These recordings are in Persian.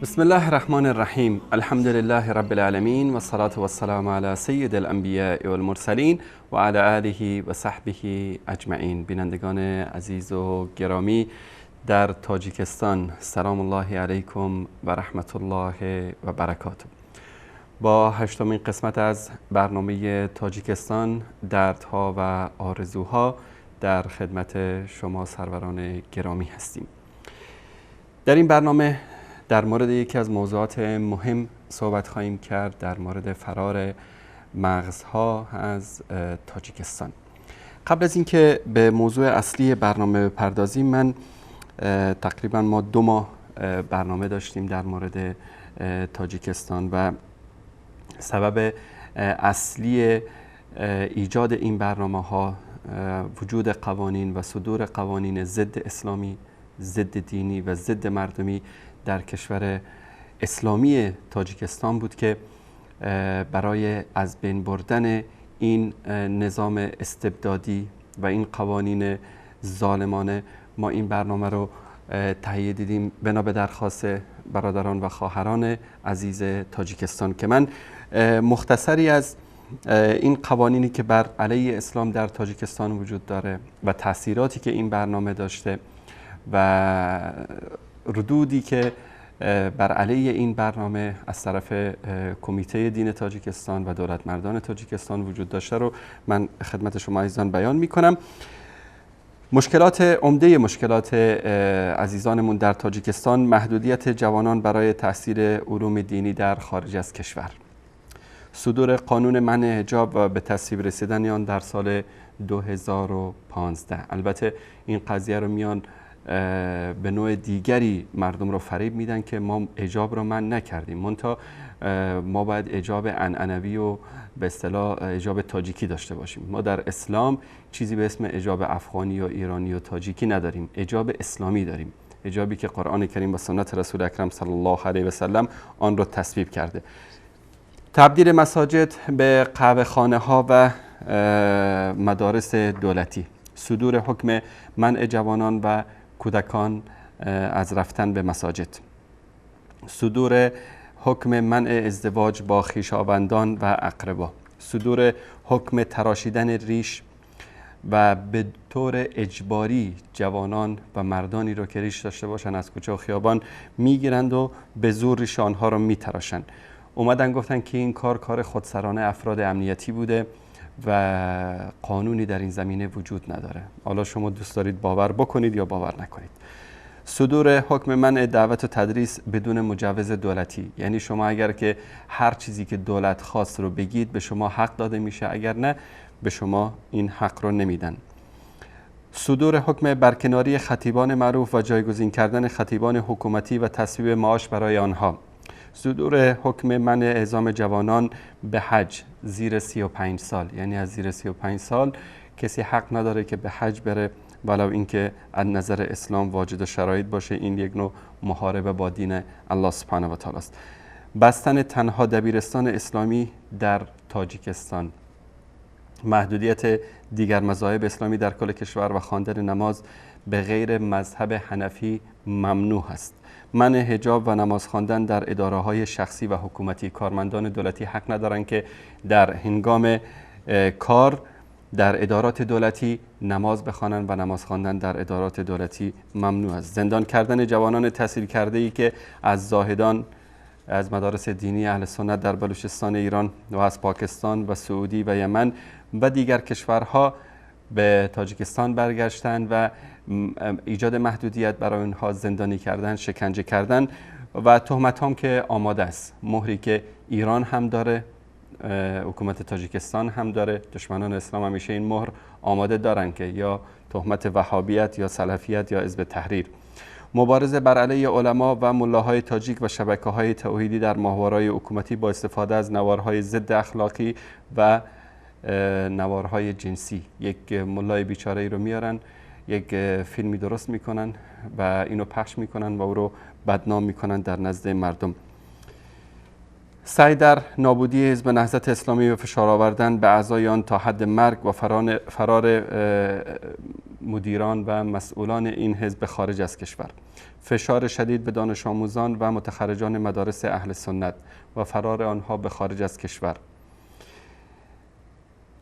بسم الله الرحمن الرحیم. الحمد لله رب العالمین و الصلاة و السلام علی سید الانبیاء و المرسلین و علی آله و صحبه اجمعین. بینندگان عزیز و گرامی در تاجیکستان، سلام الله علیکم و رحمت الله و برکاته. با هشتمین قسمت از برنامه تاجیکستان، دردها و آرزوها، در خدمت شما سروران گرامی هستیم. در این برنامه در مورد یکی از موضوعات مهم صحبت خواهیم کرد، در مورد فرار مغزها از تاجیکستان. قبل از اینکه به موضوع اصلی برنامه بپردازیم، من تقریبا ما 2 ماه برنامه داشتیم در مورد تاجیکستان و سبب اصلی ایجاد این برنامه ها وجود قوانین و صدور قوانین ضد اسلامی، ضد دینی و ضد مردمی در کشور اسلامی تاجیکستان بود که برای از بین بردن این نظام استبدادی و این قوانین ظالمانه ما این برنامه رو تهیه دیدیم بنا به درخواست برادران و خواهران عزیز تاجیکستان که من مختصری از این قوانینی که بر علیه اسلام در تاجیکستان وجود داره و تأثیراتی که این برنامه داشته و ردودی که بر علیه این برنامه از طرف کمیته دین تاجیکستان و دولت مردان تاجیکستان وجود داشته رو من خدمت شما عزیزان بیان می کنم. عمده مشکلات عزیزانمون در تاجیکستان، محدودیت جوانان برای تحصیل علوم دینی در خارج از کشور، صدور قانون منع حجاب و به تصویب رسیدن آن در سال 2015. البته این قضیه رو میان به نوع دیگری مردم رو فریب میدن که ما حجاب رو منع نکردیم، منتها ما باید حجاب عنعنوی و به اصطلاح حجاب تاجیکی داشته باشیم. ما در اسلام چیزی به اسم حجاب افغانی و ایرانی و تاجیکی نداریم، حجاب اسلامی داریم، حجابی که قرآن کریم و سنت رسول اکرم صلی الله علیه و سلم آن رو تصویب کرده. تبدیل مساجد به قهوه خانه ها و مدارس دولتی، صدور حکم منع جوانان و کودکان از رفتن به مساجد، صدور حکم منع ازدواج با خویشاوندان و اقربا، صدور حکم تراشیدن ریش و به طور اجباری جوانان و مردانی رو که ریش داشته باشن از کوچه و خیابان میگیرند و به زور ریش آنها رو میتراشن. اومدن گفتن که این کار خودسرانه افراد امنیتی بوده و قانونی در این زمینه وجود نداره. حالا شما دوست دارید باور بکنید یا باور نکنید. صدور حکم منع دعوت و تدریس بدون مجوز دولتی، یعنی شما اگر که هر چیزی که دولت خواست رو بگید به شما حق داده میشه، اگر نه به شما این حق رو نمیدن. صدور حکم برکناری خطیبان معروف و جایگزین کردن خطیبان حکومتی و تصویب معاش برای آنها، صدور حکم منع اعزام جوانان به حج زیر 35 سال، یعنی از زیر 35 سال کسی حق نداره که به حج بره ولو اینکه از نظر اسلام واجد شرایط باشه. این یک نوع محاربه با دین الله سبحانه و تعالی است. بستن تنها دبیرستان اسلامی در تاجیکستان، محدودیت دیگر مذاهب اسلامی در کل کشور و خواندن نماز به غیر مذهب حنفی ممنوع است. منع حجاب و نماز خواندن در اداره‌های شخصی و حکومتی، کارمندان دولتی حق ندارند که در هنگام کار در ادارات دولتی نماز بخوانند و نماز خواندن در ادارات دولتی ممنوع است. زندان کردن جوانان تحصیل کرده‌ای که از زاهدان از مدارس دینی اهل سنت در بلوچستان ایران و از پاکستان و سعودی و یمن و دیگر کشورها به تاجیکستان برگشتن و ایجاد محدودیت برای اونها، زندانی کردن، شکنجه کردن و تهمت هم که آماده است. مهری که ایران هم داره، حکومت تاجیکستان هم داره، دشمنان اسلام همیشه این مهر آماده دارن که یا تهمت وهابیت یا سلفیت یا حزب تحریر. مبارزه بر علیه علما و ملاهای تاجیک و شبکه‌های توحیدی در ماهواره‌های حکومتی با استفاده از نوارهای ضد اخلاقی و نوارهای جنسی. یک ملای بیچاره ای رو میارن، یک فیلمی درست میکنن و اینو پخش میکنن و او رو بدنام میکنن در نزد مردم. سعی در نابودی حزب نهضت اسلامی و فشار آوردن به اعضای آن تا حد مرگ و فرار مدیران و مسئولان این حزب به خارج از کشور، فشار شدید به دانش آموزان و متخرجان مدارس اهل سنت و فرار آنها به خارج از کشور.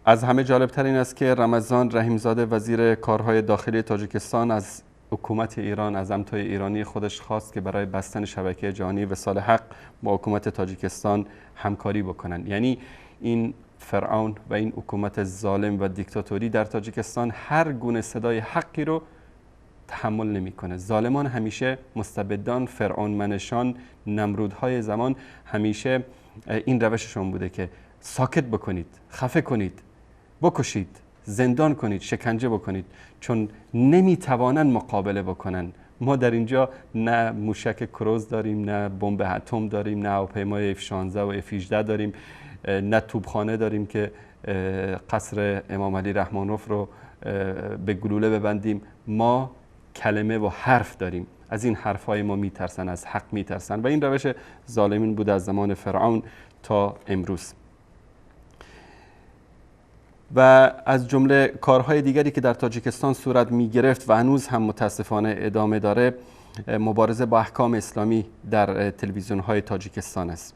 از همه جالبتر این است که رمضان رحیمزاده وزیر کارهای داخلی تاجیکستان از حکومت ایران، از امتای ایرانی خودش خواست که برای بستن شبکه جهانی وصال حق با حکومت تاجیکستان همکاری بکنن. یعنی این فرعون و این حکومت ظالم و دیکتاتوری در تاجیکستان هر گونه صدای حقی رو تحمل نمیکنه. ظالمان همیشه، مستبدان، فرعون منشان، نمرودهای زمان همیشه این روششون بوده که ساکت بکنید، خفه کنید، بکشید، زندان کنید، شکنجه بکنید، چون نمیتوانن مقابله بکنن. ما در اینجا نه موشک کروز داریم، نه بمب اتم داریم، نه هواپیمای F-16 و F-18 داریم، نه توپخانه داریم که قصر امام علی رحمانوف رو به گلوله ببندیم. ما کلمه و حرف داریم. از این حرفای ما میترسن، از حق میترسن و این روش ظالمین بود از زمان فرعون تا امروز. و از جمله کارهای دیگری که در تاجیکستان صورت می گرفت و هنوز هم متاسفانه ادامه داره، مبارزه با احکام اسلامی در تلویزیون‌های تاجیکستان است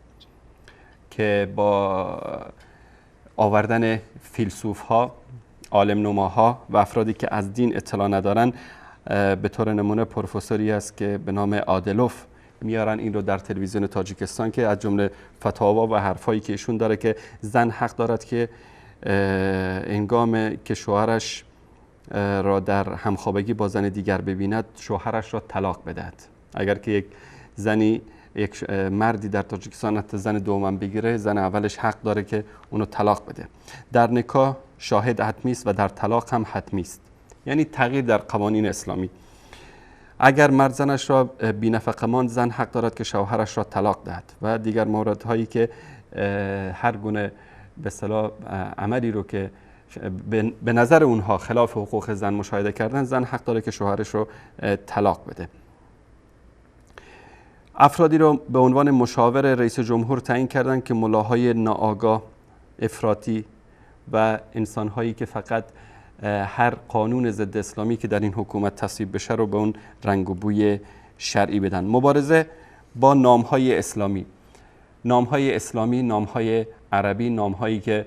که با آوردن فیلسوف‌ها، عالم نماها و افرادی که از دین اطلاع ندارن، به طور نمونه پروفسوری است که به نام عادلوف، میارن این رو در تلویزیون تاجیکستان که از جمله فتاوا و حرفایی که ایشون داره که زن حق دارد که هنگام که شوهرش را در همخوابگی با زن دیگر ببیند شوهرش را طلاق بدهد. اگر که یک مردی در تاجیکستان حتی زن دوم بگیره، زن اولش حق داره که اونو طلاق بده. در نکاح شاهد حتمی است و در طلاق هم حتمی است، یعنی تغییر در قوانین اسلامی. اگر مرد زنش را بی‌نفقه ماند، زن حق دارد که شوهرش را طلاق دهد و دیگر موردهایی که هر گونه به اصطلاح عملی رو که به نظر اونها خلاف حقوق زن مشاهده کردن، زن حق داره که شوهرش رو طلاق بده. افرادی رو به عنوان مشاور رئیس جمهور تعیین کردن که ملاهای ناآگاه، افراطی و انسانهایی که فقط هر قانون ضد اسلامی که در این حکومت تصویب بشه رو به اون رنگ و بوی شرعی بدن. مبارزه با نامهای اسلامی، نامهای اسلامی، نامهای عربی، نامهایی که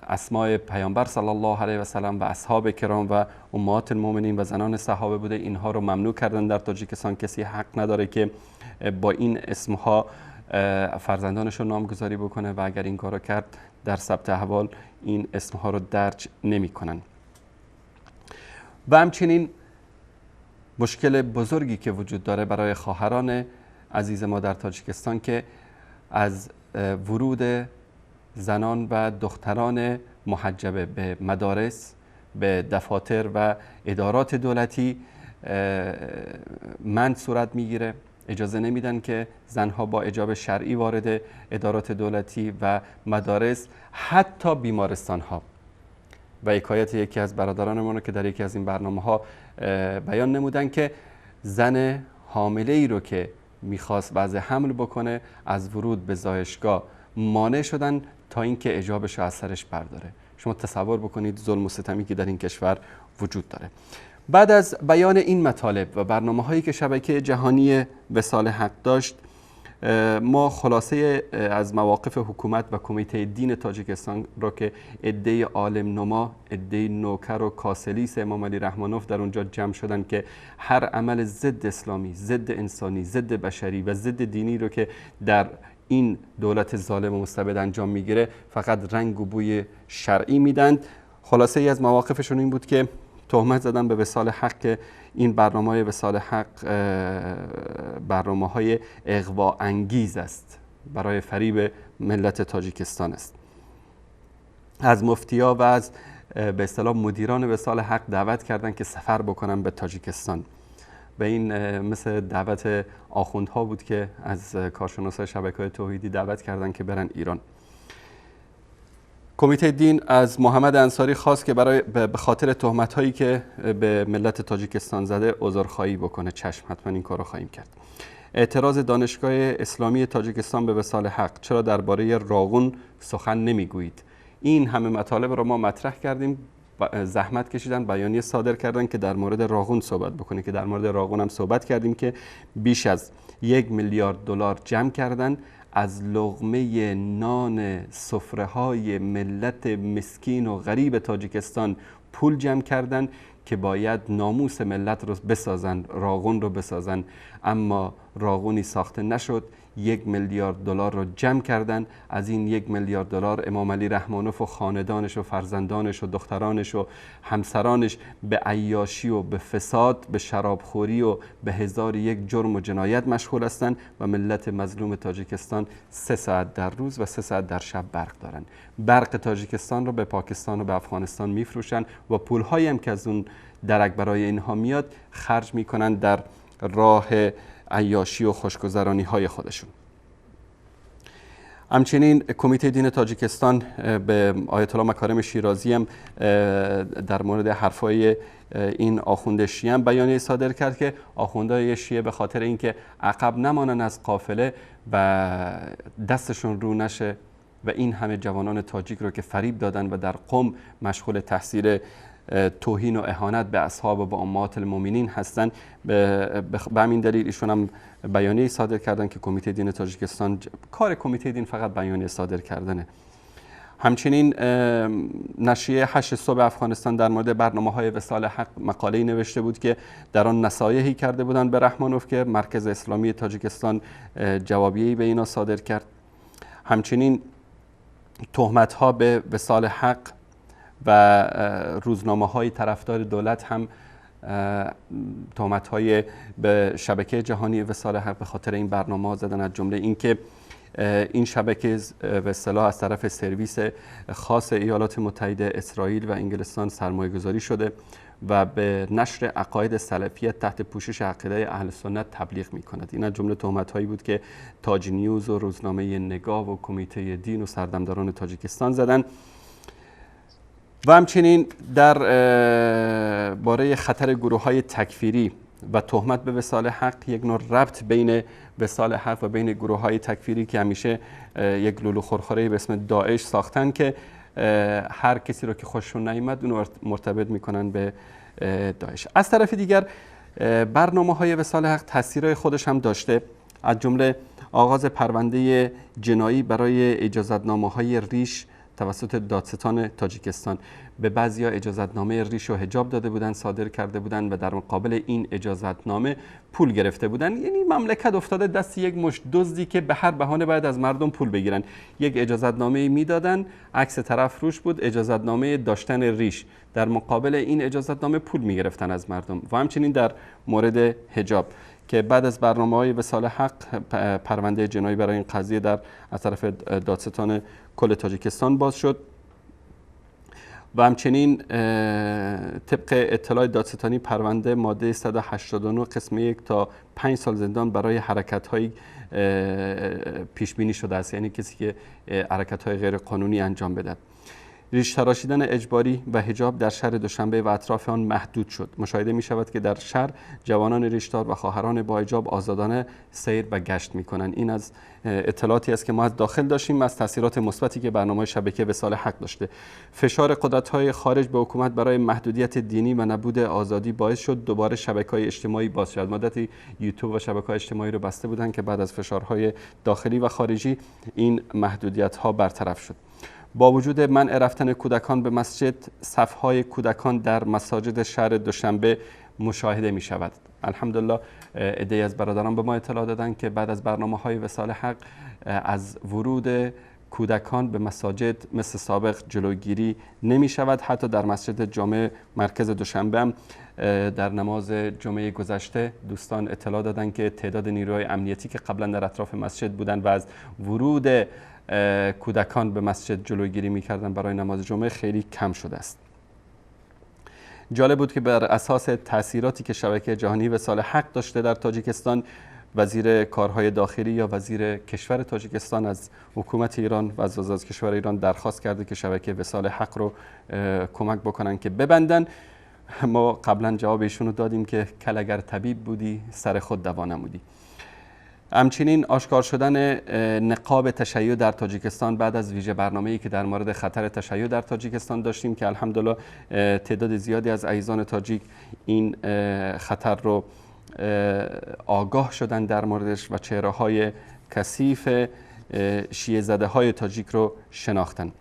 اسماء پیامبر صلی الله علیه و سلم و اصحاب کرام و امهات المؤمنین و زنان صحابه بوده، اینها رو ممنوع کردن. در تاجیکستان کسی حق نداره که با این اسمها فرزندانش رو نامگذاری بکنه و اگر این کارو کرد در ثبت احوال این اسمها رو درج نمی کنن. و همچنین مشکل بزرگی که وجود داره برای خواهران عزیز ما در تاجیکستان که از ورود زنان و دختران محجبه به مدارس، به دفاتر و ادارات دولتی منع صورت میگیره. اجازه نمیدن که زنها با حجاب شرعی وارد ادارات دولتی و مدارس، حتی بیمارستان ها. و حکایت یکی از برادرانمون که در یکی از این برنامه ها بیان نمودن که زن حامله ای رو که میخواست وضع حمل بکنه از ورود به زایشگاه مانع شدن تا اینکه حجابش رو از سرش برداره. شما تصور بکنید ظلم و ستمی که در این کشور وجود داره. بعد از بیان این مطالب و برنامه‌هایی که شبکه جهانی وصال حق داشت، ما خلاصه از مواقف حکومت و کمیته دین تاجیکستان را که عده عالم نما، عده نوکر و کاسلیس امام علی رحمانوف در اونجا جمع شدن که هر عمل ضد اسلامی، ضد انسانی، ضد بشری و ضد دینی رو که در این دولت ظالم و مستبد انجام میگیره فقط رنگ و بوی شرعی میدند. خلاصه ای از مواقفشون این بود که تهمت زدن به وصال حق که این برنامه‌های وصال حق برنامه‌های اغوا انگیز است، برای فریب ملت تاجیکستان است. از مفتیا و از به اصطلاح مدیران وصال حق دعوت کردن که سفر بکنن به تاجیکستان و این مثل دعوت آخوندها بود که از کارشناسای شبکه‌های توحیدی دعوت کردن که برن ایران. کمیته دین از محمد انصاری خواست که به خاطر تهمت‌هایی که به ملت تاجیکستان زده عذرخواهی بکنه. چشم، حتما این کارو خواهیم کرد. اعتراض دانشگاه اسلامی تاجیکستان به وصال حق: چرا درباره راغون سخن نمیگویید؟ این همه مطالب را ما مطرح کردیم، زحمت کشیدن، بیانیه صادر کردن که در مورد راغون صحبت بکنه، که در مورد راغون هم صحبت کردیم که بیش از 1 میلیارد دلار جمع کردن، از لقمه نان سفره‌های ملت مسکین و غریب تاجیکستان پول جمع کردن که باید ناموس ملت رو بسازن، راغون رو بسازن، اما راغونی ساخته نشد. 1 میلیارد دلار رو جمع کردن. از این 1 میلیارد دلار امام علی رحمانوف و خاندانش و فرزندانش و دخترانش و همسرانش به عیاشی و به فساد، به شرابخوری و به 1001 جرم و جنایت مشغول هستند و ملت مظلوم تاجیکستان 3 ساعت در روز و 3 ساعت در شب برق دارن. برق تاجیکستان رو به پاکستان و به افغانستان میفروشن و پولهایی هم که از اون درک برای اینها میاد خرج میکنن در راه عیاشی و خوشگذرانی های خودشون. همچنین کمیته دین تاجیکستان به آیت الله مکارم شیرازی هم در مورد حرفای این آخوند شیعه بیانیه صادر کرد که آخوندهای شیعه به خاطر اینکه عقب نمانن از قافله و دستشون رو نشه و این همه جوانان تاجیک رو که فریب دادن و در قم مشغول تحصیل توهین و اهانت به اصحاب و به امهات المؤمنین هستند، به همین دلیل ایشون هم بیانیه صادر کردن که کمیته دین تاجیکستان، کار کمیته دین فقط بیانیه صادر کردنه. همچنین نشریه 8 صبح افغانستان در مورد برنامه‌های وصال حق مقاله‌ای نوشته بود که در آن نصایحی کرده بودند به رحمانوف که مرکز اسلامی تاجیکستان جوابیه‌ای به اینا صادر کرد. همچنین تهمت‌ها به وصال حق و روزنامه‌های طرفدار دولت هم تهمت‌های به شبکه جهانی وصال حق به خاطر این برنامه‌ها زدن، از جمله اینکه این شبکه به اصطلاح از طرف سرویس خاص ایالات متحده، اسرائیل و انگلستان سرمایه‌گذاری شده و به نشر عقاید سلفیت تحت پوشش عقیده اهل سنت تبلیغ می‌کند. این از جمله تهمت‌هایی بود که تاج نیوز و روزنامه نگاه و کمیته دین و سردمداران تاجیکستان زدن. و همچنین در باره خطر گروه‌های تکفیری و تهمت به وصال حق یک نوع ربط بین وصال حق و بین گروه‌های تکفیری که همیشه یک لولو خورخوره به اسم داعش ساختن که هر کسی رو که خوششون نیامد اون مرتبط میکنن به داعش. از طرف دیگر برنامه‌های وصال حق تاثیرهای خودش هم داشته، از جمله آغاز پرونده جنایی برای اجازتنامه‌های ریش توسط دادستان تاجیکستان. به بعضیا اجازتنامه ریش و حجاب داده بودن، صادر کرده بودن و در مقابل این اجازتنامه پول گرفته بودن. یعنی مملکت افتاده دست یک مشت دزدی که به هر بهانه باید از مردم پول بگیرن. یک اجازتنامه میدادن، عکس طرف روش بود، اجازتنامه داشتن ریش، در مقابل این اجازتنامه پول میگرفتن از مردم. و همچنین در مورد حجاب که بعد از برنامه‌های وصال حق پرونده جنایی برای این قضیه از طرف دادستان کل تاجیکستان باز شد. و همچنین طبق اطلاع دادستانی پرونده ماده 189 قسم 1 تا 5 سال زندان برای حرکت‌های پیش بینی شده است، یعنی کسی که حرکت‌های غیر قانونی انجام بده. ریش تراشیدن اجباری و حجاب در شهر دوشنبه و اطراف آن محدود شد. مشاهده می شود که در شهر جوانان ریشدار و خواهران با حجاب آزادانه سیر و گشت می کنند. این از اطلاعاتی است که ما از داخل داشتیم، از تاثیرات مثبتی که برنامه شبکه وصال حق داشته. فشار قدرت‌های خارج به حکومت برای محدودیت دینی و نبود آزادی باعث شد دوباره شبکه‌های اجتماعی باز شد. مدتی یوتیوب و شبکه‌های اجتماعی رو بسته بودند که بعد از فشارهای داخلی و خارجی این محدودیت‌ها برطرف شد. با وجود منع رفتن کودکان به مسجد، صف‌های کودکان در مساجد شهر دوشنبه مشاهده می شود. الحمدلله عده‌ای از برادران به ما اطلاع دادند که بعد از برنامه‌های وصال حق از ورود کودکان به مساجد مثل سابق جلوگیری نمی شود. حتی در مسجد جامع مرکز دوشنبه هم در نماز جمعه گذشته دوستان اطلاع دادند که تعداد نیروهای امنیتی که قبلا در اطراف مسجد بودند و از ورود کودکان به مسجد جلوگیری می‌کردن برای نماز جمعه خیلی کم شده است. جالب بود که بر اساس تأثیراتی که شبکه جهانی وصال حق داشته در تاجیکستان، وزیر کارهای داخلی یا وزیر کشور تاجیکستان از حکومت ایران و از وزارت کشور ایران درخواست کرده که شبکه وصال حق رو کمک بکنن که ببندن. ما قبلا جواب ایشون رو دادیم که کل اگر طبیب بودی سر خود دوا نمودی. همچنین آشکار شدن نقاب تشیع در تاجیکستان بعد از ویژه برنامه‌ای که در مورد خطر تشیع در تاجیکستان داشتیم که الحمدلله تعداد زیادی از عزیزان تاجیک این خطر رو آگاه شدن در موردش و چهره‌های کثیف شیعه زده های تاجیک رو شناختن.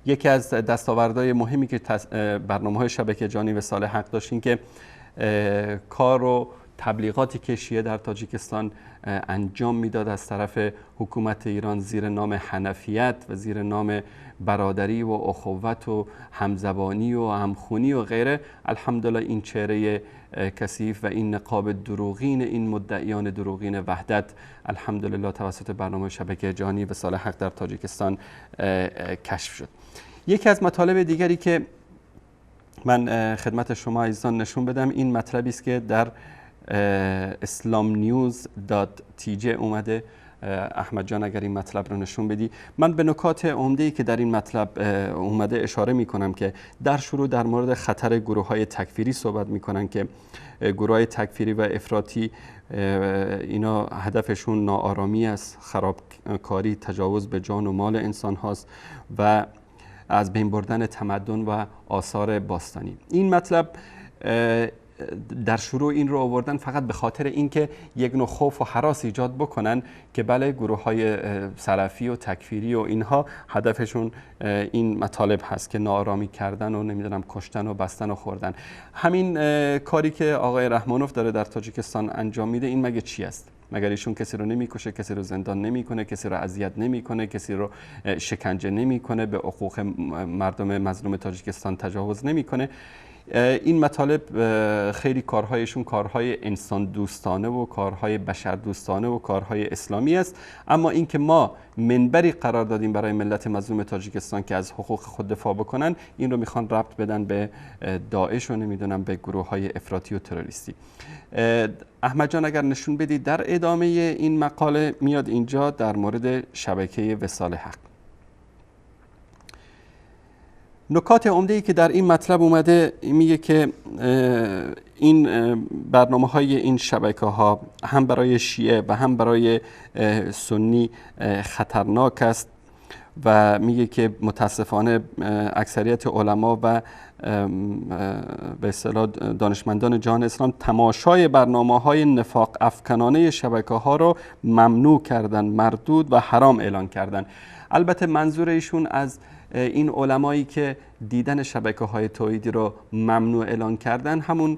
یکی از دستاوردهای مهمی که برنامه‌های شبکه جهانی وصال حق داشتیم که کار و تبلیغاتی که شیعه در تاجیکستان انجام میداد از طرف حکومت ایران زیر نام حنفیت و زیر نام برادری و اخوت و همزبانی و همخونی و غیره، الحمدلله این چهره کثیف و این نقاب دروغین این مدعیان دروغین وحدت الحمدلله توسط برنامه شبکه جهانی وصال حق در تاجیکستان کشف شد. یکی از مطالب دیگری که من خدمت شما عزیزان نشون بدم این مطلبی است که در islamnews.tj اومده. احمد جان اگر این مطلب رو نشون بدی. من به نکات عمده‌ای که در این مطلب اومده اشاره میکنم که در شروع در مورد خطر گروه‌های تکفیری صحبت میکنن که گروه‌های تکفیری و افراطی اینا هدفشون ناآرامی است، خرابکاری، تجاوز به جان و مال انسان هاست و از بین بردن تمدن و آثار باستانی. این مطلب در شروع این رو آوردن فقط به خاطر اینکه یک نوع خوف و هراس ایجاد بکنن که بله گروه‌های سلفی و تکفیری و اینها هدفشون این مطالب هست که ناآرامی کردن و نمیدونم کشتن و بستن و خوردن. همین کاری که آقای رحمانوف داره در تاجیکستان انجام میده این مگه چی است؟ مگر ایشون کسی رو نمیکشه، کسی رو زندان نمیکنه، کسی رو اذیت نمیکنه، کسی رو شکنجه نمیکنه، به حقوق مردم مظلوم تاجیکستان تجاوز نمیکنه؟ این مطالب خیلی کارهایشون کارهای انسان دوستانه و کارهای بشر دوستانه و کارهای اسلامی است، اما اینکه ما منبری قرار دادیم برای ملت مظلوم تاجیکستان که از حقوق خود دفاع بکنن، این رو میخوان ربط بدن به داعش و نمیدونم به گروههای افراطی و تروریستی. احمد جان اگر نشون بدید در ادامه این مقاله میاد اینجا در مورد شبکه وصال حق. نکات عمده‌ای که در این مطلب اومده میگه که این برنامه‌های این شبکه‌ها هم برای شیعه و هم برای سنی خطرناک است و میگه که متاسفانه اکثریت علما و به اصطلاح دانشمندان جهان اسلام تماشای برنامه‌های نفاق افکنانه شبکه‌ها رو ممنوع کردن، مردود و حرام اعلان کردن. البته منظور ایشون از این علمایی که دیدن شبکه‌های توحیدی رو ممنوع اعلان کردن همون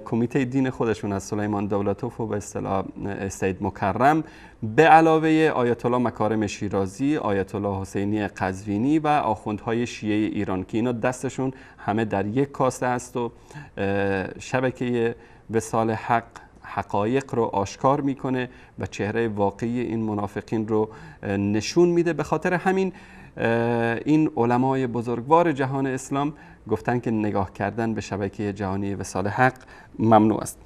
کمیته دین خودشون از سلیمان دولتوف و به اصطلاح سید مکرم به علاوه آیت الله مکارم شیرازی، آیت الله حسینی قزوینی و آخوندهای شیعه ایران که اینا دستشون همه در یک کاسه است و شبکه وصال حق حقایق رو آشکار میکنه و چهره واقعی این منافقین رو نشون میده. به خاطر همین این علمای بزرگوار جهان اسلام گفتن که نگاه کردن به شبکه جهانی وصال حق ممنوع است.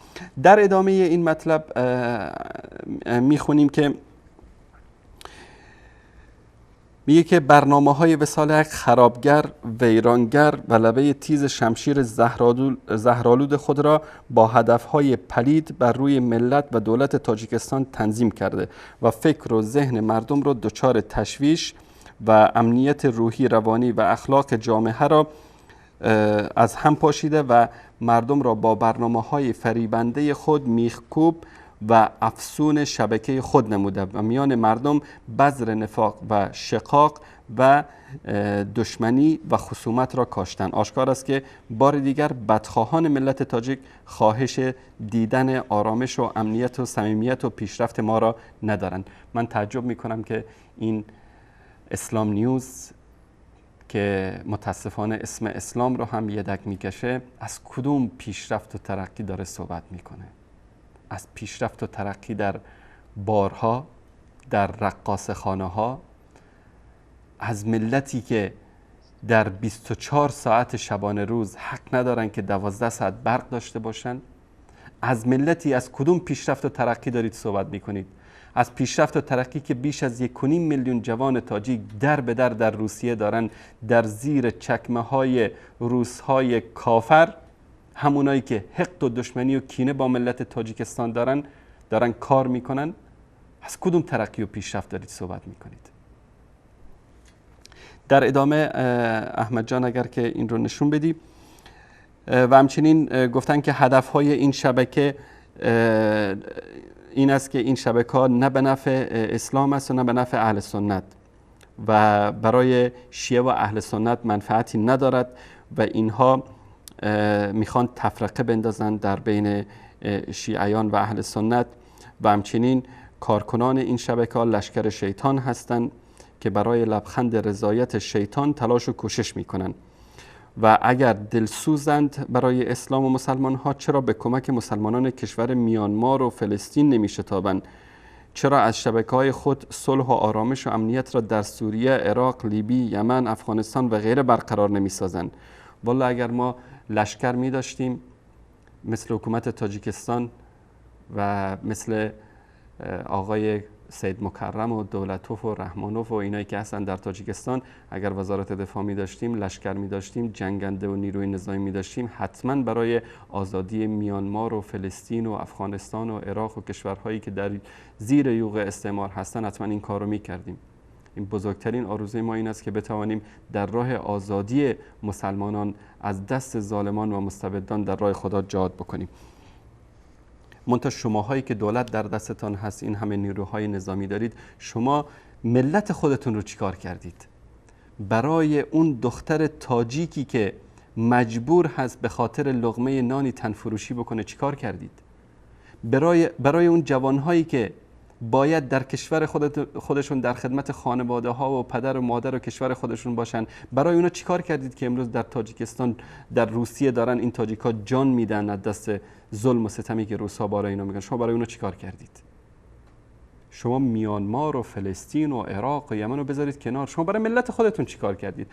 در ادامه این مطلب میخونیم که میگه که برنامه‌های وصال حق خرابگر، ویرانگر و لبه تیز شمشیر زهرآلود خود را با هدف‌های پلید بر روی ملت و دولت تاجیکستان تنظیم کرده و فکر و ذهن مردم را دچار تشویش و امنیت روحی، روانی و اخلاق جامعه را از هم پاشیده و مردم را با برنامه‌های فریبنده خود میخکوب و افسون شبکه خود نموده و میان مردم بذر نفاق و شقاق و دشمنی و خصومت را کاشتن. آشکار است که بار دیگر بدخواهان ملت تاجیک خواهش دیدن آرامش و امنیت و صمیمیت و پیشرفت ما را ندارند. من تعجب میکنم که این اسلام نیوز که متاسفانه اسم اسلام رو هم یدک میکشه از کدوم پیشرفت و ترقی داره صحبت میکنه؟ از پیشرفت و ترقی در بارها، در رقاصه خانه ها، از ملتی که در 24 ساعت شبانه روز حق ندارن که 12 ساعت برق داشته باشن. از ملتی از کدوم پیشرفت و ترقی دارید صحبت میکنید؟ از پیشرفت و ترقی که بیش از 1.5 میلیون جوان تاجیک در به در روسیه دارن در زیر چکمه های روس های کافر، همونایی که حقد و دشمنی و کینه با ملت تاجیکستان دارن، دارن کار میکنن، از کدوم ترقی و پیشرفت دارید صحبت میکنید؟ در ادامه احمد جان اگر که این رو نشون بدی. و همچنین گفتن که هدفهای این شبکه این است که این شبکه ها نه به نفع اسلام است و نه به نفع اهل سنت و برای شیعه و اهل سنت منفعتی ندارد و اینها میخوان تفرقه بندازن در بین شیعیان و اهل سنت و همچنین کارکنان این شبکه ها لشکر شیطان هستند که برای لبخند رضایت شیطان تلاش و کوشش میکنن و اگر دلسوزند برای اسلام و مسلمان ها چرا به کمک مسلمانان کشور میانمار و فلسطین نمیشتابند؟ چرا از شبکه‌های خود صلح و آرامش و امنیت را در سوریه، عراق، لیبی، یمن، افغانستان و غیره برقرار نمی‌سازند؟ والا اگر ما لشکر می داشتیم مثل حکومت تاجیکستان و مثل آقای سید مکرم و دولتوف و رحمانوف و اینایی که هستن در تاجیکستان، اگر وزارت دفاع می داشتیم، لشکر می داشتیم، جنگنده و نیروی نظامی می داشتیم، حتما برای آزادی میانمار و فلسطین و افغانستان و عراق و کشورهایی که در زیر یوغ استعمار هستن حتما این کار رو می کردیم. این بزرگترین آرزوی ما این است که بتوانیم در راه آزادی مسلمانان از دست ظالمان و مستبدان در راه خدا جهاد بکنیم. منتها شماهایی که دولت در دستتان هست، این همه نیروهای نظامی دارید، شما ملت خودتون رو چیکار کردید؟ برای اون دختر تاجیکی که مجبور هست به خاطر لقمه نانی تنفروشی بکنه چیکار کردید؟ برای اون جوانهایی که باید در کشور خودشون در خدمت خانواده ها و پدر و مادر و کشور خودشون باشن، برای اونا چیکار کردید که امروز در تاجیکستان، در روسیه دارن این تاجیکا جان میدن از دست ظلم و ستمی که روس‌ها برای اینا میکنن؟ شما برای اونا چیکار کردید؟ شما میانمار و فلسطین و عراق و یمن رو بذارید کنار، شما برای ملت خودتون چیکار کردید؟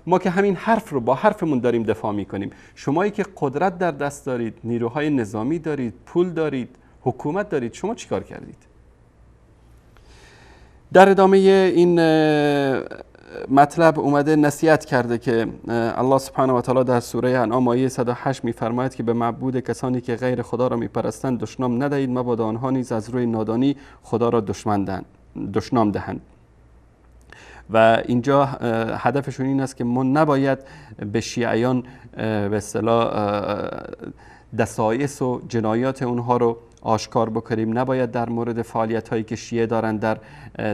ما که همین حرف رو با حرفمون داریم دفاع میکنیم. شمایی که قدرت در دست دارید، نیروهای نظامی دارید، پول دارید، حکومت دارید، شما چیکار کردید؟ در ادامه این مطلب اومده نصیحت کرده که الله سبحانه و تعالی در سوره انعام آیه 108 میفرماید که به معبود کسانی که غیر خدا را میپرستند دشنام ندهید، مبادا آنها نیز از روی نادانی خدا را دشنام دهند. و اینجا هدفشون این است که ما نباید به شیعیان به اصطلاح دسایس و جنایات اونها رو آشکار بکنیم، نباید در مورد فعالیت هایی که شیعه دارن در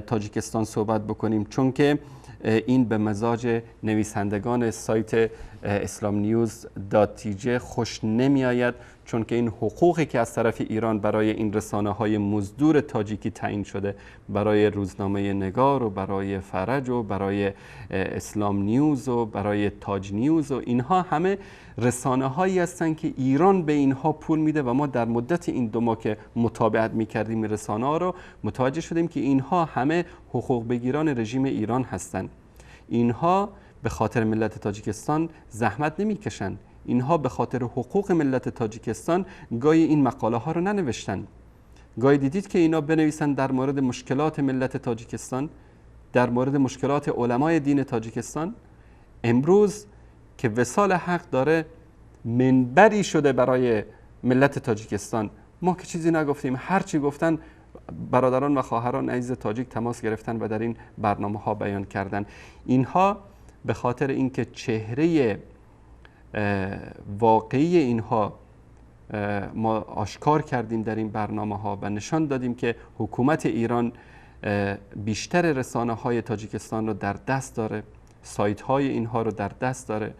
تاجیکستان صحبت بکنیم، چون که این به مزاج نویسندگان سایت islamnews.tj خوش نمی آید، چون که این حقوقی که از طرف ایران برای این رسانه های مزدور تاجیکی تعیین شده، برای روزنامه نگار و برای فرج و برای اسلام نیوز و برای تاج نیوز و اینها همه رسانه هایی هستند که ایران به اینها پول میده و ما در مدت این 2 ماه که متابعت میکردیم رسانه ها رو متوجه شدیم که اینها همه حقوق بگیران رژیم ایران هستند. اینها به خاطر ملت تاجیکستان زحمت نمیکشن، اینها به خاطر حقوق ملت تاجیکستان گاهی این مقاله ها رو ننوشتن. گاهی دیدید که اینا بنویسن در مورد مشکلات ملت تاجیکستان، در مورد مشکلات علمای دین تاجیکستان. امروز که وصال حق داره منبری شده برای ملت تاجیکستان، ما که چیزی نگفتیم، هر چی گفتن برادران و خواهران عزیز تاجیک تماس گرفتن و در این برنامه ها بیان کردن. اینها به خاطر اینکه چهره واقعی اینها ما آشکار کردیم در این برنامه ها و نشان دادیم که حکومت ایران بیشتر رسانه های تاجیکستان رو در دست داره، سایت های اینها رو در دست داره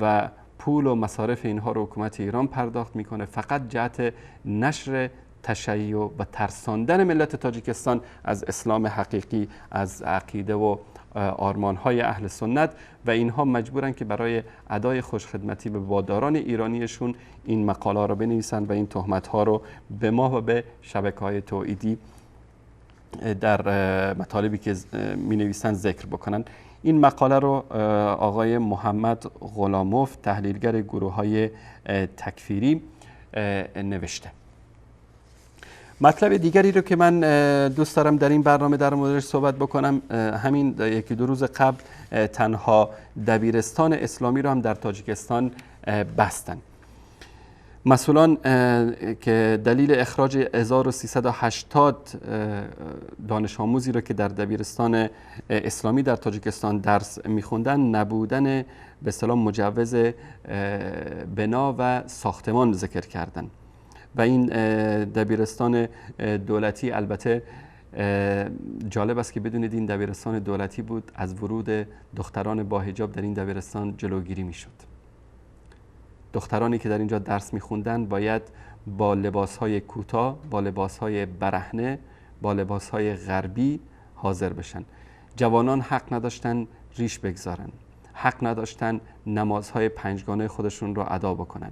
و پول و مصارف اینها رو حکومت ایران پرداخت میکنه، فقط جهت نشر تشیع و ترساندن ملت تاجیکستان از اسلام حقیقی، از عقیده و آرمانهای اهل سنت، و اینها مجبورن که برای ادای خوشخدمتی به واداران ایرانیشون این مقاله رو بنویسن و این تهمت‌ها رو به ما و به شبکه‌های توحیدی در مطالبی که می‌نویسن ذکر بکنن. این مقاله رو آقای محمد غلاموف، تحلیلگر گروه‌های تکفیری، نوشته. مطلب دیگری رو که من دوست دارم در این برنامه در موردش صحبت بکنم، همین 1-2 روز قبل تنها دبیرستان اسلامی رو هم در تاجیکستان بستن مسئولان که دلیل اخراج 1380 دانش آموزی رو که در دبیرستان اسلامی در تاجیکستان درس میخوندن نبودن به اصطلاح مجوز بنا و ساختمان ذکر کردن و این دبیرستان دولتی، البته جالب است که بدونید این دبیرستان دولتی بود، از ورود دختران با حجاب در این دبیرستان جلوگیری میشد. دخترانی که در اینجا درس میخوندن باید با لباسهای کوتاه، با لباسهای برهنه، با لباسهای غربی حاضر بشن. جوانان حق نداشتن ریش بگذارن، حق نداشتن نمازهای پنجگانه خودشون رو ادا بکنن.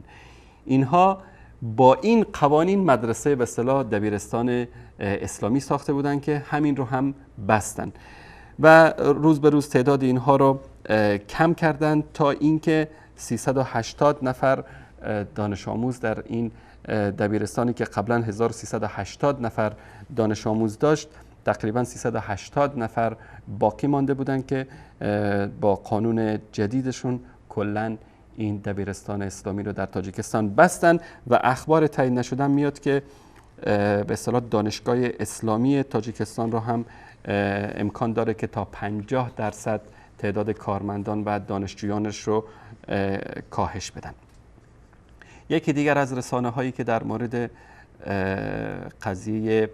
اینها با این قوانین مدرسه به اصطلاح دبیرستان اسلامی ساخته بودن که همین رو هم بستن و روز به روز تعداد اینها رو کم کردن تا اینکه 380 نفر دانش آموز در این دبیرستانی که قبلا 1380 نفر دانش آموز داشت، تقریبا 380 نفر باقی مانده بودن که با قانون جدیدشون کلاً این دبیرستان اسلامی رو در تاجیکستان بستن و اخبار تایید نشدن میاد که به اصطلاح دانشگاه اسلامی تاجیکستان رو هم امکان داره که تا 50% تعداد کارمندان و دانشجویانش رو کاهش بدن. یکی دیگر از رسانه هایی که در مورد قضیه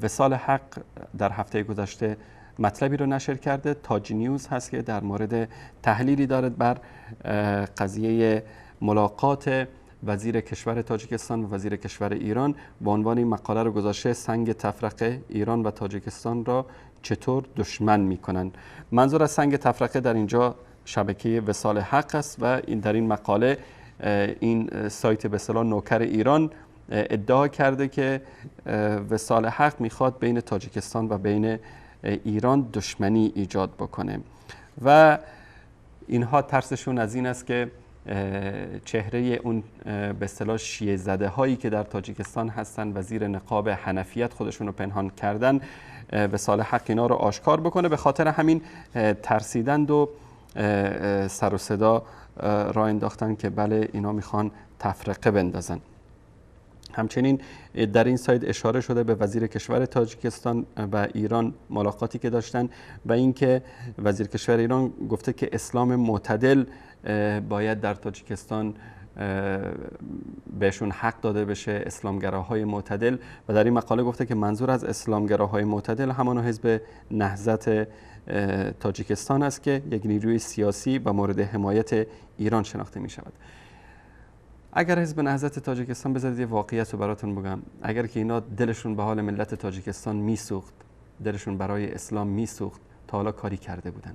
وصال حق در هفته گذشته مطلبی رو نشر کرده، تاج نیوز هست که در مورد تحلیلی دارد بر قضیه ملاقات وزیر کشور تاجیکستان و وزیر کشور ایران. با عنوان این مقاله رو گذاشته سنگ تفرقه ایران و تاجیکستان را چطور دشمن میکنن. منظور از سنگ تفرقه در اینجا شبکه وصال حق است و این در این مقاله این سایت به اصطلاح نوکر ایران ادعا کرده که وصال حق میخواد بین تاجیکستان و بین ایران دشمنی ایجاد بکنه و اینها ترسشون از این است که چهره اون به اصطلاح شیعه زده هایی که در تاجیکستان هستن و زیر نقاب حنفیت خودشون رو پنهان کردن وصال حق اینا رو آشکار بکنه. به خاطر همین ترسیدند و سر و صدا راه انداختن که بله اینا میخوان تفرقه بندازن. همچنین در این سایت اشاره شده به وزیر کشور تاجیکستان و ایران ملاقاتی که داشتن و اینکه وزیر کشور ایران گفته که اسلام معتدل باید در تاجیکستان بهشون حق داده بشه، اسلامگراهای معتدل، و در این مقاله گفته که منظور از اسلامگراهای معتدل همان حزب نهضت تاجیکستان است که یک نیروی سیاسی و مورد حمایت ایران شناخته می شود. اگر حزب نهضت تاجیکستان، بذارید یه واقعیت رو براتون بگم، اگر که اینا دلشون به حال ملت تاجیکستان میسوخت، دلشون برای اسلام میسوخت، تا حالا کاری کرده بودن.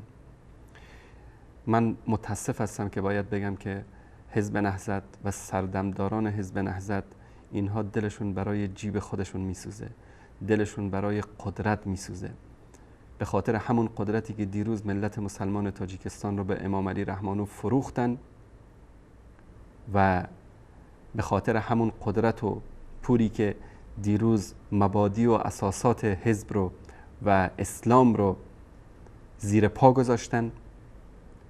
من متاسف هستم که باید بگم که حزب نهضت و سردمداران حزب نهضت اینها دلشون برای جیب خودشون میسوزه، دلشون برای قدرت میسوزه، به خاطر همون قدرتی که دیروز ملت مسلمان تاجیکستان رو به امام علی رحمانو فروختن و به خاطر همون قدرت و پولی که دیروز مبادی و اساسات حزب رو و اسلام رو زیر پا گذاشتن،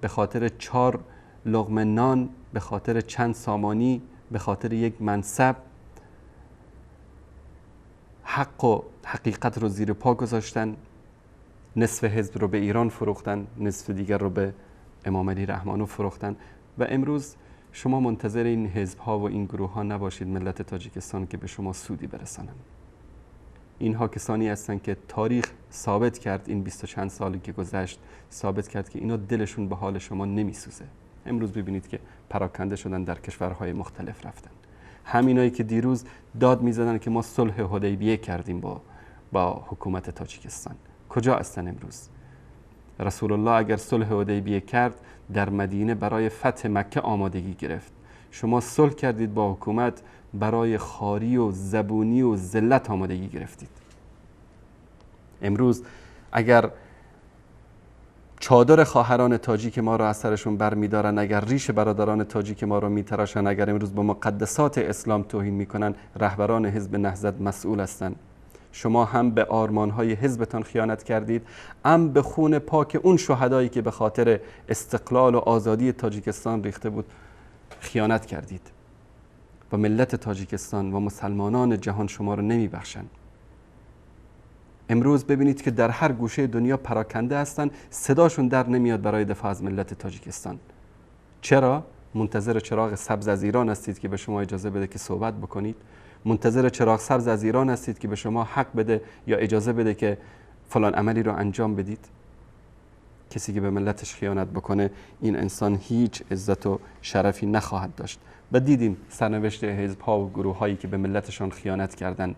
به خاطر 4 لقمه نان، به خاطر چند سامانی، به خاطر یک منصب حق و حقیقت رو زیر پا گذاشتن. نصف حزب رو به ایران فروختن، نصف دیگر رو به امام علی رحمانو فروختن و امروز شما منتظر این حزب‌ها و این گروه‌ها نباشید ملت تاجیکستان که به شما سودی برسانن. اینها کسانی هستند که تاریخ ثابت کرد، این 20 چند سالی که گذشت ثابت کرد که اینا دلشون به حال شما نمیسوزه. امروز ببینید که پراکنده شدن، در کشورهای مختلف رفتن. همینایی که دیروز داد میزدن که ما صلح حدیبیه کردیم با حکومت تاجیکستان، کجا هستن امروز؟ رسول الله اگر صلح حدیبیه کرد در مدینه برای فتح مکه آمادگی گرفت. شما صلح کردید با حکومت، برای خاری و زبونی و ذلت آمادگی گرفتید. امروز اگر چادر خواهران تاجیک ما را از سرشون بر می‌دارن، اگر ریش برادران تاجیک ما را میتراشن، اگر امروز به مقدسات اسلام توهین میکنن، رهبران حزب نهضت مسئول هستند. شما هم به آرمان‌های حزبتان خیانت کردید، هم به خون پاک اون شهدایی که به خاطر استقلال و آزادی تاجیکستان ریخته بود خیانت کردید. و ملت تاجیکستان و مسلمانان جهان شما رو نمیبخشن. امروز ببینید که در هر گوشه دنیا پراکنده هستن، صداشون در نمیاد برای دفاع از ملت تاجیکستان. چرا؟ منتظر چراغ سبز از ایران هستید که به شما اجازه بده که صحبت بکنید؟ منتظر چراغ سبز از ایران هستید که به شما حق بده یا اجازه بده که فلان عملی رو انجام بدید؟ کسی که به ملتش خیانت بکنه، این انسان هیچ عزت و شرفی نخواهد داشت. و دیدیم سرنوشت حزب‌ها و گروه‌هایی که به ملتشان خیانت کردن،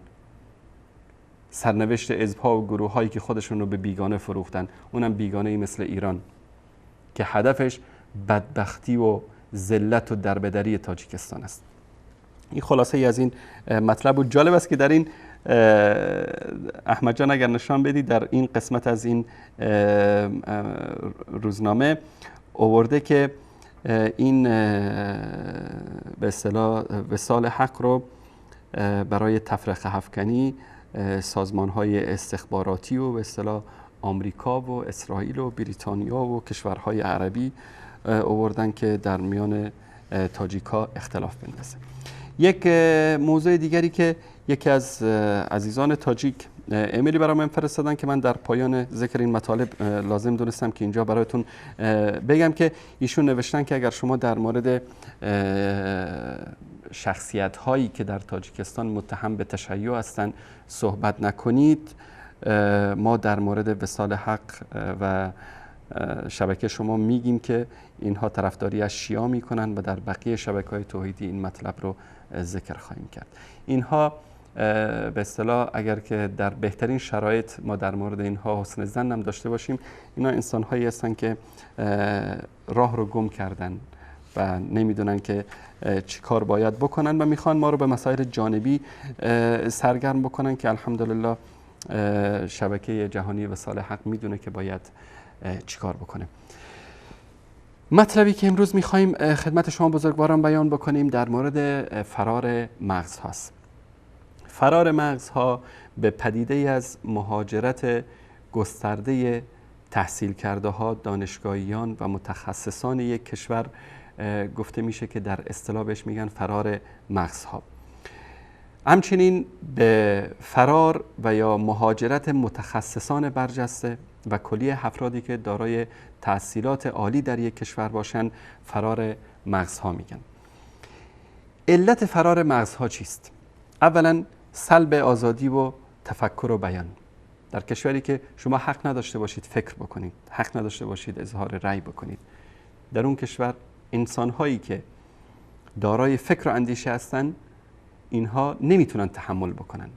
سرنوشت حزب‌ها و گروه‌هایی که خودشون رو به بیگانه فروختن، اونم بیگانه‌ای مثل ایران که هدفش بدبختی و ذلت و دربدری تاجیکستان است. این خلاصه ای از این مطلب بود. جالب است که در این احمد جان اگر نشان بدید در این قسمت از این روزنامه آورده که این به اصطلاح وصال حق رو برای تفرقه افکنی سازمان‌های استخباراتی و به اصطلاح آمریکا و اسرائیل و بریتانیا و کشورهای عربی آوردن که در میان تاجیک‌ها اختلاف بندازه. یک موضوع دیگری که یکی از عزیزان تاجیک ایمیلی برای من فرستادن که من در پایان ذکر این مطالب لازم دونستم که اینجا برایتون بگم که ایشون نوشتن که اگر شما در مورد شخصیت هایی که در تاجیکستان متهم به تشیع هستند صحبت نکنید، ما در مورد وصال حق و شبکه شما میگیم که اینها طرفداری از شیعه میکنن و در بقیه شبکه‌های توحیدی این مطلب رو ذکر خواهیم کرد. اینها به اصطلاح اگر که در بهترین شرایط ما در مورد اینها حسن ظن هم داشته باشیم، اینا انسان‌هایی هستن که راه رو گم کردن و نمیدونن که چی کار باید بکنن و میخوان ما رو به مسائل جانبی سرگرم بکنن که الحمدلله شبکه جهانی وصال حق میدونه که باید چی کار بکنه. مطلبی که امروز میخوایم خدمت شما بزرگواران بیان بکنیم در مورد فرار مغز هاست. فرار مغزها به پدیده از مهاجرت گسترده تحصیل کرده ها، دانشگاهیان و متخصصان یک کشور گفته میشه که در اصطلاح بهش میگن فرار مغزها. همچنین به فرار و یا مهاجرت متخصصان برجسته و کلیه افرادی که دارای تحصیلات عالی در یک کشور باشند فرار مغزها میگن. علت فرار مغزها چیست؟ اولا سلب آزادی و تفکر و بیان. در کشوری که شما حق نداشته باشید فکر بکنید، حق نداشته باشید اظهار رأی بکنید، در اون کشور انسان‌هایی که دارای فکر و اندیشه هستند اینها نمیتونن تحمل بکنن.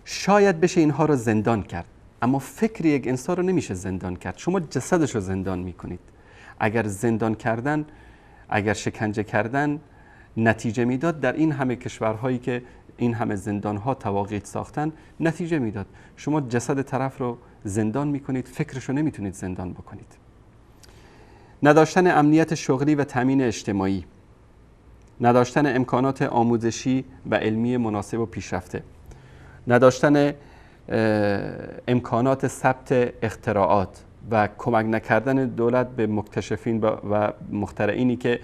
شاید بشه اینها رو زندان کرد، اما فکر یک انسان رو نمیشه زندان کرد. شما جسدش رو زندان میکنید. اگر زندان کردن، اگر شکنجه کردن نتیجه میداد، در این همه کشورهایی که این همه زندانها تواقیت ساختن نتیجه میداد. شما جسد طرف رو زندان میکنید، فکرش رو نمیتونید زندان بکنید. نداشتن امنیت شغلی و تامین اجتماعی، نداشتن امکانات آموزشی و علمی مناسب و پیشرفته، نداشتن امکانات ثبت اختراعات و کمک نکردن دولت به مکتشفین و مخترعینی که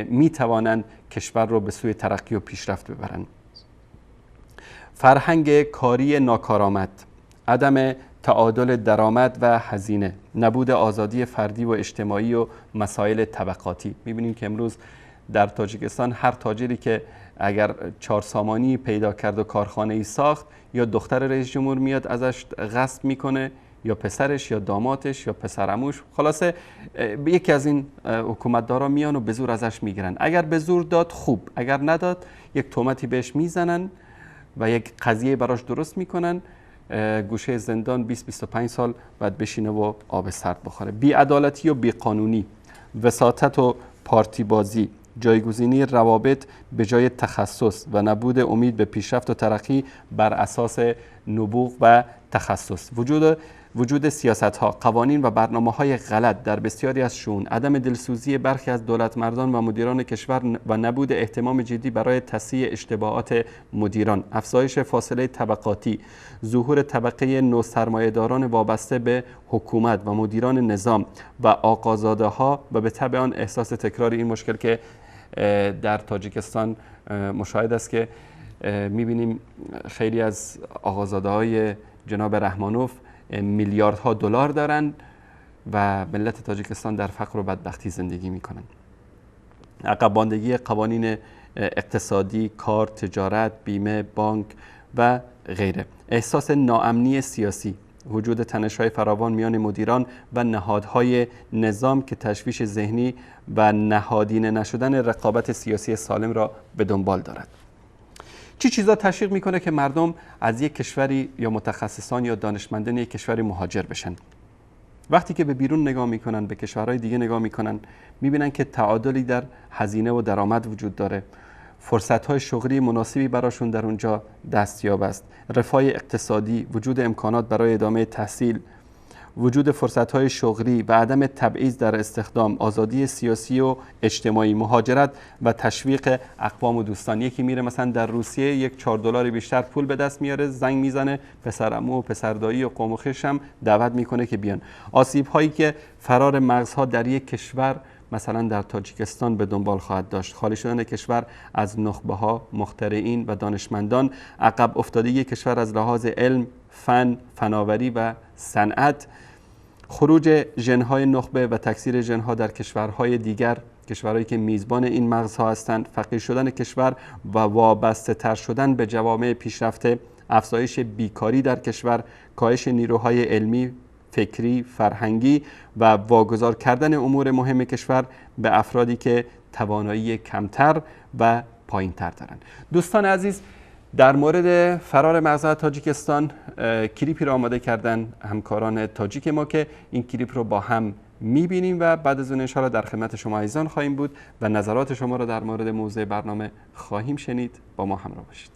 می توانند کشور رو به سوی ترقی و پیشرفت ببرند. فرهنگ کاری ناکارآمد، عدم تعادل درآمد و هزینه، نبود آزادی فردی و اجتماعی و مسائل طبقاتی. می‌بینیم که امروز در تاجیکستان هر تاجری که اگر 4 سامانی پیدا کرد و کارخانه ای ساخت، یا دختر رئیس جمهور میاد ازش غصب میکنه، یا پسرش یا دامادش یا پسرعموش. خلاصه یکی از این حکومتدارا میان و به زور ازش میگیرن. اگر به زور داد خوب، اگر نداد یک تهمتی بهش میزنن و یک قضیه براش درست میکنن، گوشه زندان 20-25 سال بعد بشینه و آب سرد بخوره. بی‌عدالتی و بی‌قانونی، وساطت و پارتی بازی، جایگزینی روابط به جای تخصص و نبود امید به پیشرفت و ترقی بر اساس نبوغ و تخصص، وجود سیاست‌ها، قوانین و برنامه‌های غلط در بسیاری از شؤون، عدم دلسوزی برخی از دولتمردان و مدیران کشور و نبود اهتمام جدی برای تصحیح اشتباهات مدیران، افزایش فاصله طبقاتی، ظهور طبقه نوسرمایه‌داران وابسته به حکومت و مدیران نظام و آقازاده‌ها و به تبع آن احساس تکرار این مشکل که در تاجیکستان مشاهد است که میبینیم خیلی از آقازاده‌های جناب رحمانوف میلیاردها دلار دارند و ملت تاجیکستان در فقر و بدبختی زندگی میکنند. عقب ماندگی قوانین اقتصادی، کار، تجارت، بیمه، بانک و غیره، احساس ناامنی سیاسی، وجود تنش‌های فراوان میان مدیران و نهادهای نظام که تشویش ذهنی و نهادینه نشدن رقابت سیاسی سالم را به دنبال دارد. چی چیزا تشویق میکنه که مردم از یک کشوری یا متخصصان یا دانشمندان یک کشوری مهاجر بشن؟ وقتی که به بیرون نگاه میکنن، به کشورهای دیگه نگاه میکنن، میبینن که تعادلی در هزینه و درآمد وجود داره، فرصت‌های شغلی مناسبی براشون در اونجا دستیاب است، رفاه اقتصادی، وجود امکانات برای ادامه تحصیل، وجود فرصت‌های شغلی و عدم تبعیض در استخدام، آزادی سیاسی و اجتماعی، مهاجرت و تشویق اقوام و دوستان. یکی میره مثلا در روسیه یک $4 بیشتر پول به دست میاره، زنگ میزنه پسرعمو و پسردایی و قوم و خویش هم دعوت میکنه که بیان. آسیب‌هایی که فرار مغزها در یک کشور مثلا در تاجیکستان به دنبال خواهد داشت، خالی شدن کشور از نخبه‌ها، مخترعین و دانشمندان، عقب افتادگی کشور از لحاظ علم، فن، فناوری و صنعت، خروج ژن‌های نخبه و تکثیر ژن‌ها در کشورهای دیگر، کشورهایی که میزبان این مغزها هستند، فقیر شدن کشور و وابسته تر شدن به جوامع پیشرفته، افزایش بیکاری در کشور، کاهش نیروهای علمی، فکری، فرهنگی و واگذار کردن امور مهم کشور به افرادی که توانایی کمتر و پایین‌تر دارند. دوستان عزیز، در مورد فرار مغزها تاجیکستان کلیپی را آماده کردن همکاران تاجیک ما که این کلیپ رو با هم می‌بینیم و بعد از اون انشاءالله در خدمت شما عزیزان خواهیم بود و نظرات شما را در مورد موضوع برنامه خواهیم شنید. با ما همراه باشید.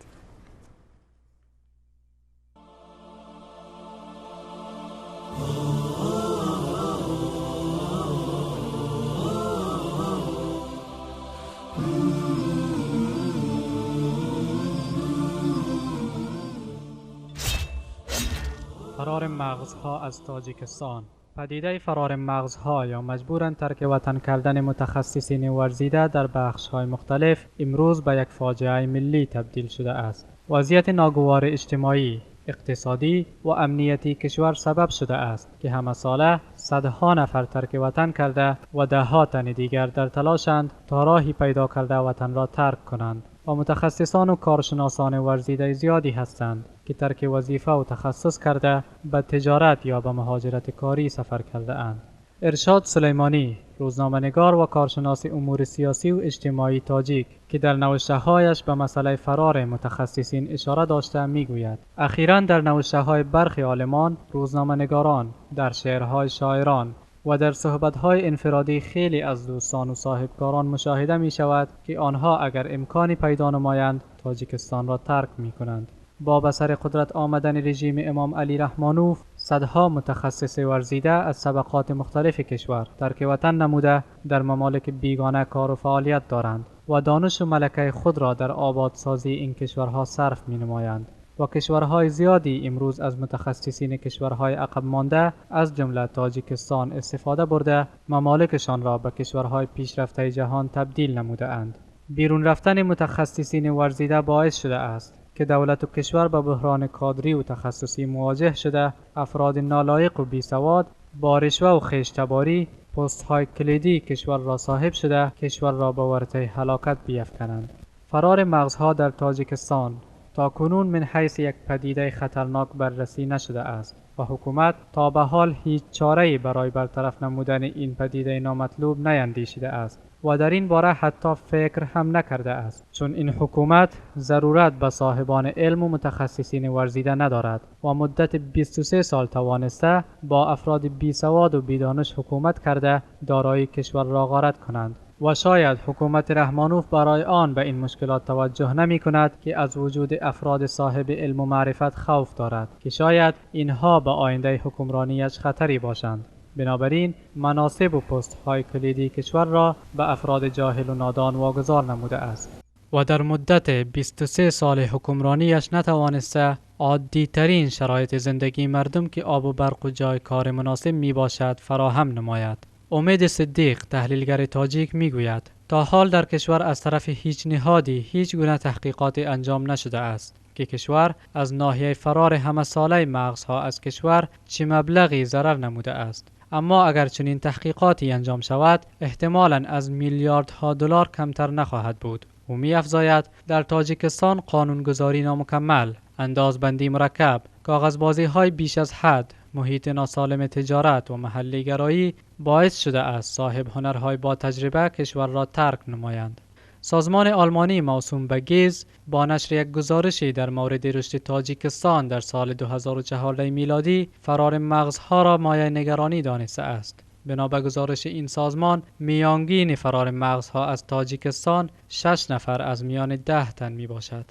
فرار مغزها از تاجیکستان. پدیده فرار مغزها یا مجبوراً ترک وطن کردن متخصصین ورزیده در بخش‌های مختلف امروز به یک فاجعه ملی تبدیل شده است. وضعیت ناگوار اجتماعی، اقتصادی و امنیتی کشور سبب شده است که همه ساله صدها نفر ترک وطن کرده و ده‌ها تن دیگر در تلاشند تا راهی پیدا کرده وطن را ترک کنند و متخصصان و کارشناسان ورزیده زیادی هستند که ترک وظیفه و تخصص کرده به تجارت یا به مهاجرت کاری سفر کرده اند. ارشاد سلیمانی، روزنامه‌نگار و کارشناس امور سیاسی و اجتماعی تاجیک که در نوشته‌هایش به مسئله فرار متخصصین اشاره داشته می‌گوید اخیراً در نوشته‌های برخی عالمان، روزنامه‌نگاران، در شعرهای شاعران و در صحبت‌های انفرادی خیلی از دوستان و صاحبکاران مشاهده می‌شود که آنها اگر امکانی پیدا نمایند تاجیکستان را ترک می‌کنند. با به سر قدرت آمدن رژیم امام علی رحمانوف، صدها متخصص ورزیده از طبقات مختلف کشور ترک وطن نموده در ممالک بیگانه کار و فعالیت دارند و دانش و ملکه خود را در آبادسازی این کشورها صرف می‌نمایند و کشورهای زیادی امروز از متخصصین کشورهای عقب مانده از جمله تاجیکستان استفاده برده ممالکشان را به کشورهای پیشرفته جهان تبدیل نموده اند. بیرون رفتن متخصصین ورزیده باعث شده است که دولت و کشور با بحران کادری و تخصصی مواجه شده، افراد نالایق و بیسواد با رشوه و خویشتباری پست‌های کلیدی کشور را صاحب شده، کشور را به ورطه هلاکت بیفکنند. فرار مغزها در تاجیکستان تاکنون من حیث یک پدیده خطرناک بررسی نشده است و حکومت تا به حال هیچ چاره‌ای برای برطرف نمودن این پدیده نامطلوب نیندیشیده است و در این باره حتی فکر هم نکرده است، چون این حکومت ضرورت به صاحبان علم و متخصصین ورزیده ندارد و مدت 23 سال توانسته با افراد بیسواد و بیدانش حکومت کرده دارایی کشور را غارت کنند و شاید حکومت رحمانوف برای آن به این مشکلات توجه نمی کند که از وجود افراد صاحب علم و معرفت خوف دارد که شاید اینها به آینده حکمرانیش خطری باشند. بنابراین مناصب و پست‌های کلیدی کشور را به افراد جاهل و نادان واگذار نموده است و در مدت 23 سال حکمرانیش نتوانسته عادی ترین شرایط زندگی مردم که آب و برق و جای کار مناسب می باشد فراهم نماید. امید صدیق، تحلیلگر تاجیک، می گوید تا حال در کشور از طرف هیچ نهادی هیچ گونه تحقیقاتی انجام نشده است که کشور از ناحیه فرار همه ساله مغزها از کشور چه مبلغی ضرر نموده است. اما اگر چنین تحقیقاتی انجام شود، احتمالاً از میلیاردها دلار کمتر نخواهد بود. او می‌افزاید در تاجیکستان قانونگذاری نامکمل، اندازبندی مرکب، کاغذبازی‌های بیش از حد، محیط ناسالم تجارت و محلی گرایی باعث شده است صاحب هنرهای با تجربه کشور را ترک نمایند. سازمان آلمانی موسوم به گیز با نشر یک گزارشی در مورد رشد تاجیکستان در سال 2014 میلادی فرار مغزها را مایه نگرانی دانسته است. بنا به گزارش این سازمان، میانگین فرار مغزها از تاجیکستان 6 نفر از میان 10 تن می باشد.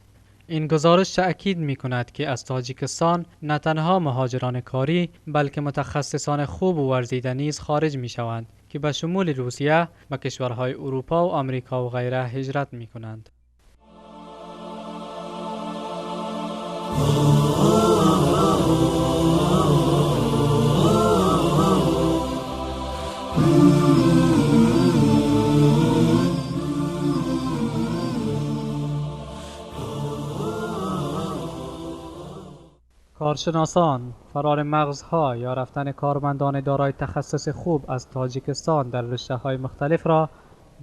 این گزارش تأکید می کند که از تاجیکستان نه تنها مهاجران کاری بلکه متخصصان خوب و ورزیده نیز خارج می شوند که به شمول روسیه به کشورهای اروپا و آمریکا و غیره هجرت می کنند. کارشناسان فرار مغزها یا رفتن کارمندان دارای تخصص خوب از تاجیکستان در رشته‌های مختلف را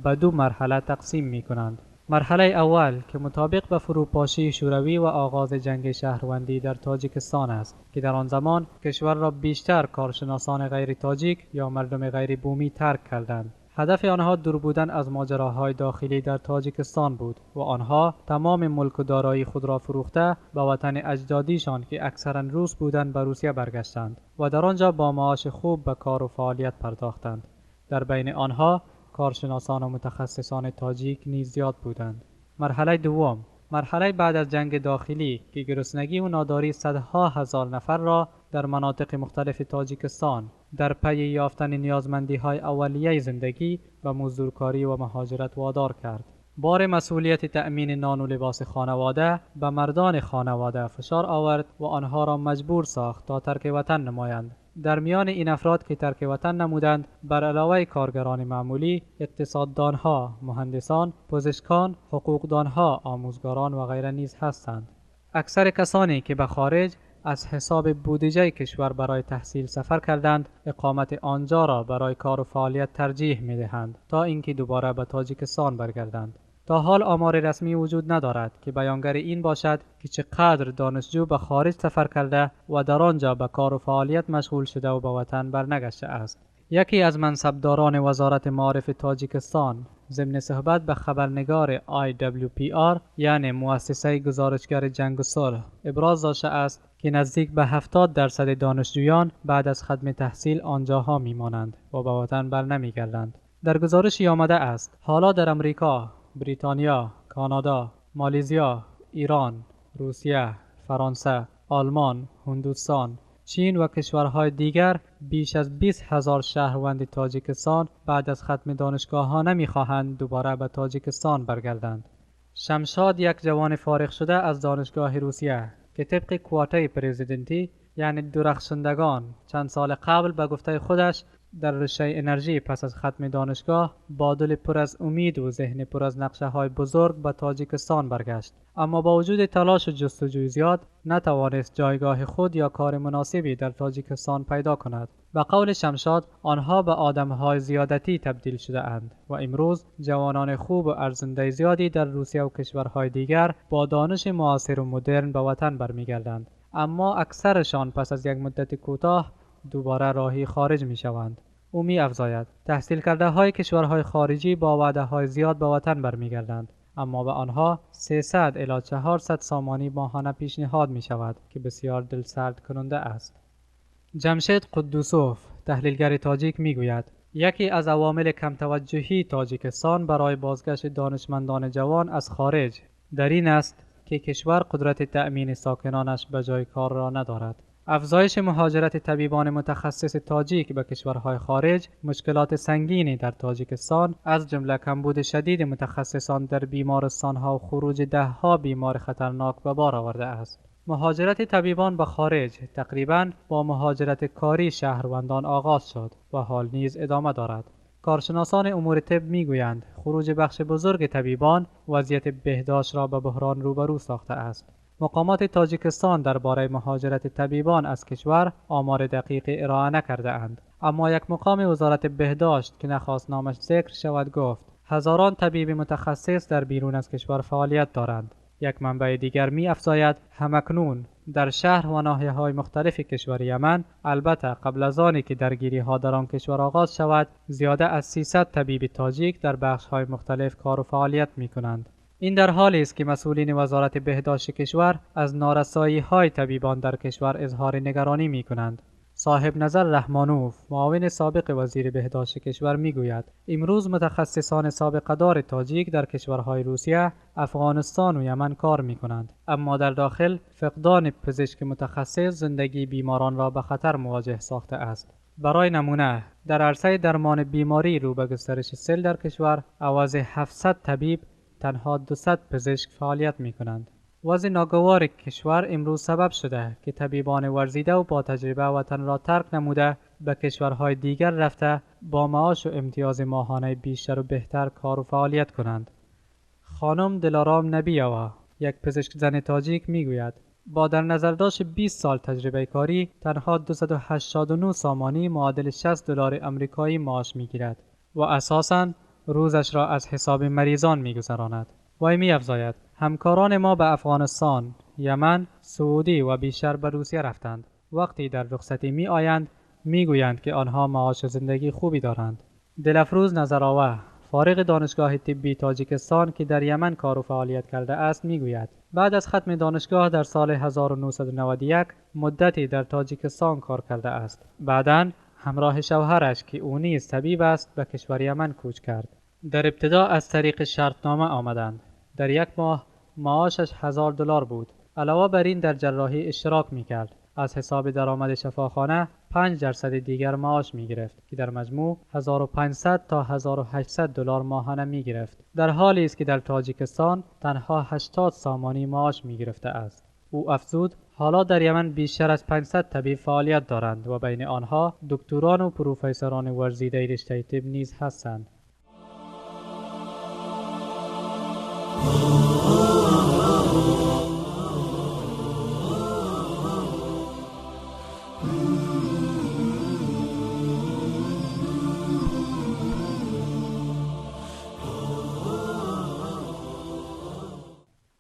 به 2 مرحله تقسیم می کنند. مرحله اول که مطابق به فروپاشی شوروی و آغاز جنگ شهروندی در تاجیکستان است که در آن زمان کشور را بیشتر کارشناسان غیر تاجیک یا مردم غیر بومی ترک کردند. هدف آنها دور بودن از ماجراهای داخلی در تاجیکستان بود و آنها تمام ملک و دارایی خود را فروخته به وطن اجدادیشان که اکثرا روس بودند به روسیه برگشتند و در آنجا با معاش خوب به کار و فعالیت پرداختند. در بین آنها کارشناسان و متخصصان تاجیک نیز زیاد بودند. مرحله دوم، مرحله بعد از جنگ داخلی که گرسنگی و ناداری صدها هزار نفر را در مناطق مختلف تاجیکستان در پی یافتن نیازمندی‌های اولیه زندگی و مزدورکاری و مهاجرت وادار کرد. بار مسئولیت تأمین نان و لباس خانواده به مردان خانواده فشار آورد و آنها را مجبور ساخت تا ترک وطن نمایند. در میان این افراد که ترک وطن نمودند، بر علاوه کارگران معمولی، اقتصاددانها، مهندسان، پزشکان، حقوقدانها، آموزگاران و غیره نیز هستند. اکثر کسانی که به خارج از حساب بودجه کشور برای تحصیل سفر کردند، اقامت آنجا را برای کار و فعالیت ترجیح می‌دهند تا اینکه دوباره به تاجیکستان برگردند. تا حال آمار رسمی وجود ندارد که بیانگر این باشد که چقدر دانشجو به خارج سفر کرده و در آنجا به کار و فعالیت مشغول شده و به وطن برنگشته است. یکی از منصبداران وزارت معارف تاجیکستان ضمن صحبت به خبرنگار IWPR یعنی مؤسسه گزارشگر جنگ و صلح ابراز داشته است که نزدیک به 70% دانشجویان بعد از ختم تحصیل آنجاها میمانند و به وطن برنمیگردند. در گزارشی آمده است حالا در امریکا، بریتانیا، کانادا، مالزیا، ایران، روسیه، فرانسه، آلمان، هندوستان، چین و کشورهای دیگر بیش از 20,000 شهروند تاجیکستان بعد از ختم دانشگاه ها نمیخواهند دوباره به تاجیکستان برگردند. شمشاد، یک جوان فارغ شده از دانشگاه روسیه که طبق کوته پرزیدنتی یعنی درخشندگان چند سال قبل به گفته خودش در رشته انرژی پس از ختم دانشگاه با دل پر از امید و ذهن پر از نقشه های بزرگ به تاجیکستان برگشت، اما با وجود تلاش و جستجوی زیاد نتوانست جایگاه خود یا کار مناسبی در تاجیکستان پیدا کند. به قول شمشاد آنها به آدمهای زیادتی تبدیل شده اند و امروز جوانان خوب و ارزنده زیادی در روسیه و کشورهای دیگر با دانش معاصر و مدرن به وطن برمیگردند، اما اکثرشان پس از یک مدت کوتاه دوباره راهی خارج می شوند. او می افزاید تحصیل کرده های کشورهای خارجی با وعده های زیاد به وطن برمیگردند، اما به آنها 300 الی 400 سامانی ماهانه پیشنهاد می شود که بسیار دلسرد کننده است. جمشید قدوسوف تحلیلگر تاجیک می گوید یکی از عوامل کم توجهی تاجیکستان برای بازگشت دانشمندان جوان از خارج در این است که کشور قدرت تأمین ساکنانش به جای کار را ندارد. افزایش مهاجرت طبیبان متخصص تاجیک به کشورهای خارج مشکلات سنگینی در تاجیکستان از جمله کمبود شدید متخصصان در بیمارستانها و خروج دهها بیمار خطرناک به بار آورده است. مهاجرت طبیبان به خارج تقریباً با مهاجرت کاری شهروندان آغاز شد و حال نیز ادامه دارد. کارشناسان امور طب میگویند خروج بخش بزرگ طبیبان وضعیت بهداشت را به بحران روبرو ساخته است. مقامات تاجیکستان درباره مهاجرت طبیبان از کشور آمار دقیقی ارائه نکرده اند، اما یک مقام وزارت بهداشت که نخواست نامش ذکر شود گفت هزاران طبیب متخصص در بیرون از کشور فعالیت دارند. یک منبع دیگر می‌افزاید همکنون در شهر و ناحیه‌های مختلف کشور یمن، البته قبل از آنی که درگیری‌ها در آن کشور آغاز شود، زیاده از 300 طبیب تاجیک در بخش‌های مختلف کار و فعالیت می‌کنند. این در حالی است که مسئولین وزارت بهداشت کشور از نارسایی‌های طبیبان در کشور اظهار نگرانی می‌کنند. صاحب نظر رحمانوف، معاون سابق وزیر بهداشت کشور میگوید امروز متخصصان سابقه‌دار تاجیک در کشورهای روسیه، افغانستان و یمن کار میکنند، اما در داخل فقدان پزشک متخصص زندگی بیماران را به خطر مواجه ساخته است. برای نمونه در عرصه درمان بیماری رو به گسترش سیل در کشور عوض 700 طبیب تنها 200 پزشک فعالیت میکنند. وضع ناگوار کشور امروز سبب شده که طبیبان ورزیده و با تجربه وطن را ترک نموده به کشورهای دیگر رفته با معاش و امتیاز ماهانه بیشتر و بهتر کار و فعالیت کنند. خانم دلارام نبیوه، یک پزشک زن تاجیک میگوید با در نظر داشت 20 سال تجربه کاری تنها 289 سامانی معادل $60 آمریکایی معاش میگیرد و اساساً روزش را از حساب مریضان میگذراند. وی می‌افزاید همکاران ما به افغانستان، یمن، سعودی و بیشتر به روسیه رفتند. وقتی در رخصتی می آیند میگویند که آنها معاش زندگی خوبی دارند. دلفروز نظرآور، فارغ دانشگاه طبی تاجیکستان که در یمن کار و فعالیت کرده است میگوید بعد از ختم دانشگاه در سال 1991 مدتی در تاجیکستان کار کرده است. بعداً همراه شوهرش که او نیز طبیب است به کشور یمن کوچ کرد. در ابتدا از طریق شرطنامه آمدند. در یک ماه معاشش $1000 بود. علاوه بر این در جراحی اشتراک میکرد. از حساب درآمد شفاخانه 5% دیگر معاش میگرفت که در مجموع 1500 تا $1800 ماهانه میگرفت. در حالی است که در تاجیکستان تنها 80 سامانی معاش میگرفته است. او افزود حالا در یمن بیشتر از 500 طبیب فعالیت دارند و بین آنها دکتران و پروفسوران ورزیده رشته طب نیز هستند.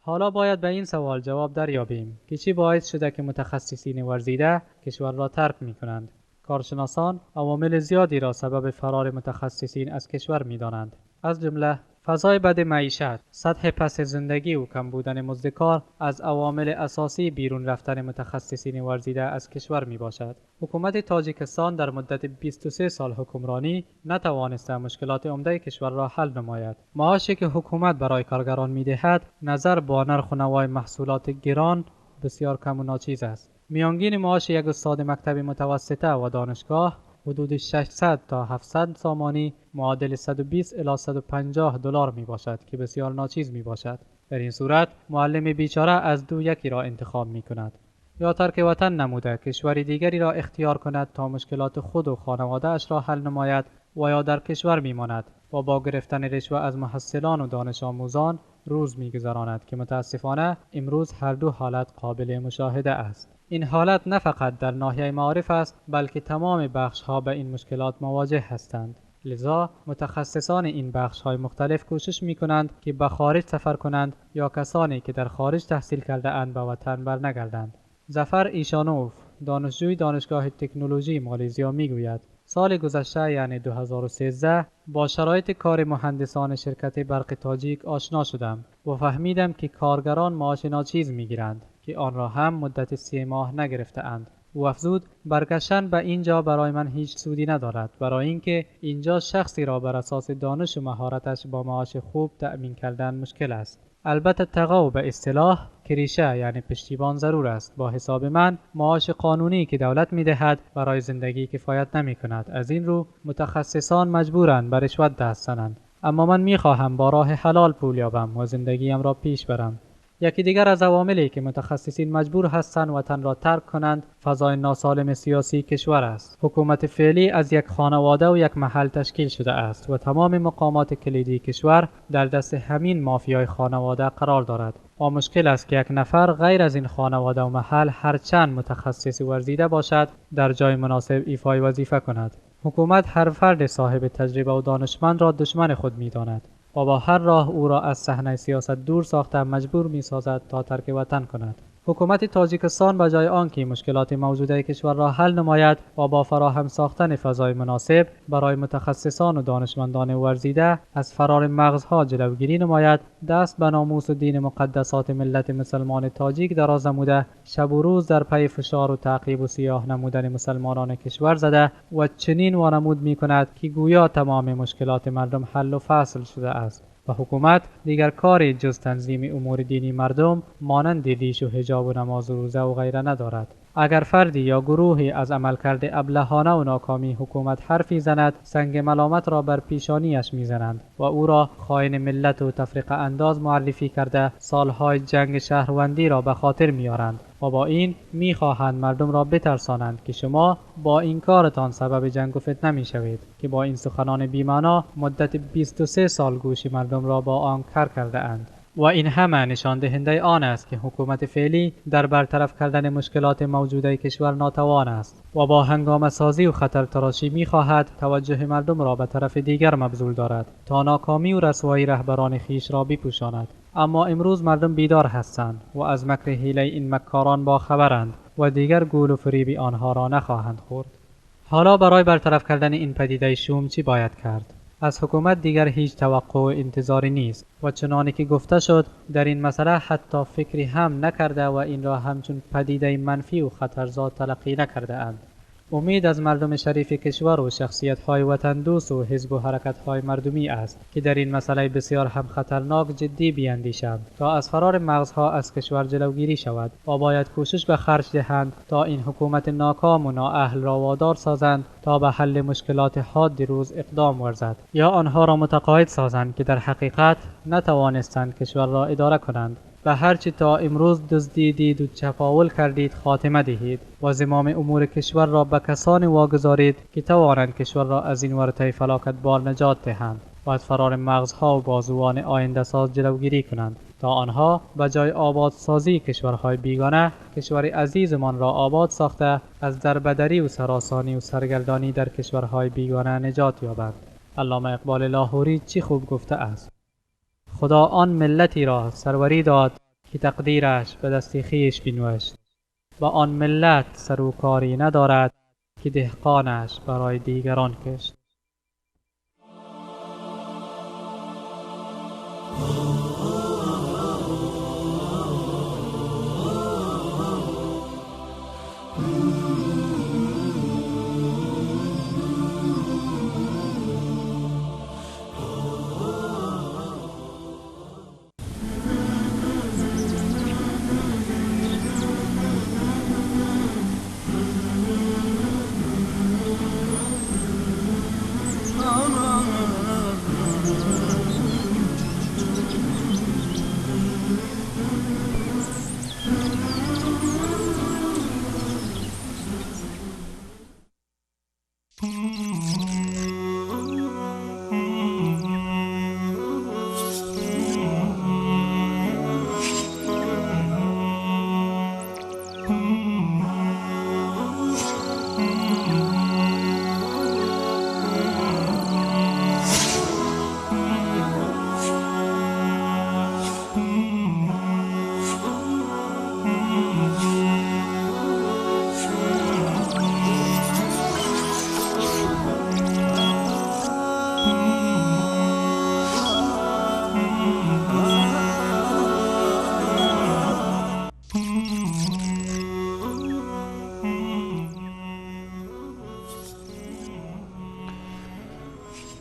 حالا باید به این سوال جواب دریابیم که چی باعث شده که متخصصین ورزیده کشور را ترک می کنند. کارشناسان عوامل زیادی را سبب فرار متخصصین از کشور می دانند. از جمله فضای بد معیشت، سطح پست زندگی و کم بودن مزد کار از عوامل اساسی بیرون رفتن متخصصین ورزیده از کشور می باشد. حکومت تاجیکستان در مدت 23 سال حکمرانی نتوانسته مشکلات عمده کشور را حل نماید. معاشی که حکومت برای کارگران می دهد نظر با نرخ و نوای محصولات گران بسیار کم و ناچیز است. میانگین معاش یک استاد مکتب متوسطه و دانشگاه حدود 600 تا 700 سامانی معادل 120 الی $150 می باشد که بسیار ناچیز می باشد. در این صورت معلم بیچاره از دو یکی را انتخاب می کند: یا ترک وطن نموده کشور دیگری را اختیار کند تا مشکلات خود و خانواده اش را حل نماید، و یا در کشور می ماند و با گرفتن رشوه از محصلان و دانش آموزان روز می گذراند که متاسفانه امروز هر دو حالت قابل مشاهده است. این حالت نه فقط در ناحیه معارف است بلکه تمام بخش‌ها به این مشکلات مواجه هستند. لذا متخصصان این بخش‌های مختلف کوشش می‌کنند که به خارج سفر کنند یا کسانی که در خارج تحصیل کرده اند به وطن برنگردند. ظفر ایشانوف، دانشجوی دانشگاه تکنولوژی مالزیا میگوید سال گذشته یعنی 2013 با شرایط کار مهندسان شرکت برق تاجیک آشنا شدم و فهمیدم که کارگران معاش ناچیز میگیرند که آن را هم مدت 3 ماه نگرفته اند. او افزود برگشتن به اینجا برای من هیچ سودی ندارد، برای اینکه اینجا شخصی را بر اساس دانش و مهارتش با معاش خوب تأمین کردن مشکل است. البته تقاعد به اصطلاح کریشه یعنی پشتیبان ضرور است. با حساب من معاش قانونی که دولت میدهد برای زندگی کفایت نمی کند. از این رو متخصصان مجبورند به رشوت دست زنند. اما من میخواهم با راه حلال پول یابم و زندگیم را پیش برم. یکی دیگر از عواملی که متخصصین مجبور هستند وطن را ترک کنند فضای ناسالم سیاسی کشور است. حکومت فعلی از یک خانواده و یک محل تشکیل شده است و تمام مقامات کلیدی کشور در دست همین مافیای خانواده قرار دارد. و مشکل است که یک نفر غیر از این خانواده و محل هرچند متخصص ورزیده باشد در جای مناسب ایفای وظیفه کند. حکومت هر فرد صاحب تجربه و دانشمند را دشمن خود می‌داند و با هر راه او را از صحنه سیاست دور ساخته مجبور می‌سازد تا ترک وطن کند. حکومت تاجیکستان به جای آنکه مشکلات موجوده کشور را حل نماید و با فراهم ساختن فضای مناسب برای متخصصان و دانشمندان ورزیده از فرار مغزها جلوگیری نماید، دست به ناموس و دین مقدسات ملت مسلمان تاجیک دراز نموده، شب و روز در پی فشار و تعقیب و سیاه نمودن مسلمانان کشور زده و چنین وانمود می‌کند که گویا تمام مشکلات مردم حل و فصل شده است و حکومت دیگر کاری جز تنظیم امور دینی مردم مانند ریش و حجاب و نماز و روزه و غیره ندارد. اگر فردی یا گروهی از عملکرد ابلهانه و ناکامی حکومت حرفی زند، سنگ ملامت را بر پیشانیش میزنند و او را خائن ملت و تفرقه انداز معرفی کرده سالهای جنگ شهروندی را به خاطر میارند و با این میخواهند مردم را بترسانند که شما با این کارتان سبب جنگ و فتنه میشوید که با این سخنان بی‌معنا مدت 23 سال گوش مردم را با آن کر کرده اند. و این همه نشان دهنده آن است که حکومت فعلی در برطرف کردن مشکلات موجوده کشور ناتوان است و با هنگامه سازی و خطر تراشی می‌خواهد توجه مردم را به طرف دیگر مبذول دارد تا ناکامی و رسوایی رهبران خیش را بپوشاند. اما امروز مردم بیدار هستند و از مکر حیله این مکاران با خبرند و دیگر گول و فریب آنها را نخواهند خورد. حالا برای برطرف کردن این پدیده شوم چی باید کرد؟ از حکومت دیگر هیچ توقع و انتظاری نیست و چنانی که گفته شد در این مسئله حتی فکری هم نکرده و این را همچون پدیده منفی و خطرزا تلقی نکرده اند. امید از مردم شریف کشور و شخصیت‌های وطن دوست و حزب و حرکت‌های مردمی است که در این مسئله بسیار هم خطرناک جدی بیاندیشند تا از فرار مغزها از کشور جلوگیری شود و باید کوشش به خرج دهند تا این حکومت ناکام و نااهل را وادار سازند تا به حل مشکلات حاد روز اقدام ورزد یا آنها را متقاعد سازند که در حقیقت نتوانستند کشور را اداره کنند. و هرچی تا امروز دزدیدید و چپاول کردید خاتمه دهید و زمام امور کشور را به کسانی واگذارید که توانند کشور را از این ورطه فلاکت بار نجات دهند و از فرار مغزها و بازوان آینده ساز جلوگیری کنند تا آنها به جای آبادسازی کشورهای بیگانه کشور عزیزمان را آباد ساخته از دربدری و سراسانی و سرگردانی در کشورهای بیگانه نجات یابند. علامه اقبال لاهوری چی خوب گفته است: خدا آن ملتی را سروری داد که تقدیرش به دست خویش بنوشت و آن ملت سروکاری ندارد که دهقانش برای دیگران کشت.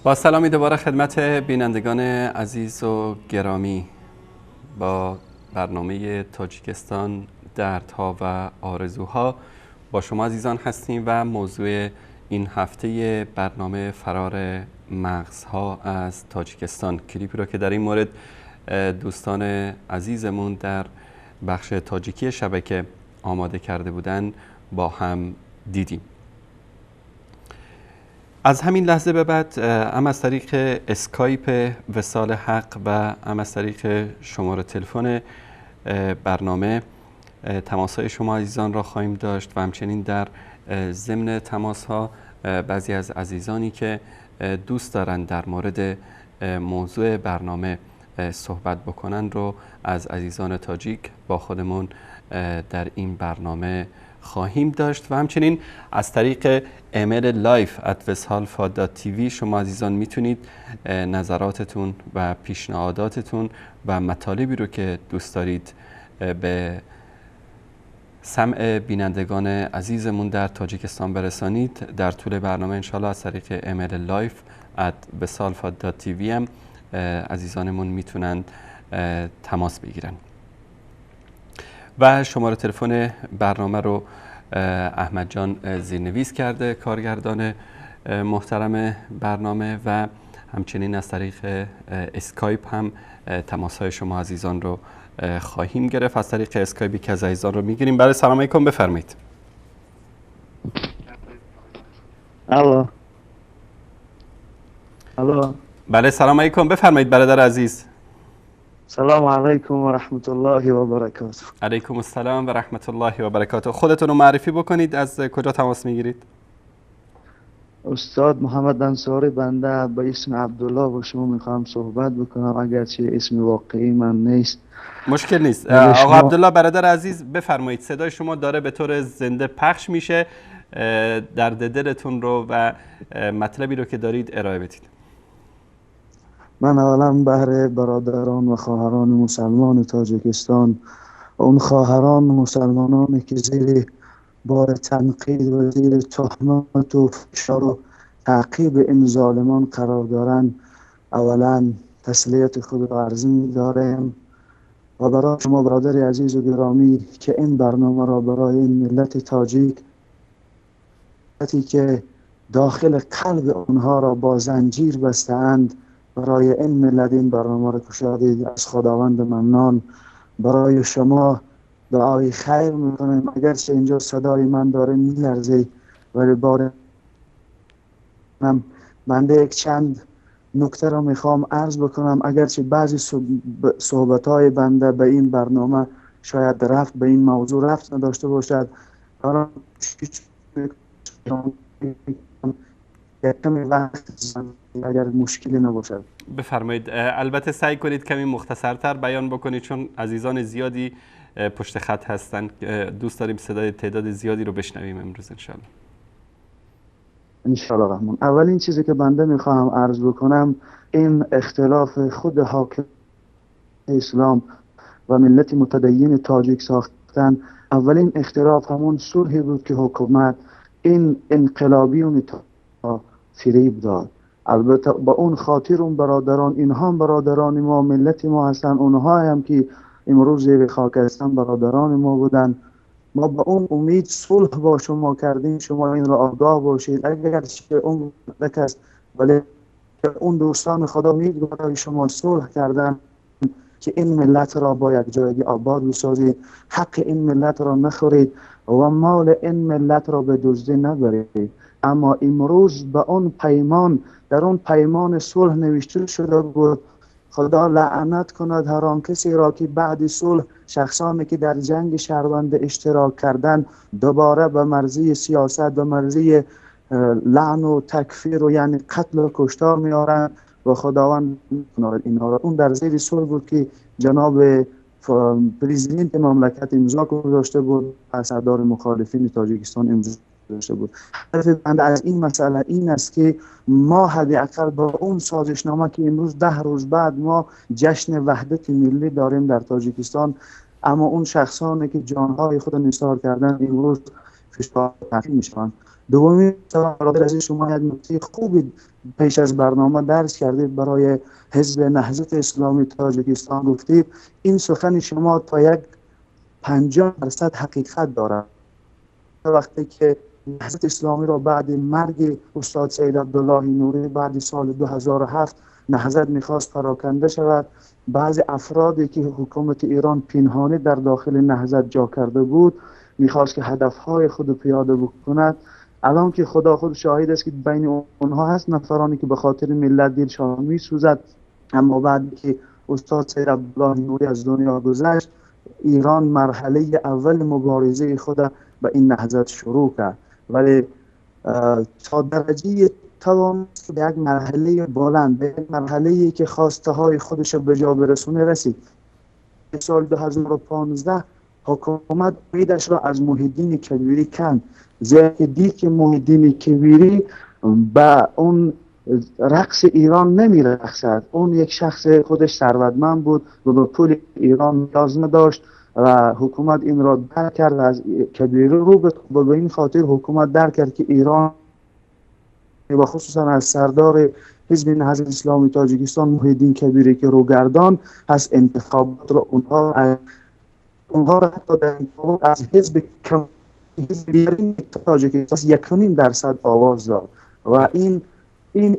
با سلامی دوباره خدمت بینندگان عزیز و گرامی. با برنامه تاجیکستان دردها و آرزوها با شما عزیزان هستیم و موضوع این هفته برنامه فرار مغزها از تاجیکستان، کلیپی رو که در این مورد دوستان عزیزمون در بخش تاجیکی شبکه آماده کرده بودن با هم دیدیم. از همین لحظه به بعد هم از طریق اسکایپ وصال حق و هم از طریق شماره تلفن برنامه تماس‌های شما عزیزان را خواهیم داشت و همچنین در ضمن تماس‌ها بعضی از عزیزانی که دوست دارند در مورد موضوع برنامه صحبت بکنن رو از عزیزان تاجیک با خودمون در این برنامه خواهیم داشت و همچنین از طریق ایمیل live@vesalfa.tv شما عزیزان میتونید نظراتتون و پیشنهاداتتون و مطالبی رو که دوست دارید به سمع بینندگان عزیزمون در تاجیکستان برسانید. در طول برنامه انشالله از طریق ایمیل live@vesalfa.tv هم عزیزانمون میتونند تماس بگیرن و شماره تلفن برنامه رو احمد جان زیرنویس کرده، کارگردان محترم برنامه، و همچنین از طریق اسکایپ هم تماس‌های شما عزیزان رو خواهیم گرفت. از طریق اسکایپی که از عزیزان رو میگیریم. بله سلام علیکم، بفرمایید. الو. الو. بله سلام علیکم، بفرمایید برادر عزیز. سلام علیکم و رحمت الله و برکاته. علیکم السلام و رحمت الله و برکاته. خودتون رو معرفی بکنید، از کجا تماس میگیرید؟ استاد محمد انصاری، بنده به اسم عبدالله با شما میخوام صحبت بکنم، اگرچه اسم واقعی من نیست. مشکل نیست. آقا عبدالله برادر عزیز بفرمایید، صدای شما داره به طور زنده پخش میشه، درد دلتون رو و مطلبی رو که دارید ارائه بدید. من اولا بهر برادران و خواهران مسلمان تاجیکستان، اون خواهران مسلمانانی که زیر بار تنقید و زیر تهمت و فشار و تعقیب این ظالمان قرار دارند، اولا تسلیت خود را عرض می‌دارم و برای شما برادر عزیز و گرامی که این برنامه را برای این ملت تاجیک که داخل قلب آنها را با زنجیر بسته‌اند، برای این ملت این برنامه را گشادید. از خداوند منان برای شما دعای خیر میکنم. اگرچه اینجا صدای من داره میلرزه ولی بنده یک چند نکته را میخوام عرض بکنم. اگرچه بعضی صحبت‌های بنده به این برنامه شاید رفت به این موضوع رفت نداشته باشد، کمی وقت اگر مشکلی نباشد بفرمایید. البته سعی کنید کمی مختصرتر بیان بکنید چون عزیزان زیادی پشت خط هستن، دوست داریم صدای تعداد زیادی رو بشنویم امروز انشالله. انشالله رحمان. اولین چیزی که بنده میخواهم عرض بکنم، این اختلاف خود حاکم اسلام و ملت متدین تاجیک ساختن، اولین اختلاف همون صلحی بود که حکومت این انقلابیون فریب داد. البته با اون خاطر اون برادران، اینها هم برادران ما، ملت ما هستن، اونها هم که امروز به خاک هستن برادران ما بودن. ما با اون امید صلح با شما کردیم، شما این را آگاه باشید. اگر چه اون نکست ولی اون دوستان خدا امید برای شما صلح کردن که این ملت را با یک جایگی آباد بسازید، حق این ملت را نخورید و مال این ملت را به دزدی نبرید. اما امروز به اون پیمان، در اون پیمان صلح نوشته شده بود خدا لعنت کند هر آن کسی را که بعد صلح شخصانی که در جنگ شهروند اشتراک کردن دوباره به مرزی سیاست و مرزی لعن و تکفیر و یعنی قتل و کشتار میارن و خداوند اینها را. اون در زیر صلح بود که جناب پرزیدنت مملکت امضا گذاشته بود، سردار مخالفین تاجیکستان امضا داشته بود. هدف بنده از این مسئله این است که ما حداقل با اون سازشنامه که امروز 10 روز بعد ما جشن وحدت ملی داریم در تاجیکستان، اما اون شخصانی که جانهای خود نثار کردن امروز فشار تحمیل میشن. دومی برادر عزیز، شما یک نکته خوبی پیش از برنامه درس کردید برای حزب نهضت اسلامی تاجیکستان. گفتید این سخن شما تا یک 50% حقیقت دارد. وقتی که نهضت اسلامی را بعد مرگ استاد سید عبدالله نوری بعد سال 2007 نهضت میخواست پراکنده شود. بعضی افرادی که حکومت ایران پنهانی در داخل نهضت جا کرده بود میخواست که هدفهای خود پیاده بکند. الان که خدا خود شاهد است که بین اونها هست نفرانی که به خاطر ملت دلشان میسوزد، اما بعد که استاد سید عبدالله نوری از دنیا گذشت، ایران مرحله اول مبارزه خود به این نهضت شروع کرد، ولی تا درجه توانست به یک مرحله بلند، به یک مرحله که خواسته های خودش به جا برسونه رسید. سال 2015 حکومت امیدش را از محی الدین کبیری کند، زیرا که دید که محی الدین کبیری به اون رقص ایران نمی رقصد. اون یک شخص خودش ثروتمند بود و به پول ایران نیاز نداشت و حکومت این را درک کرد و از کبیری رو به این خاطر حکومت درک کرد که ایران و خصوصا از سردار حزب نهضت اسلامی تاجیکستان محی الدین کبیری که روگردان هست، انتخابات را اونها را حتی در انتخابات از حزب تاجیکستان 1.5% آواز داد و این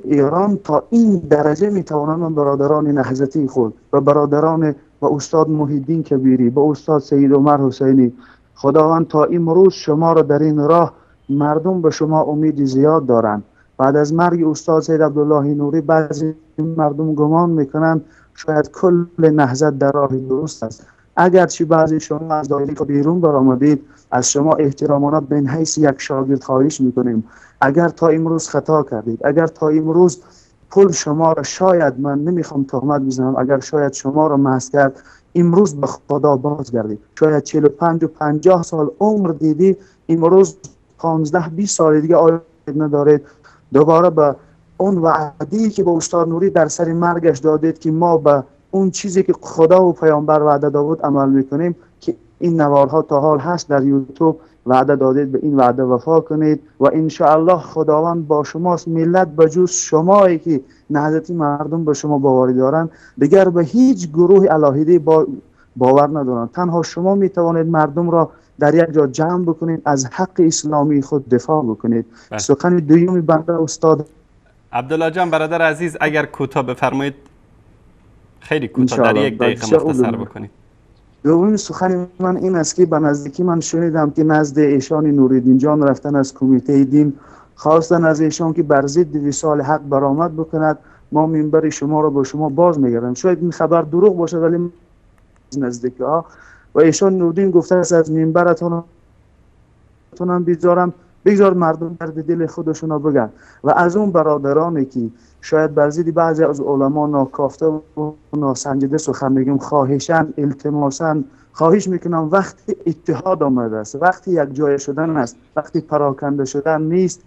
ایران تا این درجه میتوانند برادران نهضتی خود و برادران و استاد محی الدین کبیری و استاد سید عمر حسینی، خداوند تا امروز شما را در این راه، مردم به شما امید زیاد دارند. بعد از مرگ استاد سید عبدالله نوری بعضی مردم گمان میکنند شاید کل نهضت در راه درست است. اگرچه بعضی شما از دایره بیرون برآمدید، از شما احترامانه به حیث یک شاگرد خواهش میکنیم اگر تا امروز خطا کردید، اگر تا امروز پول شما را، شاید من نمیخوام تهمت بزنم، اگر شاید شما را محض کرد، امروز به خدا بازگردید. شاید 45 و 50 سال عمر دیدید، امروز 15-20 سال دیگه آید ندارید، دوباره به اون وعده‌ای که به استاد نوری در سر مرگش دادید که ما به اون چیزی که خدا و پیامبر وعده داد عمل میکنیم، که این نوارها تا حال هست در یوتیوب، وعده دادید به این وعده وفا کنید و ان الله خداوند با شماست. ملت بجز شمایی که نهضتی مردم به شما باوری دارند دیگر به هیچ گروه الهیده باور ندارند. تنها شما میتوانید مردم را در یک جا جمع بکنید، از حق اسلامی خود دفاع بکنید. سخن دومی بنده استاد عبدالله جان برادر عزیز، اگر کوتاه بفرمایید، خیلی کوتاه در 1 دقیقه مختصر بکنید. دومین سخن من این است که به نزدیکی من شنیدم که نزد ایشان نوری‌الدین جان رفتن از کمیته دین، خواستن از ایشان که بر ضد وصال حق برآمد بکند. ما منبر شما را به شما باز میگردم. شاید این خبر دروغ باشه ولی نزدیکی ها و ایشان نوری‌الدین گفته است از منبرتون بگذار مردم درد دل خودشون رو بگن. و از اون برادرانی که شاید بر ضد بعضی از علما ناکافته و ناسنجیده سخن میگیم، خواهشاً التماساً خواهش میکنم وقتی اتحاد آمده است، وقتی یک جای شدن است، وقتی پراکنده شدن نیست.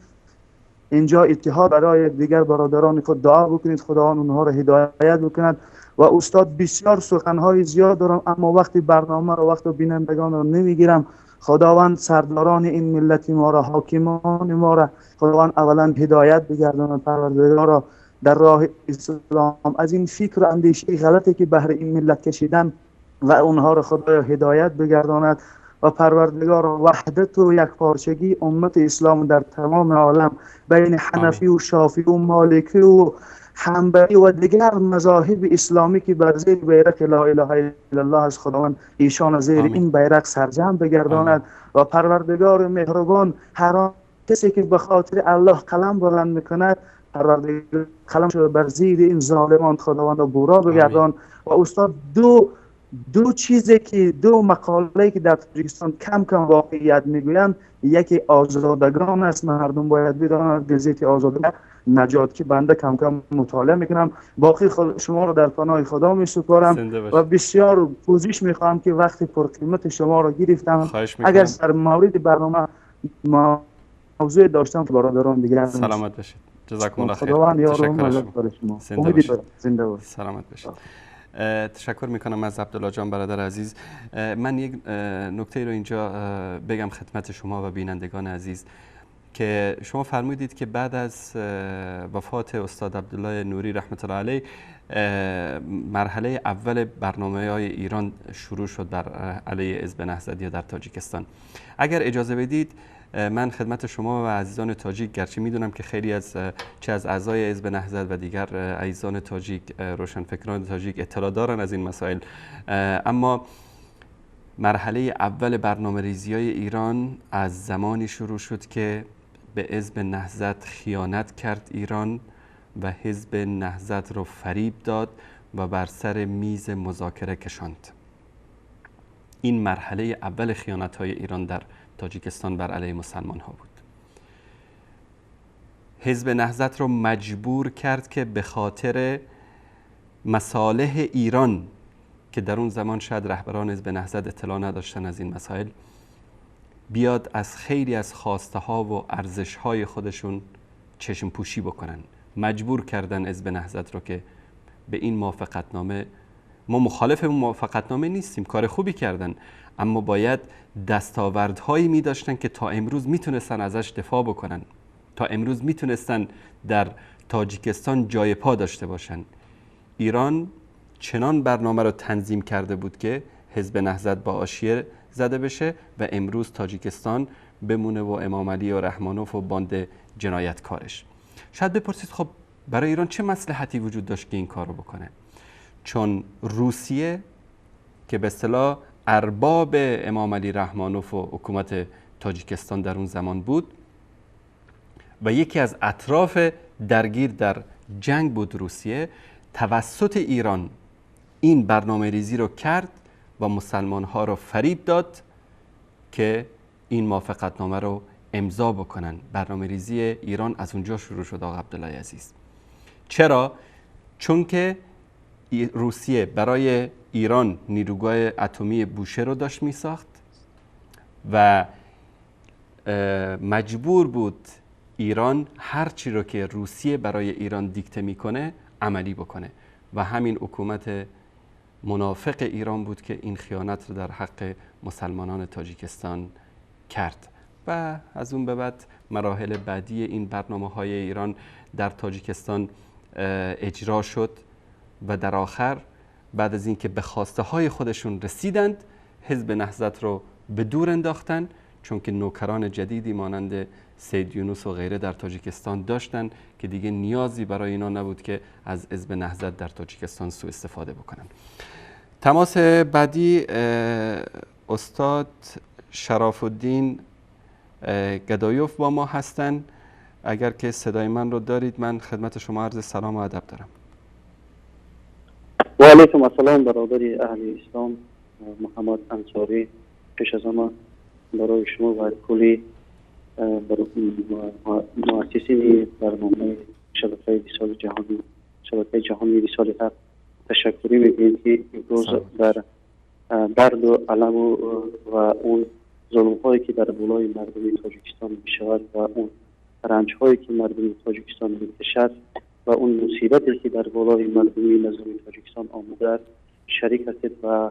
اینجا اتحاد برای دیگر برادران خود دعا بکنید، خداوند اونها را هدایت بکند. و استاد بسیار سخنهای زیاد دارم اما وقتی برنامه را، وقت بینندگان را نمیگیرم. خداوند سرداران این ملت ما را، حاکمان ما را خداوند اولا هدایت بگرداند، پروردگار را در راه اسلام از این فکر و اندیشه غلطی که بهر این ملت کشیدن و اونها را خدا هدایت بگرداند و پروردگار وحدت و یکپارچگی امت اسلام در تمام عالم بین حنفی و شافعی و مالکی و حنبلی و دیگر مذاهب اسلامی که بر زیر بیرق لا اله الا الله از خداوند ایشان زیر این بیرق سرجم بگرداند و پروردگار مهربان هر کسی که به خاطر الله قلم بلند میکند، پروردگار قلم شده بر زیر این ظالمان خداوند بورا بگردان. و استاد دو چیزی که دو مقاله که در تاجیکستان کم واقعیت میگویند، یکی آزادگان است، مردم باید بدانند گزیت آزادگان نجات که بنده کم مطالعه میکنم. باقی شما رو در پناه خدا میسپارم و بسیار پوزش میخوام که وقتی پرقیمت شما رو گرفتم. اگر در مورد برنامه موضوع داشتم که برادران دیگر سلامت باشید. جزاکم الله خیر. خداوند یار و مدد داره شما. زنده باشید. سلامت باشید. تشکر میکنم از عبدالله جان برادر عزیز. من یک نکته رو اینجا بگم خدمت شما و بینندگان عزیز که شما فرمودید که بعد از وفات استاد عبدالله نوری رحمت الله علیه مرحله اول برنامه‌های ایران شروع شد بر علیه حزب نهضت یا در تاجیکستان. اگر اجازه بدید من خدمت شما و عزیزان تاجیک، گرچه میدونم که خیلی از اعضای حزب نهضت و دیگر عزیزان تاجیک، روشنفکران تاجیک اطلاع دارن از این مسائل، اما مرحله اول برنامه‌ریزی‌های ایران از زمانی شروع شد که به حزب نهضت خیانت کرد ایران و حزب نهضت رو فریب داد و بر سر میز مذاکره کشاند. این مرحله اول خیانت‌های ایران در تاجیکستان بر علیه مسلمان ها بود. حزب نهضت رو مجبور کرد که به خاطر مصالح ایران که در اون زمان شاید رهبران حزب نهضت اطلاع نداشتن از این مسائل، بیاد از خیلی از خواسته ها و ارزش های خودشون چشم پوشی بکنن. مجبور کردن حزب نهضت رو که به این موافقتنامه، ما مخالف اون موافقتنامه نیستیم، کار خوبی کردن، اما باید دستاوردهایی می داشتن که تا امروز میتونستن ازش دفاع بکنن، تا امروز میتونستن در تاجیکستان جای پا داشته باشن. ایران چنان برنامه رو تنظیم کرده بود که حزب نهضت با حاشیه زده بشه و امروز تاجیکستان بمونه و امام علی و رحمانوف و باند جنایتکارش. شاید بپرسید خب برای ایران چه مصلحتی وجود داشت که این کار رو بکنه؟ چون روسیه که به اصطلاح ارباب امام علی رحمانوف و حکومت تاجیکستان در اون زمان بود و یکی از اطراف درگیر در جنگ بود روسیه، توسط ایران این برنامه ریزی رو کرد و مسلمان ها رو فریب داد که این موافقتنامه رو امضا بکنن. برنامه ریزی ایران از اونجا شروع شد آقا عبدالله عزیز. چرا؟ چون که روسیه برای ایران نیروگاه اتمی بوشه رو داشت می ساخت و مجبور بود ایران هر چی رو که روسیه برای ایران دیکته میکنه عملی بکنه و همین حکومت منافق ایران بود که این خیانت رو در حق مسلمانان تاجیکستان کرد و از اون به بعد مراحل بعدی این برنامه‌های ایران در تاجیکستان اجرا شد و در آخر بعد از اینکه به خواسته های خودشون رسیدند حزب نهضت رو به دور انداختن، چون که نوکران جدیدی مانند سید یونس و غیره در تاجیکستان داشتن که دیگه نیازی برای اینا نبود که از حزب نهضت در تاجیکستان سوء استفاده بکنن. تماس بعدی استاد شراف الدین گدایوف با ما هستن. اگر که صدای من رو دارید من خدمت شما عرض سلام و ادب دارم. و علیکم السلام برادری اهل اسلام محمد انصاری. پیش از همه برای شما و کلی مؤسسین برنامه شبکه جهانی رسالت حق تشکری میگیم که امروز در درد و علم و اون ظلم هایی که در بالای مردم تاجیکستان میشود و اون رنج هایی که مردم تاجیکستان میکشد و اون مصیبتی که در بالای مردم نظام تاجیکستان آمده است شریک هستید و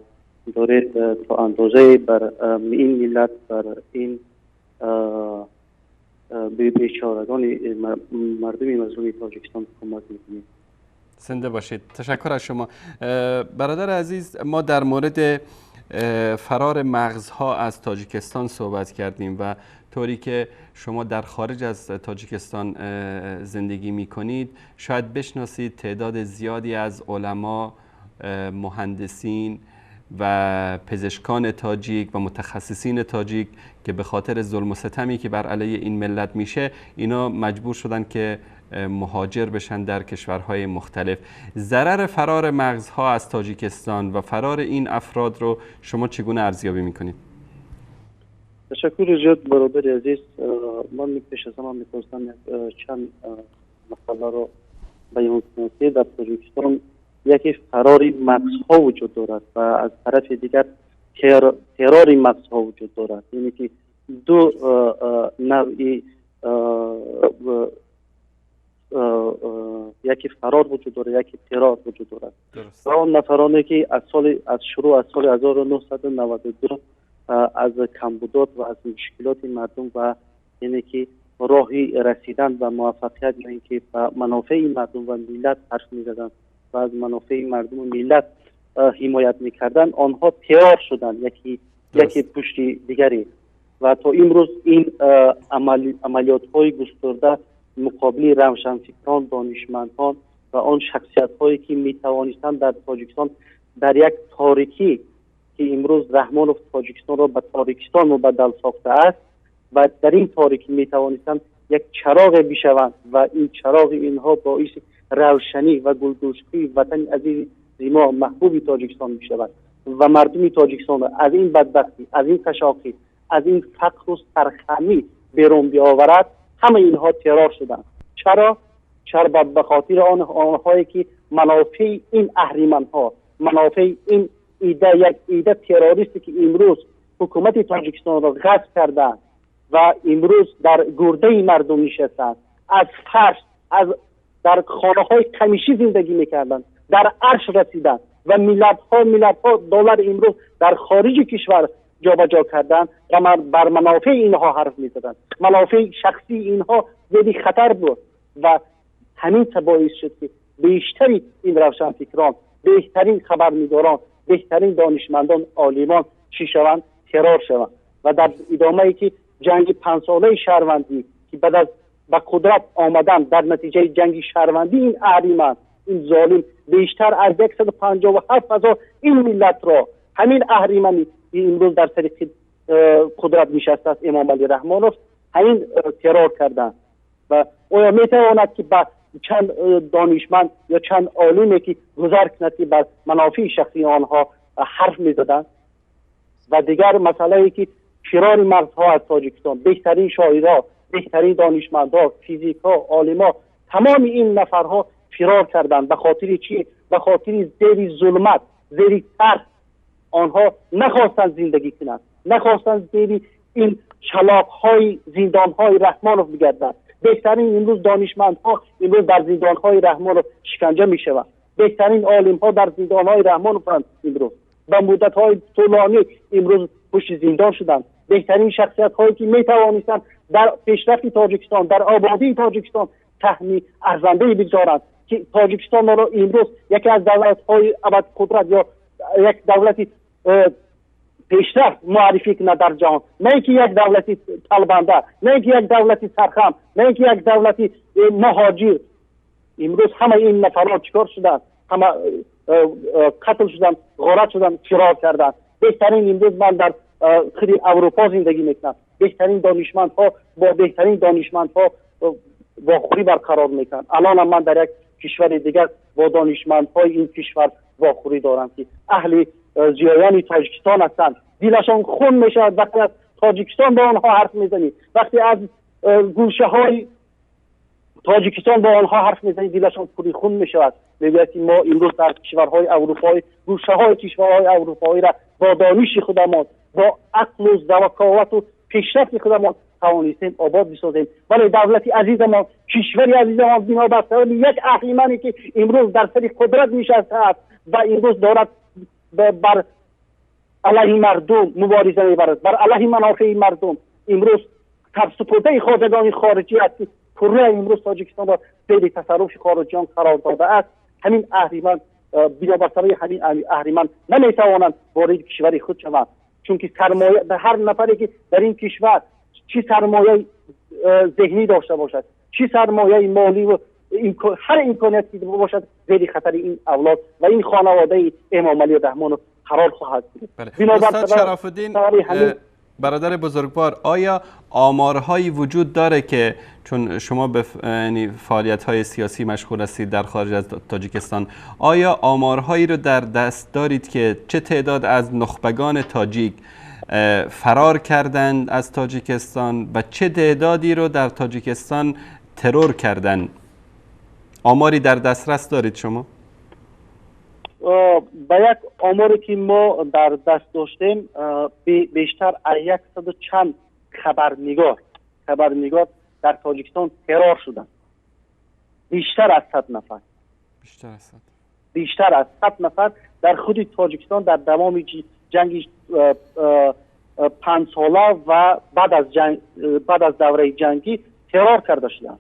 دارید تا اندازه بر این ملت، بر این بیچارگان مردم مظلوم تاجیکستان کمک میکنید. زنده باشید. تشکر از شما. برادر عزیز، ما در مورد فرار مغزها از تاجیکستان صحبت کردیم و طوری که شما در خارج از تاجیکستان زندگی می کنید شاید بشناسید تعداد زیادی از علما، مهندسین و پزشکان تاجیک و متخصصین تاجیک که به خاطر ظلم و ستمی که بر علیه این ملت میشه اینا مجبور شدن که مهاجر بشن در کشورهای مختلف. ضرر فرار مغزها از تاجیکستان و فرار این افراد رو شما چگونه ارزیابی میکنید؟ تشکر زیاد برادر عزیز. من پیش از همه می‌خواستم چند مسئله رو بیان کنم که در تاجیکستان یکی فراری مغزها وجود دارد و از طرف دیگر تراری مغزها وجود دارد. یعنی که دو نوعی یکی فرار وجود دارد، یکی ترار وجود دارد. و اون نفرانی که از شروع از سال 1992 از کمبودات و از مشکلات مردم و یعنی که راهی رسیدن و موفقیت یا اینکه منافع مردم و ملت حرف می‌زدند و از منافع مردم و ملت حمایت میکردن، آنها ترور شدن یکی پشت دیگری و تا امروز این عملیات های گسترده مقابل روشنفکران، دانشمندان و آن شخصیت هایی که می توانستند در تاجیکستان در یک تاریکی که امروز رحمانوف تاجیکستان را به تاریکستان مبدل ساخته است و در این تاریکی می توانستند یک چراغ بشوند و این چراغ اینها باعث روشنی و گلدوستی وطن عزیز ما محبوب تاجیکستان بشود و مردم تاجیکستان را از این بدبختی، از این تشاقی، از این فقر و سرخمی بیرون بیاورد. همه اینها ترور شدند. چرا به خاطر آنهایی که منافع این اهریمن‌ها، منافع این یک ایده تروریستی که امروز حکومت تاجیکستان را غصب کردند و امروز در گرده مردم نشستند، از فرش، در خانه‌های قمیشی زندگی می‌کردند، در عرش رسیدند و ملت ها دلار امروز در خارج کشور جابجا کردند و بر منافع اینها حرف می‌زدند. منافع شخصی اینها زیادی خطر بود و همین باعث شد که بیشتری این روشنفکران، بهترین خبرنگاران، بهترین دانشمندان، عالمان چی شوند؟ ترور شوند و در ادامه ای که جنگ 5 ساله شهروندی که بعد از به قدرت آمدن در نتیجه جنگ شهروندی این اهریمن، این ظالم بیشتر از 157,000 این ملت را، همین اهریمنی که امروز در سر قدرت نشسته است امام علی رحمانوف، همین ترور کردن و آیا میتواند که با چند دانشمند یا چند عالمی که گذر کند که بر منافع شخصی آنها حرف میزدن؟ و دیگر مسئله ای که فرار مغزها از تاجیکستان، بهترین شاعرها، بهترین دانشمندها، فیزیکها، عالما، تمام این نفرها فرار کردند. به خاطر چی؟ به خاطر زیر ظلمت، زیر ترس آنها نخواستند زندگی کنند، نخواستند زیر این شلاق‌های زندان‌های رحمانوف بگردند. بهترین امروز دانشمندها امروز در زندان‌های رحمانوف شکنجه می‌شوند. بهترین عالم‌ها در زندان‌های رحمانوف امروز به مدت‌های طولانی امروز پشت زندان شدند. بهترین شخصیت‌هایی که می‌توانستند در پیشرفت تاجیکستان، در آبادی تاجیکستان سهمی ارزنده بگذارند که تاجیکستان را امروز یکی از دولت‌های ابدقدرت یا یک دولتی پیشرفت معرفی کنه در جهان، نه اینکه یک دولتی طلبنده، نه اینکه یک دولتی سرخم، نه اینکه یک دولتی مهاجر. امروز همه این نفرات چیکار شدند؟ همه قتل شدن، غارت شدن، فرار کردند. بهترین امروز من در خیلی اروپا زندگی میکنم، بهترین دانشمندها با بهترین دانشمندها واخوری برقرار میکنن. الان من در یک کشور دیگر با دانشمندهای این کشور واخوری دارم که اهل زیایان تاجیکستان هستند. دلشان خون میشود وقتی از تاجیکستان با آنها حرف میزنی، وقتی از گوشه های تاجیکستان با آنها حرف میزنی دلشان پوری خون میشود. میگوید که ما امروز در کشورهای اروپایی، گوشه های کشورهای اروپایی را با دانش خودمان، با عقل و ذکاوت و پیشرفت خودمان توانستیم آباد بسازیم. ولی دولتی عزیزمان، کشوری عزیزمان بنا بر سبب یک اهریمنی که امروز در سر قدرت نشسته است و امروز دارد بر علیه مردم مبارزه میبرد، بر علیه منافع مردم، امروز سپرده خواجگان خارجی است که کره امروز تاجیکستان را زیر تصرف خارجیان قرار داده است. همین اهریمن بنا بر سبب همین اهریمن نمیتوانند وارد کشور خود شوند، چون که سرمایه به هر نفری که در این کشور چی سرمایه ذهنی داشته باشد، چی سرمایه مالی و هر امکانیتی که باشد، زیر خطر این اولاد و این خانواده امام علی رحمانوف قرار خواهد گرفت. استاد شرف الدین برادر بزرگوار، آیا آمارهایی وجود داره که چون شما به فعالیت‌های سیاسی مشغول هستید در خارج از تاجیکستان، آیا آمارهایی رو در دست دارید که چه تعداد از نخبگان تاجیک فرار کردند از تاجیکستان و چه تعدادی رو در تاجیکستان ترور کردند؟ آماری در دسترس دارید شما؟ با یک آماری که ما در دست داشتیم بیشتر از 100 و چند خبرنگار در تاجیکستان ترور شدند. بیشتر از 100 نفر. بیشتر از 100 نفر در خود تاجیکستان در تمام جنگ 5 ساله و بعد از دوره جنگی ترور کرده شدند.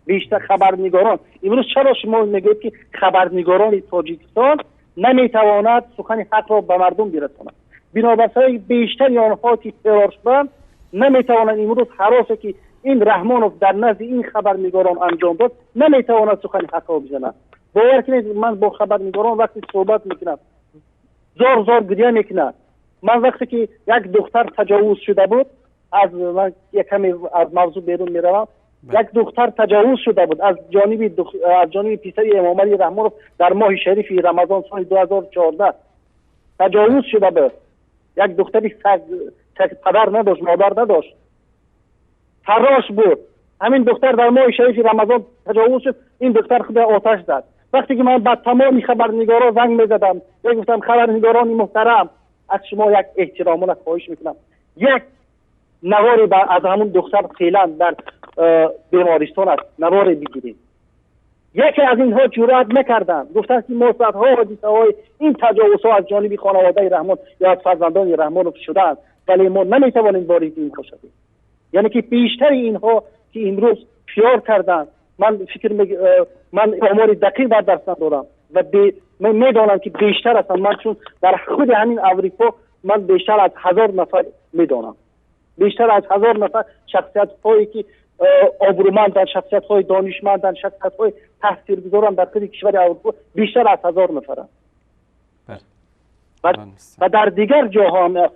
بیشتر خبرنگاران. امروز چرا شما میگید که خبرنگاران تاجیکستان نمیتواند سخن حق را به مردم برساند؟ بنابراین بیشتر آنها که ترور شدند نمیتوانند امروز حراسی که این رحمانوف در نزد این خبرنگاران انجام داد نمیتواند سخن حق را بزند. باور کنید من با خبرنگاران وقتی صحبت میکنم زار گریه میکنم. من وقتی که یک دختر تجاوز شده بود، از من یک کمی از موضوع بیرون میروم، یک دختر تجاوز شده بود از جانب پسر امام علی رحمانوف در ماه شریف رمضان سال 2014 تجاوز شده بود. یک دختری پدر نداشت، مادر نداشت، فراش بود. همین دختر در ماه شریف رمضان تجاوز شد. این دختر خود آتش زد. وقتی که من با تمام خبرنگارا زنگ میزدم گفتم خبرنگاران محترم از شما یک احترامونه خواهش میکنم، یک نواری از همون دختر فعلا در بیمارستان است، نواری بگیرید. یکی از اینها جرأت نکردند، گفتن که ما صدها حادثه های این تجاوزها از جانب خانواده رحمان یا از فرزندان رحمان شدند، ولی ما نمیتوانیم وارد اینها شویم. یعنی که بیشتر اینها که امروز پیار کردند، من من آمار دقیق در دست ندارم و من میدانم که بیشتر هستند. من چون در خود همین امریکا من بیشتر از 1000 نفر میدانم، بیشتر از 1000 نفر شخصیت هایی که آبرومندند، شخصیت های دانشمندند، شخصیت های تاثیرگذارند در خود کشور اروپا بیشتر از 1000 نفرند. و در دیگر جاها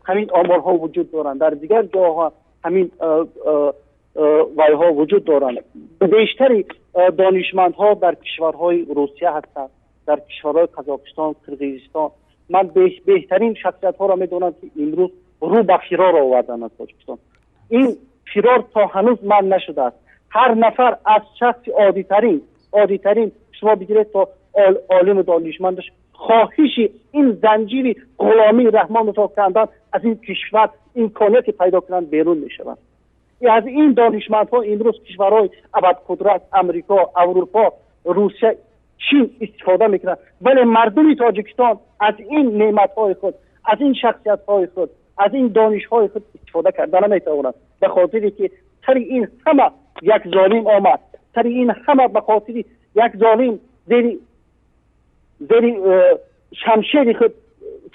همین آمارها وجود دارند، در دیگر جاها همین وایها وجود دارند. بیشتری دانشمندها در کشورهای روسیه هستند، در کشورهای قزاقستان، قرقیزستان. من بهترین شخصیت ها را میدونم که امروز رو به فرار آوردن از تاجیکستان. این فرار تا هنوز من نشده است. هر نفر از شخص عادی ترین شما بگیرید تا عالم دانشمندش خواهش این زنجیر غلامی رحمان را کندن از این کشور امکانیت پیدا کردن بیرون میشوند. از این دانشمندها امروز کشورهای ابدقدرت امریکا، اروپا، روسیه، چین استفاده میکنند، ولی مردم تاجیکستان از این نعمتهای خود، از این شخصیتهای خود، از این دانشهای خود استفاده کردن نمیتوانند. به خاطری که سر این همه یک ظالم آمد، سر این همه به خاطر یک ظالم زیر شمشیر خود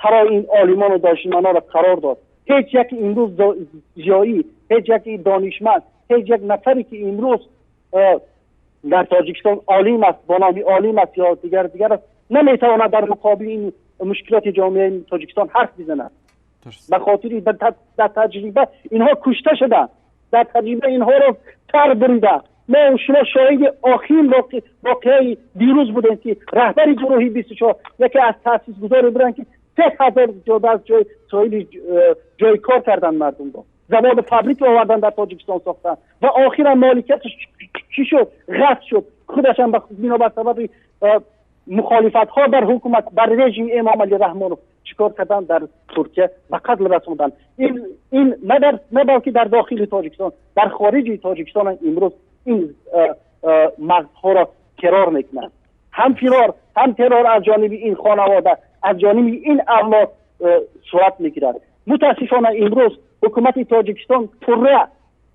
سرای این عالمان و دانشمندان را قرار داد. هیچ یک امروز جایی، هیچ یک دانشمند، هیچ یک نفری که امروز در تاجیکستان عالم است، با نام عالم است یا دیگر است، نمیتواند در مقابل این مشکلات جامعه تاجیکستان حرف بزند. به خاطر در تجربه اینها کشته شدند، در تجربه اینها را سر بریدند. ما شما شاهد آخرین واقعه دیروز بودیم که رهبر گروه 24 یکی از تاسیسگزار بودند که 3000 جدا از جای کار کردن مردم را، زبان فابریک آوردن در تاجیکستان ساختن و آخرا مالکیتش چی شد؟ غصب شد. خودش هم بنابر سبب مخالفت ها در حکومت بر رژیم امام علی رحمانوف چیکار کردن؟ در ترکیه و قتل رسوندن. این نه بلکه در داخل تاجیکستان، در خارج تاجیکستان امروز این مغزها را فرار میکنند. هم فرار هم ترور از جانب این خانواده، از جانب این اولاد صورت میگیرد. متاسفانه امروز حکومت تاجیکستان پره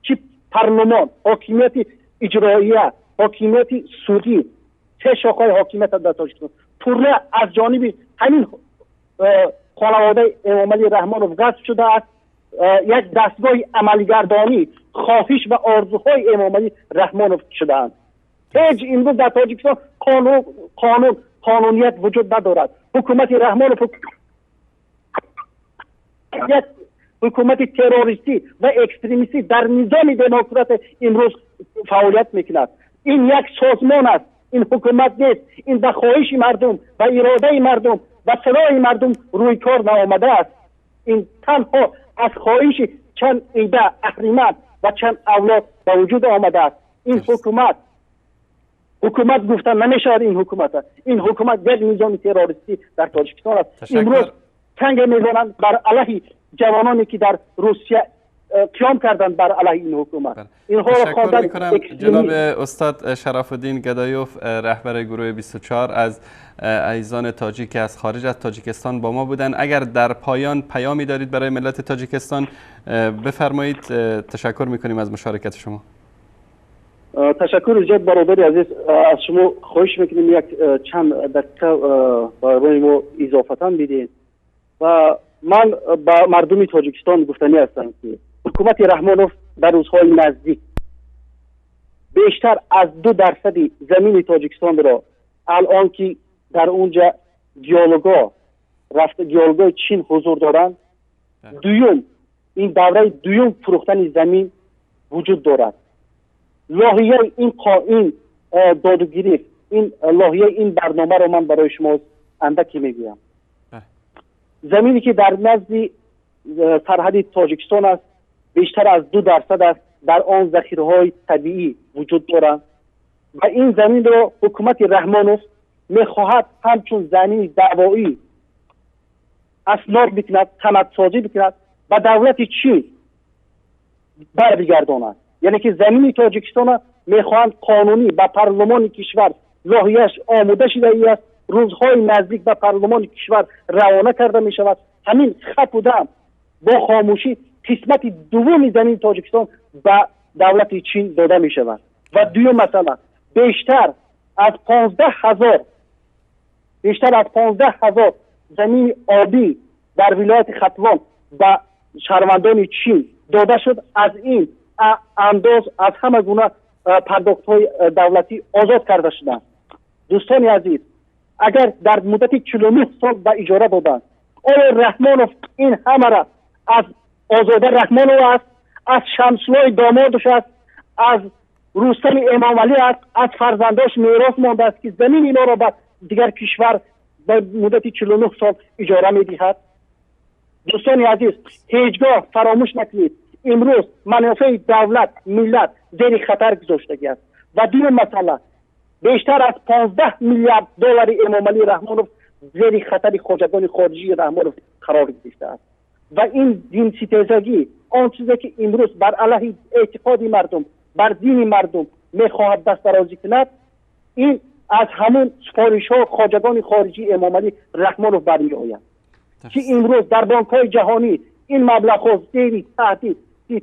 چی پارلمان، حاکمیت اجراییه، حاکمیت سودی، سه شاخه حاکمیت در تاجیکستان پره از جانب همین خانواده امام علی رحمانوف غصب شده است. یک دستگاه عملگردانی خواهش و آرزوهای امام علی رحمانوف شده اند. هیچ امروز در تاجیکستان قانونیت وجود ندارد. حکومت رحمانوف یک حکومت تروریستی و اکستریمیستی در نظام دموکرات امروز فعالیت میکند. این یک سازمان است، این حکومت نیست. این به خواهش مردم و اراده مردم و صدای مردم روی کار نآمده است. این تنها از خواهش چند عده اهریمن و چند اولاد به وجود آمده است. این حکومت گفتن نمیشود. این حکومت یک نظام تروریستی در تاجیکستان است. امروز تنگ میزنند بر علیه جوانانی که در روسیه قیام کردند بر علیه این حکومت. اینها را تشکر میکنم جناب استاد شرف الدین گدایوف، رهبر گروه 24 از عزیزان تاجیک از خارج از تاجیکستان با ما بودن. اگر در پایان پیامی دارید برای ملت تاجیکستان بفرمایید. تشکر میکنیم از مشارکت شما. تشکر جد برادر عزیز. از شما خواهش میکنیم یک چند دقیقه برای ما اضافتا بدین. و من با مردم تاجیکستان گفتنی هستم که حکومت رحمانوف در روزهای نزدیک بیشتر از 2% زمین تاجیکستان را الان که در اونجا گیالوگاه چین حضور دارند، دوم این دوره دوم فروختن زمین وجود دارد. لاهیه این دادگیری، این لاهیه این برنامه رو من برای شما اندکی میگویم. زمینی که در نزد سرحد تاجیکستان است بیشتر از 2% است، در آن ذخیره‌های طبیعی وجود دارند و این زمین رو حکومت رحمانوف میخواهد همچون زمین دعوایی اسناد بکند، سندسازی بکند و دولت چین برگرداند. یعنی که زمین تاجیکستان میخواهند قانونی به پارلمان کشور لاهیه‌اش آماده شده است، روزهای نزدیک به پارلمان کشور روانه کرده می شود. همین خط بودم با خاموشی قسمت دوم زمین تاجیکستان به دولت چین داده می شود. و دوم مثلا بیشتر از 15,000 زمین آبی در ولایت ختلان به شهروندان چین داده شد. از این انداز از همه گونه پرداخت‌های دولتی آزاد کرده شدند. دوستان عزیز، اگر در مدت 49 سال به اجاره دادند، آیا رحمانوف این همه را از آزاده رحمانوف است، از شمسلوی دامادش است، از رستم امام علی است، از فرزنداش میراث مانده است که زمین اینا را به دیگر کشور به مدت 49 سال اجاره می‌دهد؟ دوستان عزیز، هیچگاه فراموش نکنید امروز منافع دولت ملت زیر خطر گذاشته است. و دیگر مسئله بیشتر از 15 میلیارد دلار امام علی رحمانوف زیر خطر خواجگان خارجی رحمانوف قرار گرفته است. و این دین ستیزگی آن چیزی که امروز بر علیه اعتقاد مردم، بر دین مردم میخواهد دست درازی کند، این از همون سفارش ها خواجگان خارجی امام علی رحمانوف برمی آید که امروز در بانک های جهانی این مبلغ ها زیر تحت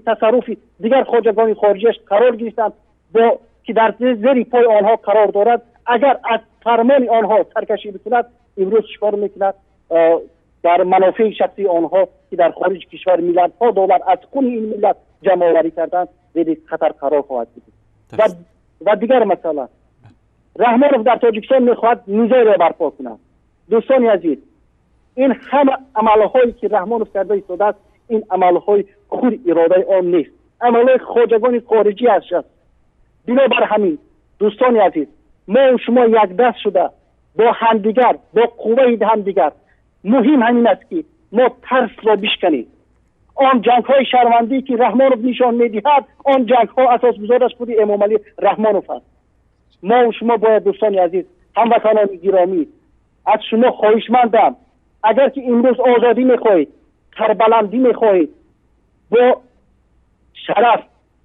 تصرف دیگر خواجگان خارجیش قرار گرفتند با که در زیر پای آنها قرار دارد. اگر از فرمان آنها سرکشی بکند، امروز چیکار میکند؟ در منافع شخصی آنها که در خارج کشور میلیاردها دلار از خون این ملت جمع آوری کردند زیر خطر قرار خواهد گرفت. و دیگر مسئله رحمانوف در تاجیکستان میخواهد نزاع را برپا کند. دوستان عزیز، این همه عملهایی که رحمانوف کرده ایستاده است، این عملهای خود اراده آن نیست، عملهای خواجگان خارجی است. بنابر همین دوستان عزیز، ما و شما یک دست شده با همدیگر، با قوه همدیگر، مهم همین است که ما ترس را بشکنیم. آن جنگ های شرمندی که رحمانوف نشان میدهد، آن جنگ ها اساس گذارش خود امام علی رحمانوف است. ما و شما باید دوستان عزیز، هموطنان گرامی، از شما خواهشمندم اگر که امروز آزادی میخواهید، سربلندی میخواهید، با شرف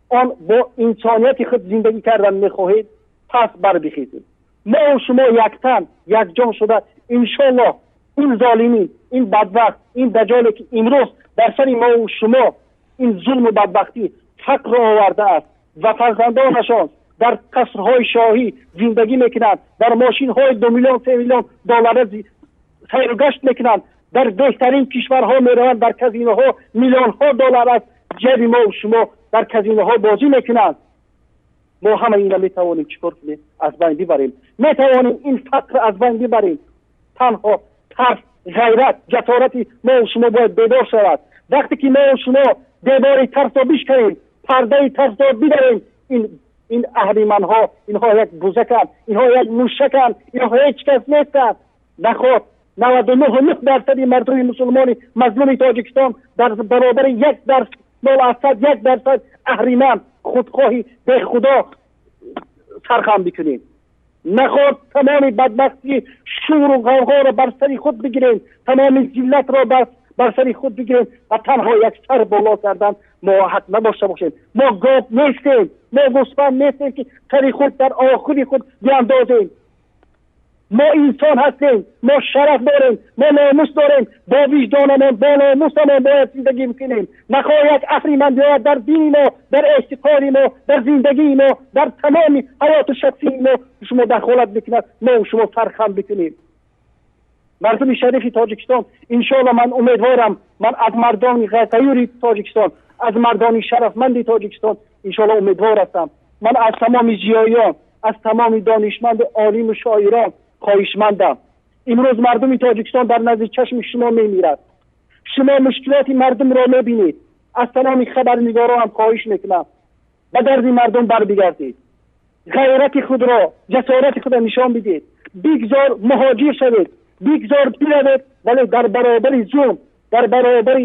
آن با انسانیت خود زندگی کردن میخواهید، پس بر بخیزید. ما و شما یک تن یک جان شده انشالله این ظالمین، این بدبخت، این دجالی که امروز در سر ما و شما این ظلم و بدبختی فقر را آورده است و فرزندانشان در قصرهای شاهی زندگی میکنند، در ماشین های 2 میلیون 3 میلیون دلار سیر و گشت میکنند، در بهترین کشورها میروند، در کازینوها میلیون ها دلار از جیب ما و شما در کازینوها بازی میکنند. ما همه اینا میتوانیم چیکار کنیم؟ از بین ببریم. میتوانیم این فقر از بین ببریم. تنها ترس، غیرت، جسارتی ما و شما باید بیدار شود. وقتی که ما و شما دیوار ترس را بشکنیم، پرده ترس را بداریم، این اهریمن ها، اینها یک بوزکن، اینها یک موشکن، اینها هیچ کس نیستند. نخواد 99% مردم مسلمان مظلوم تاجیکستان در برابر 1% اهریمن خودخواهی به خدا سرخم بکنیم. نخواد تمام بدبختی شور و غوغا را بر سر خود بگیریم، تمام ذلت را بر سر خود بگیریم و تنها یک سر بالا کردن ما حق نباشته باشیم. ما گاو نیستیم، ما گوسفند نیستیم که سر خود در آخری خود بیاندازیم. ما انسان هستیم، ما شرف داریم، ما ناموس داریم، با وجدانمون با ناموسمون باید زندگی بکنیم. نخواهی یک اهریمن بیاید در دین ما، در اعتقاد ما، در زندگی ما، در تمام حیات شخصی ما شما دخالت بکند، ما شما فرخم بکنیم. مردم شریف تاجیکستان انشاءالله من امیدوارم، من از مردان غیور تاجیکستان، از مردان شرفمند تاجیکستان انشاءالله امیدوار هستم. من از تمام جیایان، از تمام دانشمند عالم و شاعران خواهشمندم. امروز مردم تاجیکستان در نزد چشم شما میمیرد. شما مشکلات مردم را میبینید. از تمام خبرنگاران هم خواهش میکنم به درد مردم بر بگردید. غیرت خود را، جسارت خود را نشان بدید. بگذار مهاجر شوید، بگذار بروید، ولی در برابر ظلم، در برابر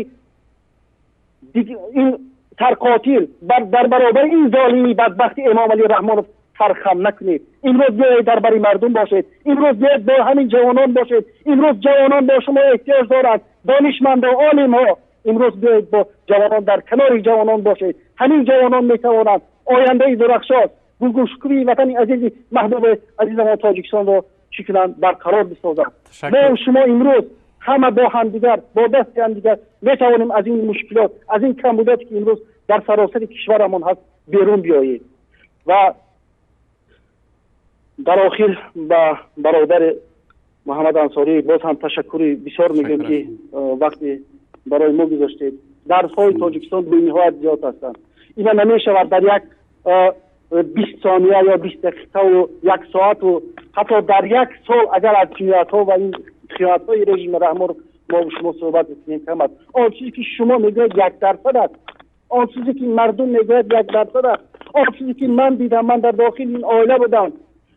این ترقاتیل، در برابر این ظالمی بدبخت امام علی رحمان فرخم نکنید. امروز بیایید در بری مردم باشید. امروز بیایید با همین جوانان باشید. امروز جوانان با شما احتیاج دارند، دانشمندان، عالم ها. امروز بیایید با جوانان در کنار جوانان باشید. همین جوانان میتوانند آینده درخشان گلگوشکوی وطن عزیز محبوب عزیز ما تاجیکستان را شکلاً برقرار بسازند. ما و شما امروز همه با هم دیگر، با دست هم دیگر میتوانیم از این مشکلات، از این کمبوداتی که امروز در سراسر کشورمان هست بیرون بیایید. و در آخر با برادر محمد انصاری باز هم تشکری بسیار میگم که وقتی برای ما گذاشتید. درس های تاجیکستان به نهایت زیاد هستند. اینا نمیشود در یک 20 ثانیه یا 20 دقیقه و یک ساعت و حتی در یک سال اگر از جنایت ها و این خیانت های رژیم رحمان ما و شما صحبت بکنیم کم است. آن چیزی که شما میگوید 1% است، آن چیزی که مردم میگوید 1% است، آن چیزی که من دیدم، من در داخل این عائله بودم،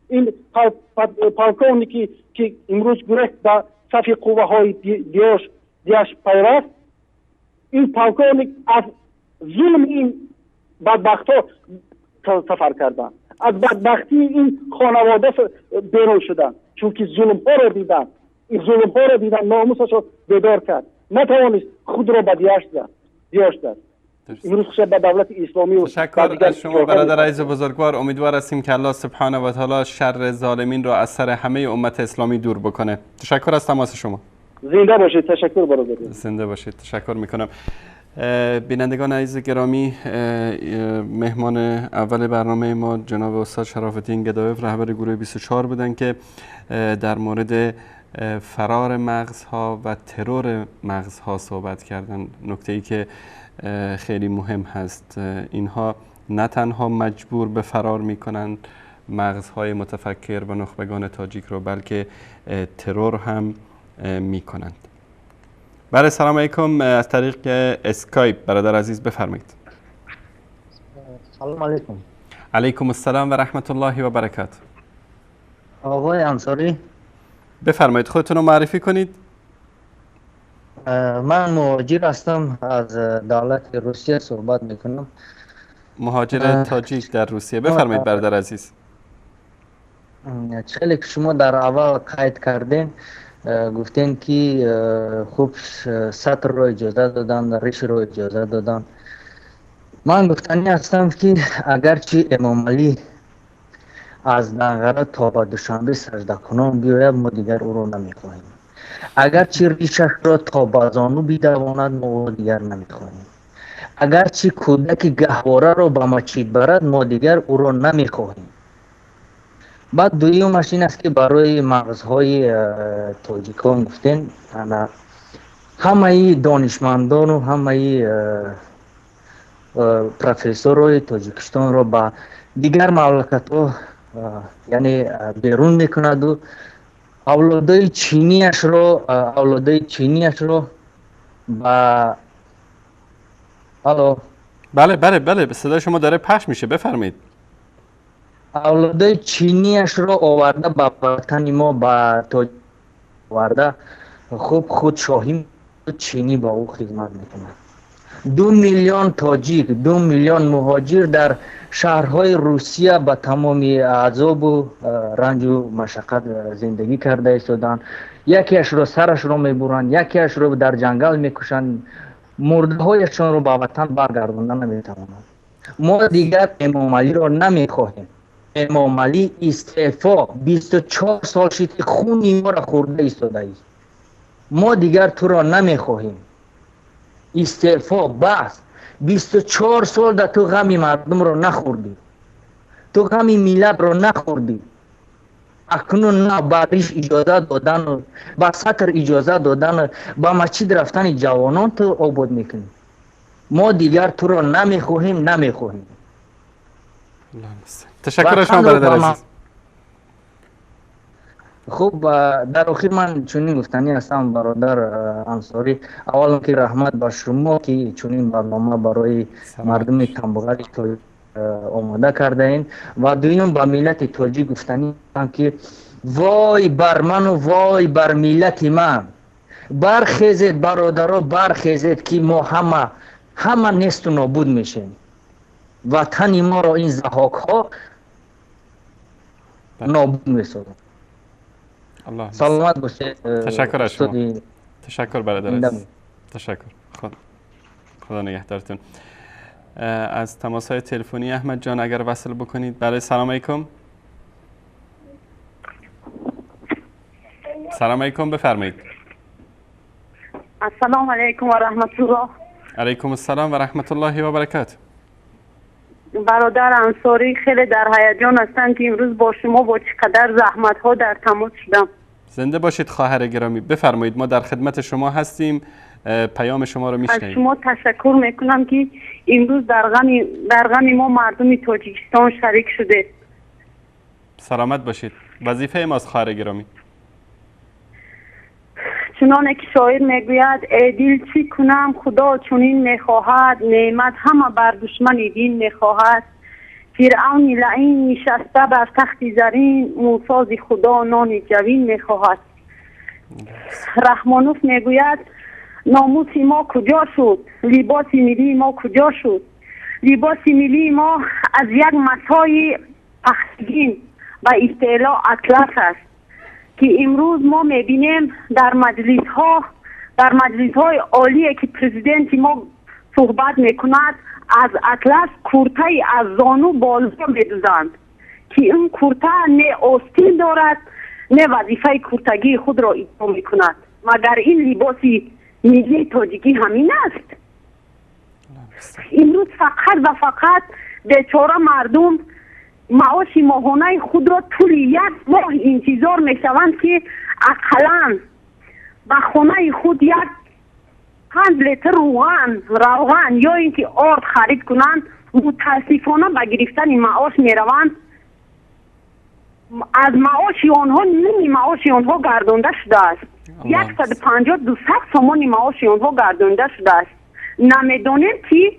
این پالکونی که امروز گرفت به صف قوه های دیاش پیوست، این پالکونی از ظلم این بدبخت ها سفر کردن، از بدبختی این خانواده بیرون شدن، چون که ظلم ها را دیدن، این ظلم ها را دیدن، ناموسش را بیدار کرد، نتوانست خود را به دیاش داد. امروز خشب به دولت اسلامی و تشکر از شما برادر عزیز بزرگوار. امیدوار هستیم که الله سبحانه و تعالی شر ظالمین را از سر همه امت اسلامی دور بکنه. تشکر از تماس شما. زنده باشید. تشکر برادر. زنده باشید. تشکر میکنم. بینندگان عزیز گرامی، مهمان اول برنامه ما جناب استاد شرف الدین گدایف رهبر گروه 24 بودن که در مورد فرار مغزها و ترور مغزها صحبت کردن. نکته‌ای که خیلی مهم هست، اینها نه تنها مجبور به فرار میکنند مغزهای متفکر و نخبگان تاجیک رو، بلکه ترور هم میکنند. بله، سلام علیکم. از طریق اسکایپ برادر عزیز بفرمایید. سلام علیکم. علیکم السلام و رحمت الله و برکاته. آقای انصاری بفرمایید، خودتون رو معرفی کنید. من مهاجر هستم، از دولت روسیه صحبت میکنم. مهاجر تاجیک در روسیه. بفرمایید برادر عزیز. چیزی که شما در اول قید کردین، گفتین که خوب سطر رو اجازه دادن، ریش رو اجازه دادن. من گفتنی هستم که اگرچه امام علی از دنگره تا به دوشنبه سجده کنان بیاید، ما دیگر او رو نمیخواهیم. اگرچه ریشش را تا به زانو بدواند، ما او دیگر نمیخواهیم. اگرچه کودک گهواره را به مسجد برد، ما دیگر او را نمیخواهیم. بعد دویمش این است که برای مغزهای تاجیکان گفتین، همه دانشمندان و همه پروفسورهای تاجیکستان را به دیگر مملکت ها یعنی بیرون میکند و اولادای چینیش را با بله صدای شما داره پخش میشه، بفرمایید. اولادای چینیش را آورده به وطن ما، با تاجیک آورده، خوب خود شاهی چینی با او خدمت میکنه. 2 میلیون تاجیک، 2 میلیون مهاجر در شهرهای روسیه به تمام عذاب و رنج و مشقت زندگی کرده ایستادن. یکیش رو سرش رو میبرند، یکیش رو در جنگل میکشند، مرده هایشان رو به وطن برگرداندن نمیتوانند. ما دیگر امام علی رو نمیخواهیم. امام علی استعفا 24 سال شد که خون ما را خورده ایستاده ای. ما دیگر تو را نمیخواهیم. استعفا بس. 24 سال در تو غم مردم را نخوردی، تو غم ملت را نخوردی. اکنون نه بریش اجازه دادن، با سطر اجازه دادن، با مسجد رفتن جوانان تو آباد میکنی. ما دیگر تو را نمیخواهیم. تشکر از شما برادر عزیز. خب در آخر من چنین گفتنی هستم برادر انصاری. اولا که رحمت بر شما که چنین برنامه برای مردم کمبغل آماده کرده این، و دویم با ملت تاجیک گفتنی هستم که وای بر من و وای بر ملت من. برخیزید برادرها، برخیزید که ما همه نیست و نابود میشیم. وطن ما را این ضحاک ها نابود میسازن. سلامت باشید. تشکر از شما. تشکر برادر عزیز. تشکر. خدا نگهدارتون. از تماس های تلفنی احمد جان اگر وصل بکنید. بله سلام علیکم. سلام علیکم، بفرمایید. السلام علیکم و رحمت الله. علیکم السلام و رحمت الله و برکاته. برادر انصاری خیلی در هیجان هستند که امروز با شما با چقدر زحمت ها در تماس شدم. زنده باشید خواهر گرامی، بفرمایید، ما در خدمت شما هستیم، پیام شما رو میشنویم. از شما تشکر میکنم که امروز در غم ما مردم تاجیکستان شریک شده. سلامت باشید. وظیفه ماست خواهر گرامی. چنانه که شاعر میگوید ای دل چی کنم خدا چنین میخواهد، نعمت همه بر دشمن دین میخواهد. فرعون لعین نشسته بر تخت زرین، موسی خدا نان جوین میخواهد. رحمانوف میگوید ناموس ما کجا شد، لباس ملی ما کجا شد. لباس ملی ما از یک مسای پختگین و استعلاء اطلس است که امروز ما میبینیم در مجلس های عالی که پرزیدنت ما صحبت میکند از اطلس کرته از زانو بالا میدوزند که این کرته نه آستین دارد نه وظیفه کرتگی خود را اجرا میکند. مگر این لباس ملی تاجیکی همین است؟ امروز فقط بیچاره مردم معاش ماهانه خود را طول یک ماه انتظار میشوند که اقلاً به خانه خود یک 5 لیتر روغن یا اینکه آرد خرید کنند. متاسفانه به گرفتن معاش میروند. از معاش آنها نیمی معاش آنها گردانده شده است. 150-200 تومان معاش آنها گردانده شده است. نمیدانیم که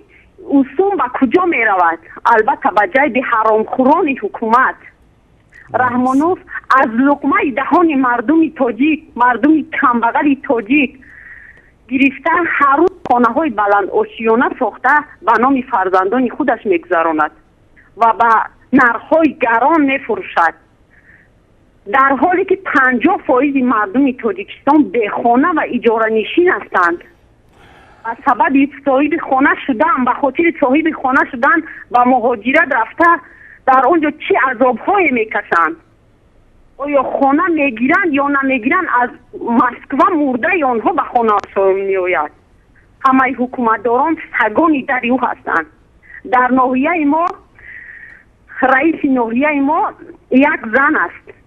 اصول به کجا می رود. البته به جیب حرامخوران حکومت. رحمانوف از لقمه دهان مردم تاجیک، مردم کمبغل تاجیک گرفته هر روز خانه های بلند آشیانه ساخته به نام فرزندان خودش میگذراند و به نرخ‌های گران میفروشد، در حالی که 50% مردم تاجیکستان بی خانه و اجاره نشین هستند. از سبب صاحب خانه شدن، به خاطر صاحب خانه شدن و مهاجرت رفته در آنجا چه عذاب‌هایی میکشند. آیا خانه میگیرند یا نمیگیرند؟ از مسکو مرده آنها به خانه میآید. همه حکومتداران سگان در او هستند. در ناحیه ما رئیس ناحیه ما یک زن است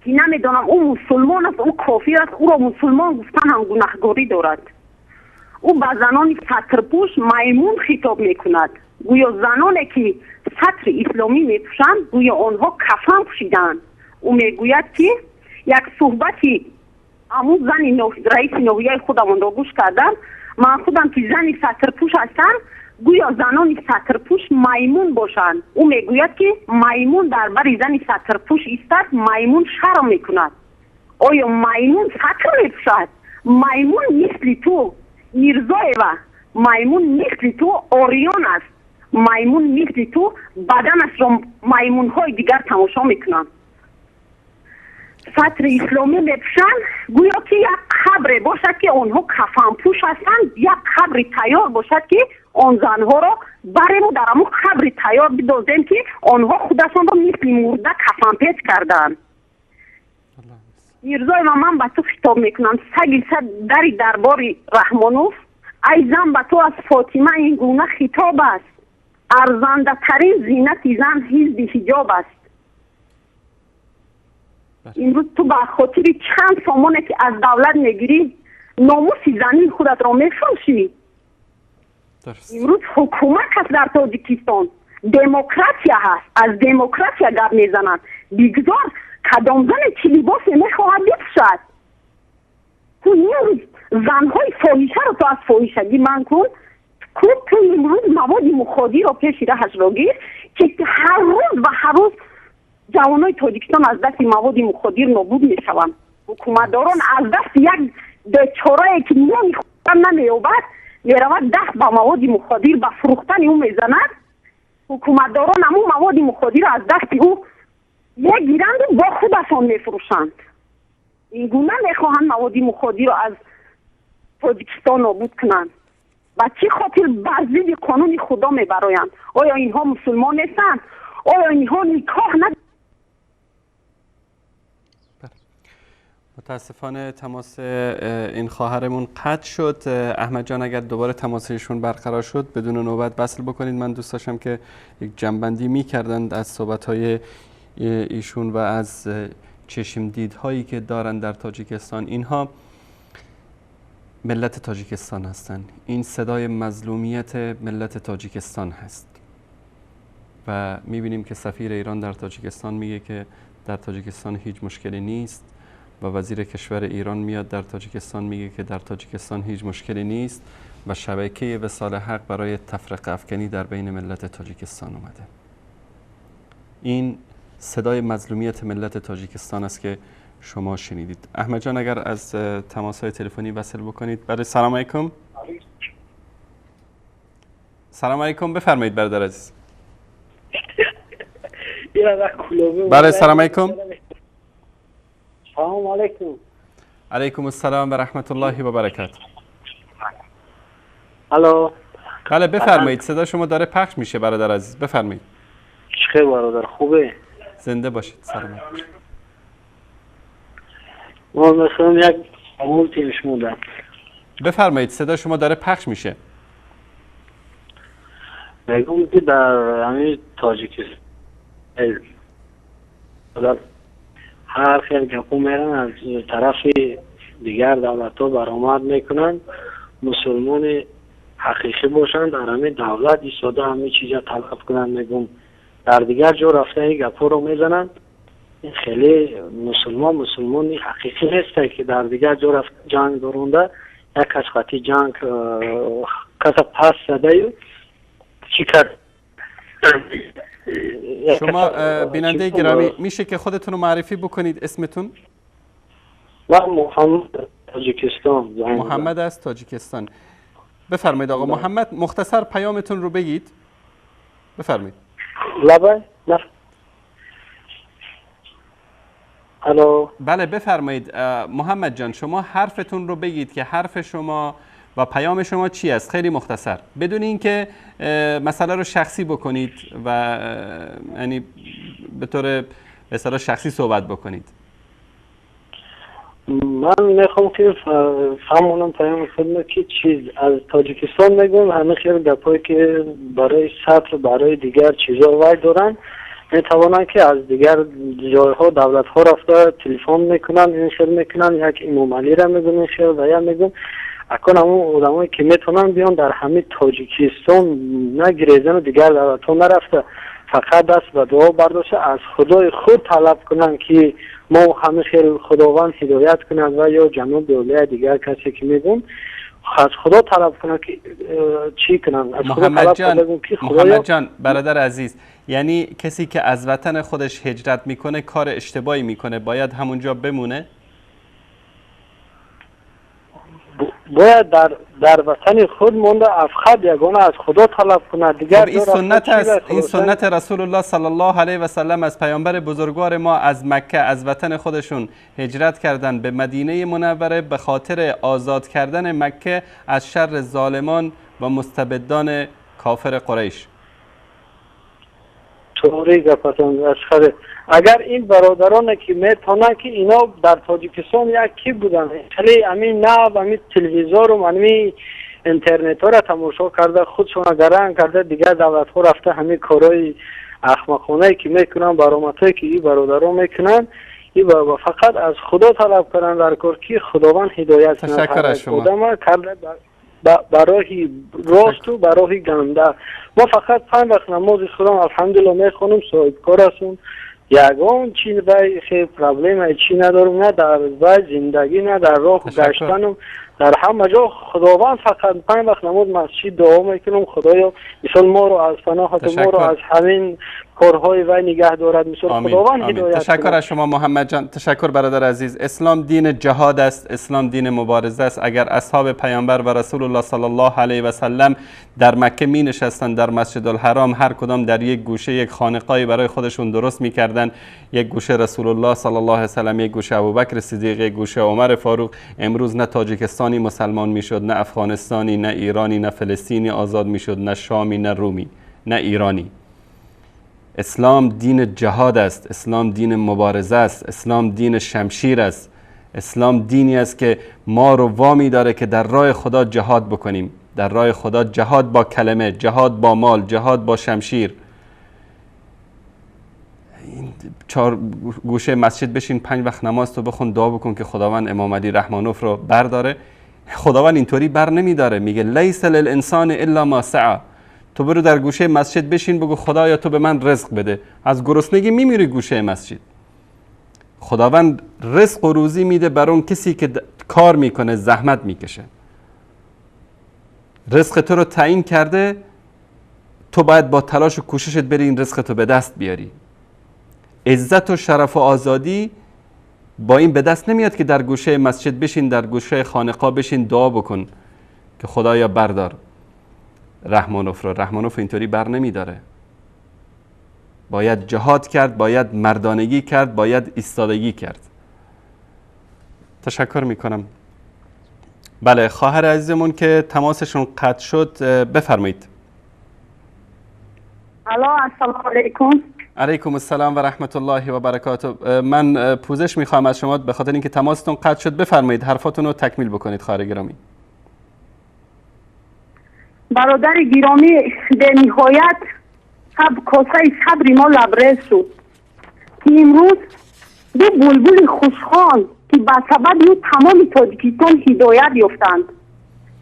که نمیدانم او مسلمان است او کافر است، او را مسلمان گفتن هم گناهکاری دارد. او به زنان سطرپوش میمون خطاب میکند، گویا زنانی که سطر اسلامی میپوشند گویا آنها کفن پوشیدند. او میگوید که یک صحبتی همون زن رئیس ناحیه خودم را گوش کردم، من خودم که زن سطرپوش هستم، گویا زنان سطرپوش میمون باشند. او میگوید که میمون در بر زن سطرپوش ایستد، میمون شرم میکند. آیا میمون سطر میپوشد؟ میمون مثل تو میرزای و میمون مثل تو آریان است. میمون مثل تو بدنش را میمون های دیگر تماشا میکنند. سطر اسلامی میپوشند گویا که یک قبر باشد که آنها کفن پوش هستند، یک قبر تیار باشد که آن زنها را برای در امو قبر تیار بدازیم که آنها خودشان را مثل مرده کفن پیچ کردن. میرزای من به تو خطاب میکنم، سگی صد در دربار رحمانوف، ای زن به تو از فاطمه این گونه خطاب است. ارزنده ترین زینت زن حزب حجاب است. امروز تو به خاطر چند سامانه که از دولت میگیری ناموس زنی خودت را میفروشی. امروز حکومت هست در تاجیکستان، دموکراسی هست، از دموکراسی گپ میزنند. بگذار کدام زن چی لباس میخواهد بپوشد. تو امروز زنهای فاحشه رو تو از فاحشگی من کن. تو امروز مواد مخدر را پیش رهش را گیر که هر روز و هر روز جوانای تاجیکستان از دست مواد مخدر نابود میشوند. حکومتداران از دست یک بیچاره‌ای که نمیخورد نمییابد میرود دست به مواد مخدر به فروختن او میزند. حکومتداران همون مواد مخدر را از دست او میگیرند و با خودشان میفروشند. این گونه میخواهند مواد مخدر را از تاجیکستان نابود کنند. و چی خاطر بر ضد قانون خدا میبرایند؟ آیا اینها مسلمان نیستند؟ آیا اینها نکاح متاسفانه تماس این خواهرمون قطع شد. احمد جان اگر دوباره تماسشون برقرار شد بدون نوبت وصل بکنید. من دوست داشتم که یک جنبندی می‌کردند از صحبت‌های ایشون و از چشم دیدهایی که دارند در تاجیکستان. اینها ملت تاجیکستان هستند. این صدای مظلومیت ملت تاجیکستان هست و می‌بینیم که سفیر ایران در تاجیکستان میگه که در تاجیکستان هیچ مشکلی نیست و وزیر کشور ایران میاد در تاجیکستان میگه که در تاجیکستان هیچ مشکلی نیست و شبکه وصال حق برای تفرقه افکنی در بین ملت تاجیکستان اومده. این صدای مظلومیت ملت تاجیکستان است که شما شنیدید. احمد جان اگر از تماس‌های تلفنی وصل بکنید. بله سلام علیکم. سلام علیکم، بفرمایید برادر عزیز. بله سلام علیکم. سلام علیکم. علیکم السلام و رحمت الله و برکاته. الو. بله بفرمایید، صدا شما داره پخش میشه برادر عزیز، بفرمایید. چخیر برادر، خوبه؟ زنده باشید. سلامت. ما مثلا یک سوال پیش موندم. بفرمایید، صدا شما داره پخش میشه. میگم که در همین تاجیکستان هر خیلی گپو میرن از طرف دیگر دولت‌ها برآمد میکنن مسلمان حقیقی باشن در همین دولت ایستاده همه چیزا طلب کنن. میگم در دیگر جا رفته این گپو رو میزنن. این خیلی مسلمان حقیقی نیست که در دیگر جا رفته جنگ درونده یک کس خطی جنگ کس پس زده چی کرد. شما بیننده گرامی میشه که خودتون رو معرفی بکنید؟ اسمتون؟ من محمد تاجیکستان. محمد از تاجیکستان. بفرمایید آقا محمد، مختصر پیامتون رو بگید. بفرمایید. لبه؟ نه. الو. بله بفرمایید محمد جان، شما حرفتون رو بگید که حرف شما و پیام شما چی است، خیلی مختصر، بدون اینکه مسئله رو شخصی بکنید و یعنی به طور مثلا شخصی صحبت بکنید. من میخوام که فهمونم پیام خودم که چیز از تاجیکستان میگم همه خیلی گپایی که برای سطر برای دیگر چیزا وای دارن میتوانن که از دیگر جایها دولت ها رفته تلفن میکنن این خیلی میکنن. یک امام علی را میگم این خیلی و یا میگم اکن همون آدمایی که میتونن بیان در همه تاجیکستان نه گریزن دیگر دولت ها نرفته فقط دست به دعا برداشته از خدای خود طلب کنن که ما همه خیلی خداوند هدایت کنند و یا جنوب دوله دیگر کسی که میگم از خدا طلب کنن که چی کنن. از محمد جان برادر عزیز، یعنی کسی که از وطن خودش هجرت میکنه کار اشتباهی میکنه، باید همونجا بمونه؟ باید در وطن خود مونده افخد یگانه از خدا طلب کنه دیگر. خب این سنت رسول الله صلی الله علیه و سلم از پیامبر بزرگوار ما از مکه از وطن خودشون هجرت کردن به مدینه منوره به خاطر آزاد کردن مکه از شر ظالمان و مستبدان کافر قریش. طوری گفتند اشخره. اگر این برادران که میتونن که اینا در تاجیکستان یکی بودن، خیلی همین نو همین تلویزیون و همین اینترنت ها را تماشا کرده، خودشون گران کرده، دیگه دولت ها رفته همین کارهای احمقانه که میکنن، برآمدهایی که این برادران میکنن، این فقط از خدا طلب کردن در کار که خداوند هدایت کنه. تشکر از شما. خدا کرده برای راست و برای گنده. ما فقط 5 وقت نماز خدا الحمدلله میخونیم، صاحب کار هستیم، یگان چی برای خیلی پرابلم چی ندارم، نه در زندگی نه در راه گشتنم، در همه جا خداوند فقط 5 وقت نماز مسجد دعا میکنم خدایا مثال ما رو از پناهت، ما رو از همین کارهای وی نگه دارد، مثال خداوند هدایت. تشکر از شما محمد جان. تشکر برادر عزیز. اسلام دین جهاد است، اسلام دین مبارزه است. اگر اصحاب پیامبر و رسول الله صلی الله علیه و سلم در مکه می نشستند، در مسجد الحرام هر کدام در یک گوشه یک خانقاهی برای خودشون درست میکردن، یک گوشه رسول الله صلی الله علیه و سلم، یک گوشه ابوبکر صدیق، یک گوشه عمر فاروق، امروز نه تاجیکستانی مسلمان میشد، نه افغانستانی، نه ایرانی، نه فلسطینی آزاد میشد، نه شامی، نه رومی، نه ایرانی. اسلام دین جهاد است، اسلام دین مبارزه است، اسلام دین شمشیر است. اسلام دینی است که ما رو وامی داره که در راه خدا جهاد بکنیم، در راه خدا جهاد با کلمه، جهاد با مال، جهاد با شمشیر. این 4 گوشه مسجد بشین 5 وقت نماز تو بخون، دعا بکن که خداوند امام علی رحمانوف رو برداره. خداوند اینطوری بر نمیداره، میگه لیس للانسان الا ما سعی. تو برو در گوشه مسجد بشین بگو خدایا تو به من رزق بده. از گرسنگی میمیری گوشه مسجد. خداوند رزق و روزی میده بر اون کسی که کار میکنه، زحمت میکشه. رزق تو رو تعیین کرده، تو باید با تلاش و کوششت بری این رزق تو به دست بیاری. عزت و شرف و آزادی با این به دست نمیاد که در گوشه مسجد بشین، در گوشه خانقاه بشین دعا بکن که خدایا بردار رحمانوف رو. رحمانوف اینطوری بر نمیداره. باید جهاد کرد، باید مردانگی کرد، باید ایستادگی کرد. تشکر میکنم. بله خواهر عزیزمون که تماسشون قطع شد بفرمایید. الو السلام علیکم. علیکم السلام و رحمت الله و برکاته. من پوزش میخوام از شما به خاطر اینکه تماستون قطع شد. بفرمایید حرفاتون رو تکمیل بکنید خواهر گرامی. برادر گرامی به نهایت کاسه صبر ما لبریز شد که امروز دو بلبل خوشخوان که به سبب تمام تاجیکستان هدایت یافتند،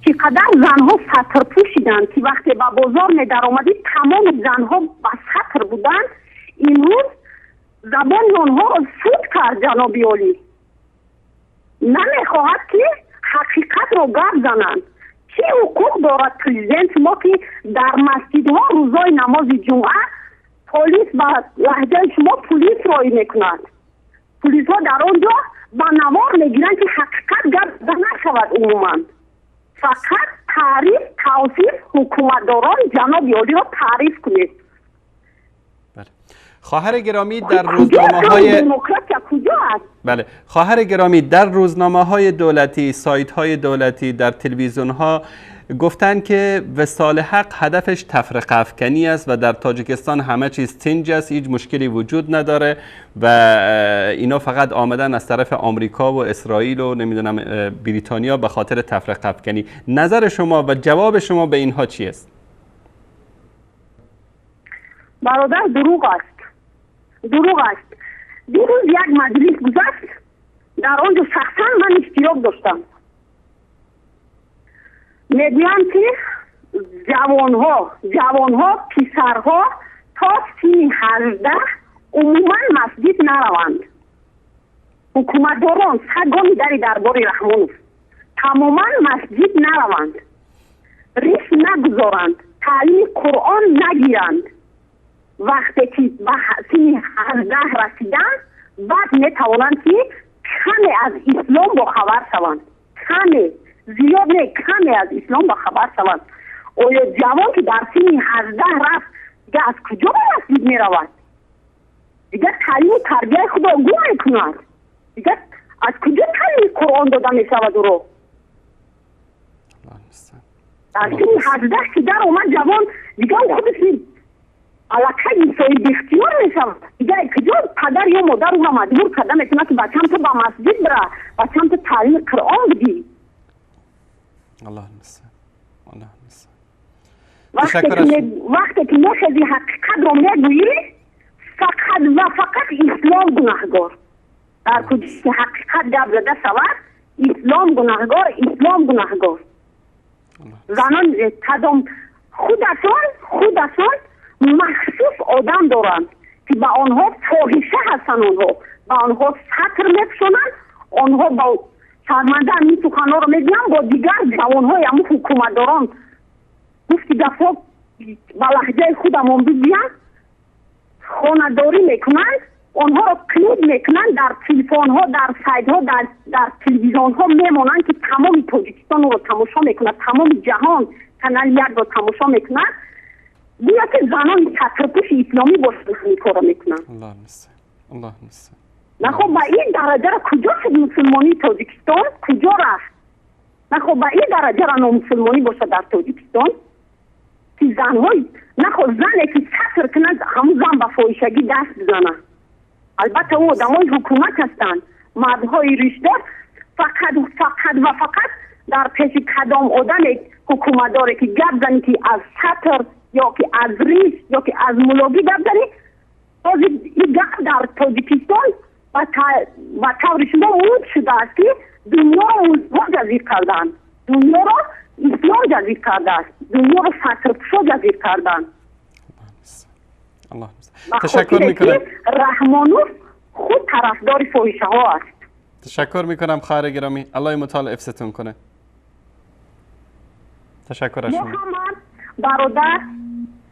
که قدر زنها سطر پوشیدند که وقتی به بازار می در آمدید تمام زنها به سطر بودند، امروز زبان آنها را سود کرد جناب عالی. نمیخواهد که حقیقت را گرد زنند. چه حقوق دارد پرزیدنت ما که در مسجدها روزای نماز جمعه پلیس به لهجه شما پلیس رای میکند، پلیس ها در آنجا با نوار میگیرند که حقیقت گرد نشود. عموما فقط تعریف توصیف حکومتداران جناب عالی را تعریف کنید. خواهر گرامی در روزنامه‌های بله خواهر گرامی در روزنامه‌های دولتی، سایت‌های دولتی، در تلویزیون‌ها گفتن که وصال حق هدفش تفرقه افکنی است و در تاجیکستان همه چیز تنج است، هیچ مشکلی وجود نداره و اینا فقط آمدن از طرف آمریکا و اسرائیل و نمیدونم بریتانیا به خاطر تفرقه افکنی. نظر شما و جواب شما به اینها چی است؟ برادر دروغ است. دروغ است. دیروز یک مجلس گذشت، در آنجا شخصا من اشتراک داشتم. میگویند که جوانها پسرها تا سن 18 عموما مسجد نروند. حکومتداران سگانی در دربار رحمانوف تماما مسجد نروند، ریش نگذارند، تعلیم قرآن نگیرند. وقتی که به سن 18 رسیدند بعد میتوانند که کمی از اسلام با خبر شوند، کمی زیاد نه کمی از اسلام با خبر شوند. آیا جوان که در سن 18 رفت دیگه از کجا به مسجد می رود؟ دیگه تعلیم و تربیه خدا گم می کند. دیگه از کجا تعلیم قرآن داده می شود او رو؟ در سن 18 که در اومد جوان دیگه خودش علاقه ایسایی اختیار میشم دیگه کجا پدر یا مادر اون مجبور کرده میکنه که بچم تو با مسجد بره بچم تو تعلیم قرآن بدی. الله المستعان. الله المستعان. وقتی که میخوای حقیقت رو میگویی فقط و فقط اسلام گناهگار در کجا که حقیقت گپ زده شود اسلام گناهگار اسلام گناهگار. زنان کدام خودشان مخصوص آدم دارند که با آنها فاحشه هستن آنها با آنها سطر میپشونن آنها با شرمنده این سخنها رو میگن با دیگر جوانهای همون حکومتداران گفتی دفعه با لحجه خودمون بگویم خانه‌داری میکنن آنها رو کلید میکنن در تلفن ها در سایت ها در تلویزیون ها میمونن که تمام تاجیکستان رو تماشا میکنن تمام جهان کانال 1 رو تماشا میکنن بیا که زنان سطرپوش اسلامی باشه همین کارو میکنن. الله المستعان. الله المستعان. نه خب با این درجه را کجا شد مسلمانی تاجیکستان کجا رفت؟ نه خب با این درجه را نامسلمانی باشه در تاجیکستان که زنهای نه خب زنی که سطر کنه همون زن به فاحشگی دست بزنه. البته او آدمای حکومت هستند مردهای رشته فقط و فقط در پیش کدام آدم حکومت داره که گپ زنی که از سطر یا که از ریش یا که از ملاقی گپ زنی باز این گپ در تاجیکستان و طور شما مود شده است که دنیا را جزیر کردن دنیا را اسلام جزیر کرده است دنیا را سطرپوشا جزیر کردن. الله تشکر میکنم. رحمانوف خود طرفدار فاحشه ها است. تشکر میکنم خواهر گرامی الله متعال حفظتون کنه. تشکر از شما. محمد برادر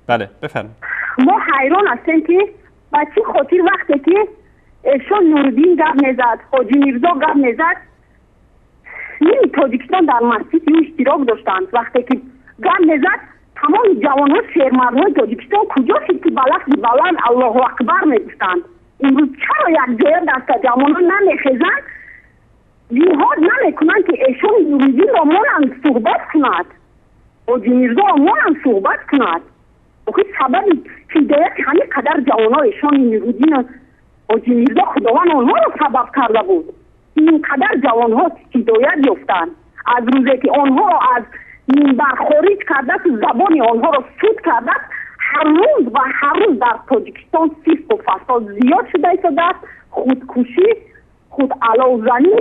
بله بفرمایید. ما حیران هستیم که بچه خاطر وقتی که ایشان نوردین گپ میزد حاجی میرزا گپ میزد این تاجیکستان در مسجد او اشتراک داشتند وقتی که گپ میزد تمام جوانها شیرمردهای تاجیکستان کجا شد که بلند الله اکبر میگفتند امروز چرا یک جای دست جوانها نمیخیزند جهاد نمیکنند که ایشان نوردین با مانند صحبت کند حاجی میرزا مانند صحبت کند بخی سبب هدایت همین قدر جوانها ایشان نوردین حاجی میرزا خداوند آنها را سبب کرده بود اینقدر جوانها هدایت یافتند از روزی که آنها را از منبر خارج کرده زبان آنها را سود کرده هر روز در تاجیکستان فسق و فساد زیاد شده است خودکشی خود علاوزنی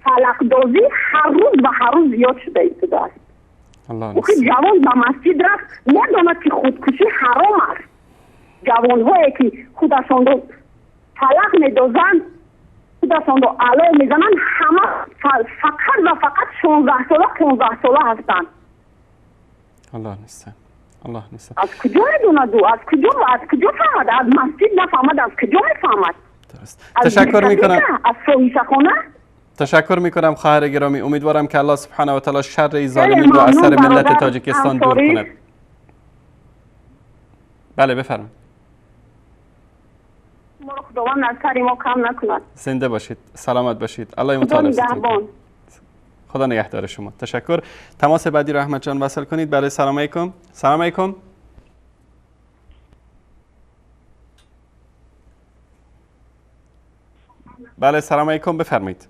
فلکدازی هر روز زیاد شده است. وقتی جوان به مسجد رفت نداند که خودکشی حرام است جوانهایی که خودشان را فلک میدازند خودشان را علا میزنند همه فقط 16 ساله 15 ساله هستند. الله المستعان. الله المستعان. از کجا میدوند او از کجا فهمد از مسجد نفهمد از کجا میفهمد؟ درست. تشکر میکنم. از فاحشه خانه. تشکر میکنم خواهر گرامی امیدوارم که الله سبحانه و تعالی شر این ظالمین رو از سر ملت تاجیکستان دور کند. بله بفرمایید. ما رو خداوند از سر ما کم نکند. زنده باشید سلامت باشید الله متعال خدا نگهدار شما. تشکر. تماس بعدی رو احمد جان وصل کنید. بله سلام علیکم. سلام علیکم. بله سلام علیکم بفرمایید.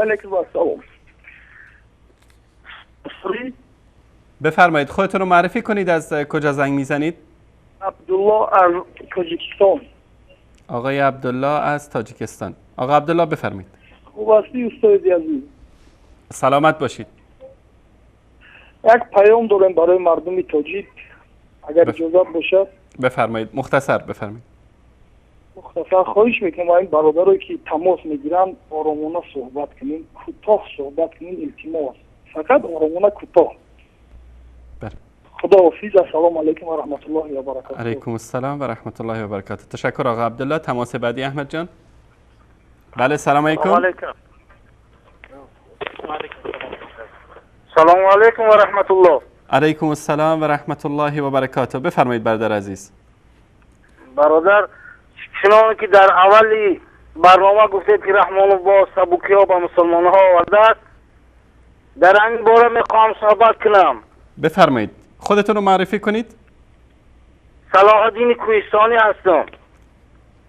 علیکم السلام. بفرمایید خودتون رو معرفی کنید از کجا زنگ میزنید؟ عبدالله از تاجیکستان. آقای عبدالله از تاجیکستان. آقا عبدالله بفرمایید. خوب هستی استاد عزیز؟ سلامت باشید. یک پیام دارم برای مردم تاجیک اگر اجازه باشد. بفرمایید مختصر بفرمایید. مختصر خواهش میکنم این برادرایی که تماس میگیرن آرامانه صحبت کنین کوتاه صحبت کنین التماس فقط آرامانه کوتاه. بله. خدا حافظ. السلام علیکم و رحمت الله و برکاته. علیکم السلام و رحمت الله و برکاته. تشکر آقا عبدالله. تماس بعدی احمد جان. بله سلام علیکم. سلام علیکم و رحمت الله. علیکم السلام و رحمت الله و برکاته. بفرمایید برادر عزیز. برادر چنان که در اولی برنامه گفتید که رحمان با سبوکی ها با مسلمان ها آورده است در این باره میخوام صحبت کنم. بفرمایید، خودتون رو معرفی کنید. صلاح الدین کوهستانی هستم.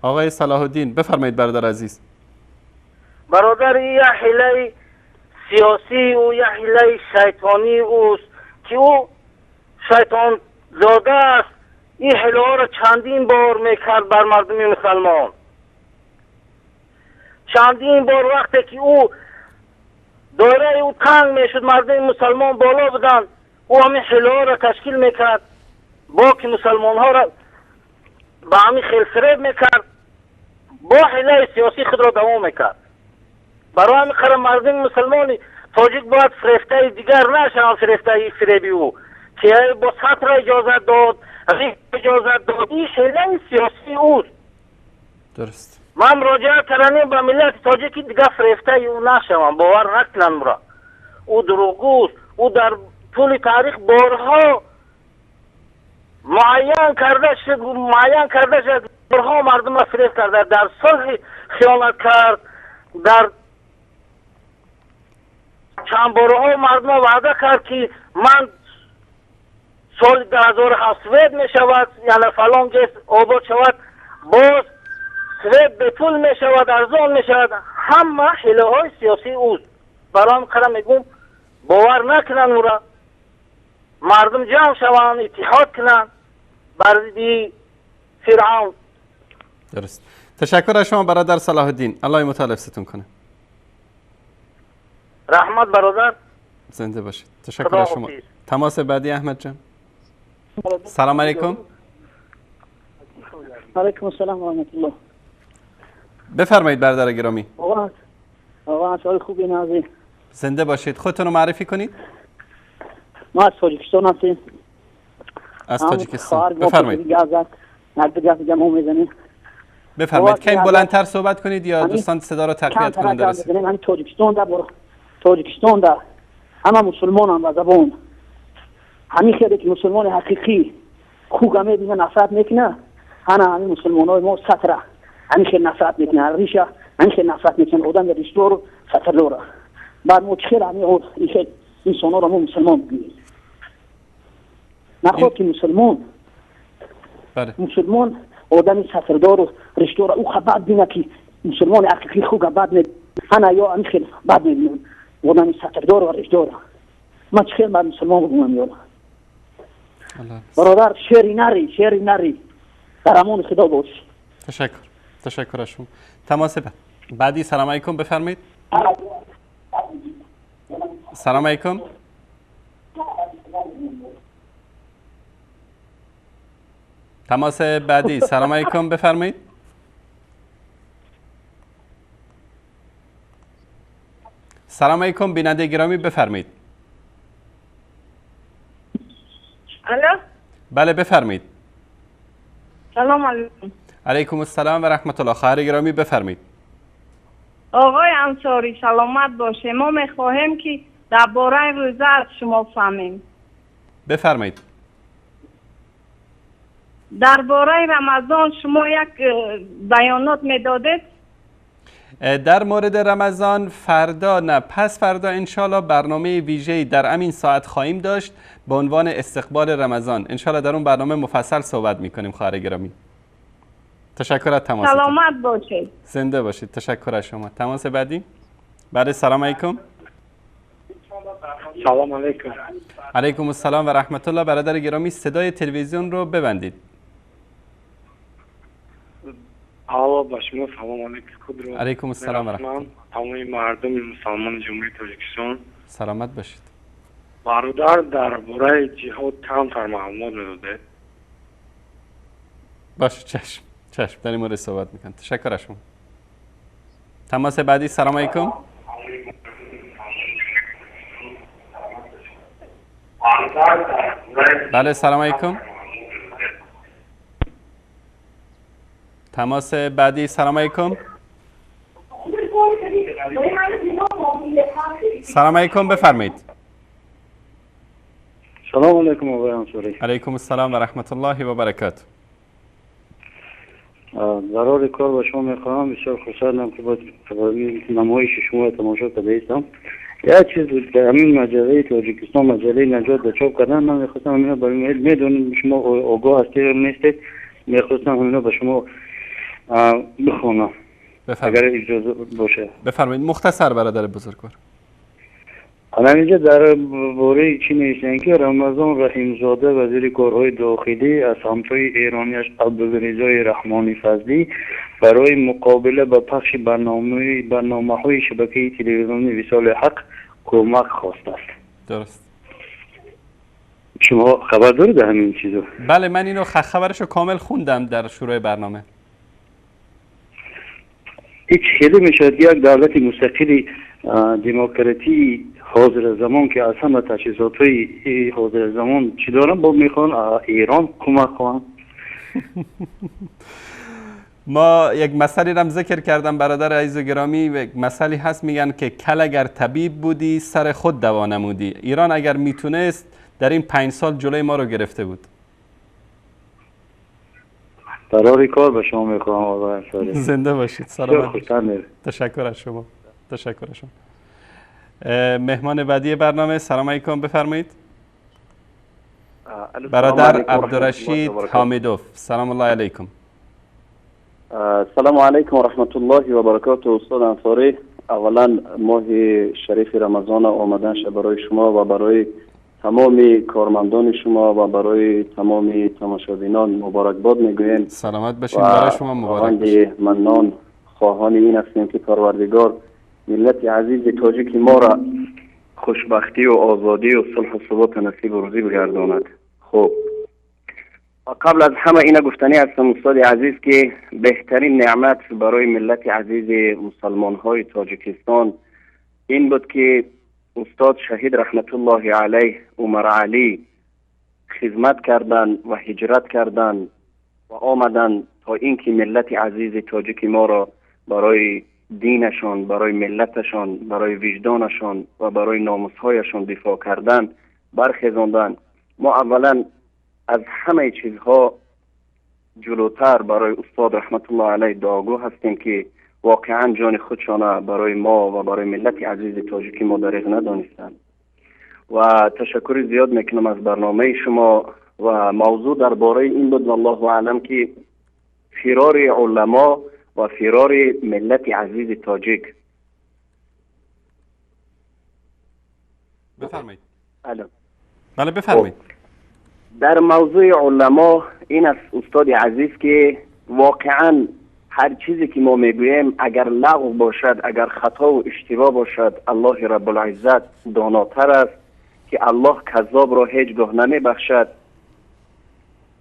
آقای صلاح الدین بفرمایید برادر عزیز. برادر، یه حیله سیاسی و یه حیله شیطانی اوست که او شیطان زاده است. این حیله ها را چندین بار میکرد بر مردم مسلمان. چندین بار وقتی که او دایره او تنگ میشد، مردم مسلمان بالا بودن، او همین حیله ها را تشکیل میکرد، باقی مسلمان ها را به همین خیل فریب میکرد، با حیله سیاسی خود را دوام میکرد. برای همین خرم مردم مسلمانی تاجیک باید فریفته دیگر نشن، فریفته فریبی او که با سطر اجازت داد، ریف اجازت داد، این حیله سیاسی اوست. درست. من مراجعه کردم به ملت تاجیک دیگر فریفته او نشوم، باور نکنن مرا. او دروغگوست. او در طول تاریخ بارها معین کرده شد بارها مردم را فریب کرده، در صلح خیانت کرد، در چند بارها مردم را وعده کرد که من سال 2007 می شود، یعنی فلان جس آباد شود، باز سوید به طول می شود، ارزان می شود. همه حیله های سیاسی اوست. برام خرم میگم باور نکنن مرا، مردم جمع شوند، اتحاد کنن بردی فرعون. درست. تشکر از شما برادر صلاح الدین. الله متعال حفظتون کنه. رحمت برادر. زنده باشید. تشکر از شما. تماس بعدی احمد جان. سلام علیکم. علیکم السلام و رحمت الله. بفرمایید برادر گرامی. آقا سوال خوبی نازی. زنده باشید. خودتون رو معرفی کنید. ما از تاجیکستان هستیم. از تاجیکستان. بفرمایید. بفرمایید. کمی بلندتر صحبت کنید یا دوستان صدا رو تقویت کنند درست. من تاجیکستان در همه مسلمانان و زبان همین خیلی که مسلمان حقیقی خوگمه دیگه نفرت میکنه، همین مسلمانای ما سطره همین خیلی نفرت میکنه، ریشه همین خیلی نفرت میکنه، آدم در ریشتو رو سطر داره. بعد ما چخیر همین خیلی انسان ها رو ما مسلمان بگیریم. نخواد که مسلمان آدم سطردار و ریشتو رو او خبر بینه که مسلمان حقیقی خوگه بد میبینه، یا همین خیلی بد میبینه آدم سطردار و ریشتو رو. من چخیر من مسلمان بگویم یالا برادر، شعری نری در امان خدا باش. تشکر از شما. تماس بعدی. سلام علیکم بفرمایید. سلام علیکم. تماس بعدی. سلام علیکم بفرمایید. سلام علیکم بیننده گرامی بفرمایید. الو. بله بفرمایید. سلام علیکم. علیکم السلام و رحمت الله. خواهر گرامی بفرمایید. آقای انصاری سلامت باشه. ما میخواهیم که درباره روزه از شما فهمیم. بفرمایید. درباره رمضان شما یک بیانات میدادید. در مورد رمضان فردا نه پس فردا انشالله برنامه ویژه‌ای در امین ساعت خواهیم داشت به عنوان استقبال رمضان. انشالله در اون برنامه مفصل صحبت میکنیم خواهر گرامی. تشکر از تماستون. سلامت باشید. زنده باشید. تشکر از شما. تماس بعدی. بعد سلام علیکم. سلام علیکم. علیکم السلام و رحمت الله. برادر گرامی صدای تلویزیون رو ببندید. آقا با شما سلام علیکم. علیکم السلام و رحمت الله. تمام مردم مسلمان جمهوری تاجیکستان سلامت باشید. برادر درباره جهاد کم تر معلومات میداده. باشه چشم در این مورد صحبت میکنم. تشکر از شما. تماس بعدی. سلام علیکم. بله سلام علیکم. تماس بعدی. سلام علیکم. سلام علیکم بفرمایید. سلام علیکم آقای انصاری. علیکم السلام و رحمت الله و برکاته. ضرور کار با شما میخواهم. بسیار خوشحالم که با نمایش شما تماشا بیستم. یک چیز بود که همین مجله تاجیکستان مجله نجات در چاپ کردن، من میخواستم همینا برای میدونیم شما آگاه هستید یا نیستید، میخواستم همینا به شما بخونم اگر اجازه باشه. بفرمایید. مختصر برادر بزرگوار. الان اینجا در باره چی نوشتن که رمضان رحیمزاده وزیر کارهای داخلی از همتای ایرانیش عبدالرضای رحمانی فضلی برای مقابله با پخش برنامه‌های شبکه تلویزیونی وصال حق کمک خواسته است. درست. شما خبر دارید همین چیزو؟ بله، من اینو خبرشو کامل خوندم در شروع برنامه. هیچ خیلی میشد یک دولت مستقل دموکراتی حاضر زمان که از همه تجهیزات‌های حاضر زمان چی دارن با میخوان ایران کمک کنن. ما یک مسئله رم ذکر کردم برادر عزیز و گرامی، یک مسئله هست میگن که کل اگر طبیب بودی سر خود دوا نمودی. ایران اگر میتونست در این 5 سال جلوی ما رو گرفته بود. برای کار به شما میخوام آقای انصاری. زنده باشید. سلامت باشید. تشکر از شما. تشکر از شما. مهمان بعدی برنامه، سلام علیکم، بفرمایید. برادر عبدالرشید حامدوف، سلام الله علیکم. سلام علیکم و رحمت الله و برکاته. استاد انصاری، اولا ماه شریف رمضان آمدن شه برای شما و برای تمام کارمندان شما و برای تمام تماشابینان مبارکباد میگویم. سلامت باشین. برای شما مبارک باشه. منان خواهان این هستیم که پروردگار ملت عزیز تاجیک ما را خوشبختی و آزادی و صلح و ثبات نصیب و روزی بگرداند. خب قبل از همه اینا گفتنی هستم استاد عزیز که بهترین نعمت برای ملت عزیز مسلمان های تاجیکستان این بود که استاد شهید رحمت الله علیه عمر علی خدمت کردن و هجرت کردن و آمدن تا اینکه ملت عزیز تاجیک ما را برای دینشان، برای ملتشان، برای وجدانشان و برای ناموسهایشان دفاع کردن برخیزاندن. ما اولا از همه چیزها جلوتر برای استاد رحمت الله علیه دعاگو هستیم که واقعا جان خودشان برای ما و برای ملت عزیز تاجیک ما دریغ ندانستند. و تشکر زیاد میکنم از برنامه شما و موضوع درباره این بود والله اعلم که فرار علما و فرار ملت عزیز تاجیک. بفرمایید. بله بفرمایید. در موضوع علما این است استاد عزیز که واقعا هر چیزی که ما میگوییم اگر لغو باشد، اگر خطا و اشتباه باشد، الله رب العزت داناتر است که الله کذاب را هیچگاه نمیبخشد.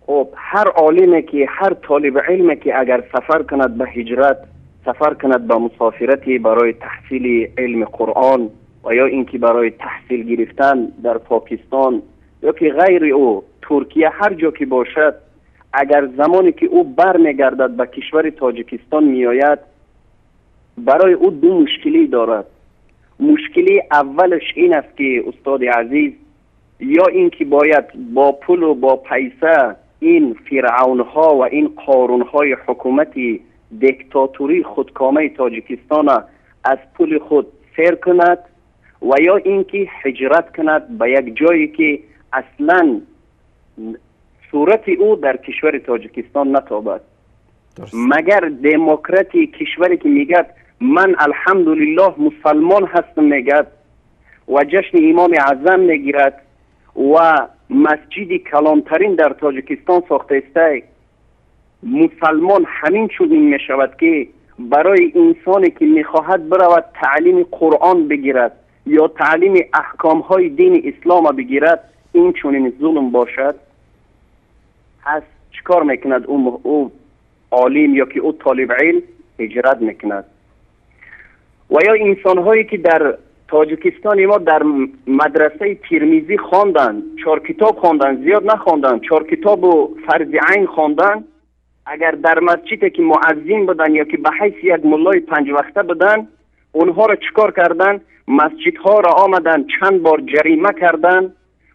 خب هر عالمی که هر طالب علمی که اگر سفر کند به هجرت، سفر کند به مسافرتی برای تحصیل علم قرآن و یا اینکه برای تحصیل گرفتن در پاکستان یا که غیر او ترکیه، هر جا که باشد، اگر زمانی که او برمیگردد به کشور تاجیکستان میآید برای او دو مشکلی دارد. مشکلی اولش این است که استاد عزیز یا اینکه باید با پول و با پیسه این فرعون ها و این قارون های حکومتی دیکتاتوری خودکامه تاجیکستان از پول خود سیر کند و یا اینکه هجرت کند به یک جایی که اصلا صورت او در کشور تاجیکستان نتابد. مگر دموکراتی کشوری که میگه من الحمدلله مسلمان هستم میگه و جشن امام اعظم میگیرد و مسجدی کلانترین در تاجیکستان ساخته است، مسلمان همین چنین میشود که برای انسانی که میخواهد برود تعلیم قرآن بگیرد یا تعلیم احکام های دین اسلام بگیرد این چنین ظلم باشد؟ پس چیکار میکند او عالم یا که او طالب علم؟ هجرت میکند. و یا انسان هایی که در تاجیکستان ما در مدرسه ترمیزی خواندن، 4 کتاب خواندن، زیاد نخواندن، 4 کتاب و فرض عین خواندن، اگر در مسجدی که مؤذن بودن یا که به حیث یک ملای 5 وقته بودن، اونها را چیکار کردن؟ مسجدها را آمدن چند بار جریمه کردن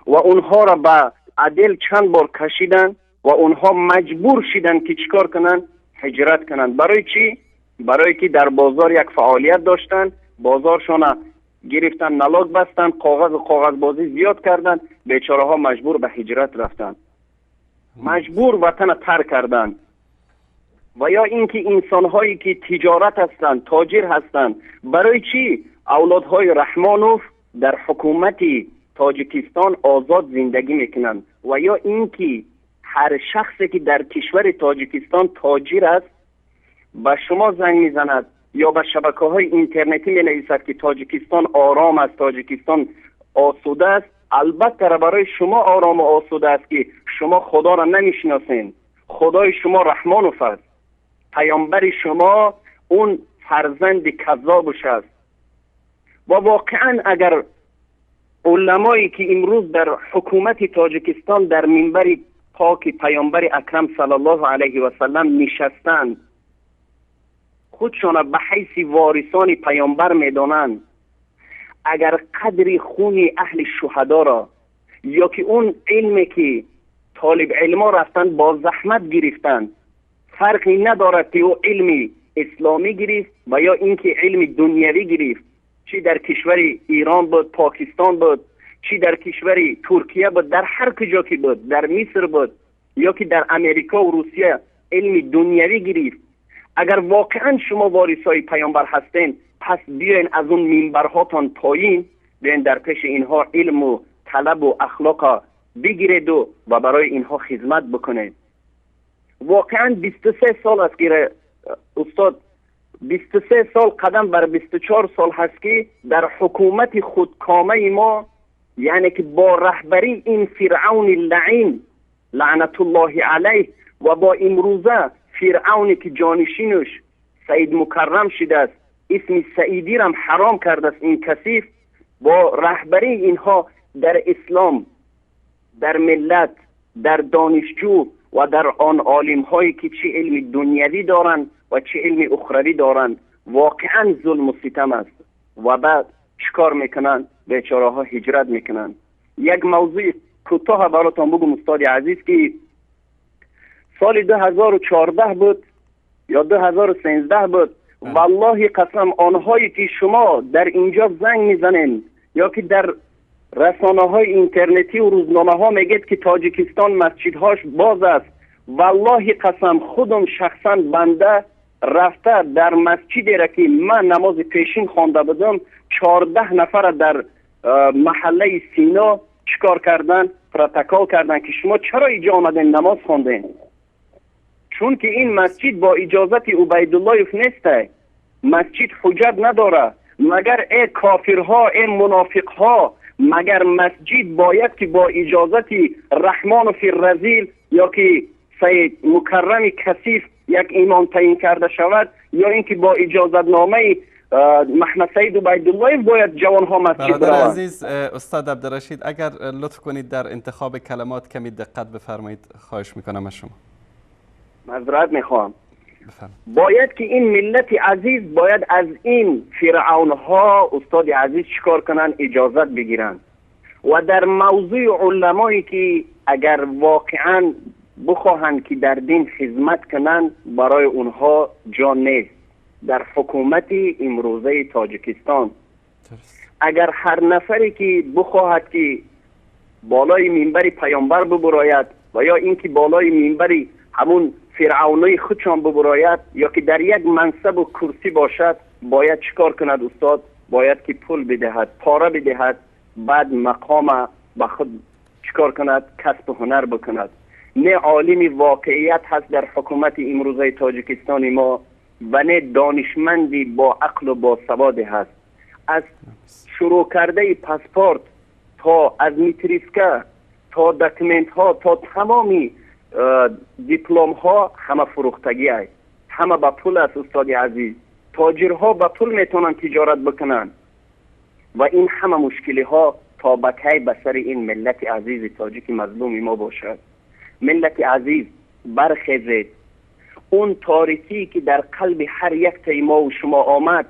و اونها را به عدل چند بار کشیدن و اونها مجبور شدن که چیکار کنن؟ هجرت کنن. برای چی؟ برای که در بازار یک فعالیت داشتن، بازارشان گرفتن، نلاک بستن، کاغذ بازی زیاد کردن، بیچاره ها مجبور به هجرت رفتن، مجبور وطن ترک کردن. و یا اینکه انسان هایی که تجارت هستند، تاجر هستند، برای چی اولادهای رحمانوف در حکومت تاجیکستان آزاد زندگی میکنند؟ و یا اینکه هر شخصی که در کشور تاجیکستان تاجر است به شما زنگ میزند یا به شبکه‌های اینترنتی می‌نویسد که تاجیکستان آرام است، تاجیکستان آسوده است، البته برای شما آرام و آسوده است که شما خدا را نمیشناسین. خدای شما رحمانوف است، پیامبر شما اون فرزند کذابش است. و واقعا اگر علمایی که امروز در حکومت تاجیکستان در منبر پاک پیامبر اکرم صلی الله علیه و سلم نشستند، خودشان به حیث وارثان پیامبر میدانند، اگر قدر خون اهل شهدا را یا که اون علمی که طالب علما رفتن با زحمت گرفتن، فرقی ندارد که او علم اسلامی گرفت و یا اینکه علم دنیوی گرفت، چی در کشور ایران بود، پاکستان بود، چی در کشور ترکیه بود، در هر کجا که بود، در مصر بود یا که در امریکا و روسیه علم دنیوی گرفت، اگر واقعا شما وارثای پیامبر هستین، پس بیاین از اون منبرهاتان پایین، بیاین در پیش اینها علم و طلب و اخلاق بگیرید و برای اینها خدمت بکنید. واقعا 23 سال است که استاد 23 سال قدم بر 24 سال هست که در حکومت خودکامه ما، یعنی که با رهبری این فرعون لعین لعنت الله علیه و با امروزه فرعونی که جانشینش سید مکرم شده است، اسم سعیدی را حرام کرده است این کثیف، با رهبری اینها در اسلام، در ملت، در دانشجو و در آن عالم هایی که چه علم دنیوی دارند و چه علم اخروی دارند، واقعا ظلم و ستم است. و بعد چیکار میکنن؟ بیچاره ها هجرت میکنن. یک موضوع کوتاه براتون بگم استاد عزیز که سال 2014 بود یا 2013 بود، والله قسم آنهایی که شما در اینجا زنگ میزنین یا که در رسانه های اینترنتی و روزنامه ها میگید که تاجیکستان مسجدهاش باز است، والله قسم خودم شخصا بنده رفته در مسجدی را که من نماز پیشین خوانده بودم، 14 نفر در محله سینا چیکار کردن؟ پروتکل کردن که شما چرا اینجا آمدین نماز خواندین؟ چون که این مسجد با اجازت عبیدالله نیسته، مسجد حجت نداره. مگر ای کافرها، ای منافقها، مگر مسجد باید که با اجازت رحمان فی الرذیل یا که سید مکرم کثیف یک امام تعیین کرده شود، یا اینکه با اجازت نامه محمد سید عبیدالله باید جوانها مسجد بروند؟ برادر عزیز استاد عبدالرشید، اگر لطف کنید در انتخاب کلمات کمی دقت بفرمایید، خواهش میکنم از شما. معذرت میخوام. باید که این ملت عزیز باید از این فرعون ها استاد عزیز چیکار کنن؟ اجازت بگیرن. و در موضوع علمایی که اگر واقعا بخواهند که در دین خدمت کنن، برای اونها جان نیست. در حکومت امروزه تاجیکستان اگر هر نفری که بخواهد که بالای منبر پیامبر ببراید و یا اینکه بالای منبر همون فرعونای خودشان ببراید یا که در یک منصب و کرسی باشد، باید چیکار کند استاد؟ باید که پول بدهد، پاره بدهد، بعد مقام به خود چیکار کند؟ کسب هنر بکند. نه عالم واقعیت هست در حکومت امروزه تاجیکستان ما و نه دانشمندی با عقل و با سواد هست. از شروع کرده پاسپورت تا از میتریسکا تا دکمنت ها تا تمامی دیپلم ها همه فروختگی است، همه با پول است استاد عزیز. تاجرها با پول میتونن تجارت بکنن و این همه مشکلی ها تا بکی بسر این ملت عزیز تاجیک مظلوم ما باشد. ملت عزیز برخیزید، اون تاریکی که در قلب هر یک تای ما و شما آمد،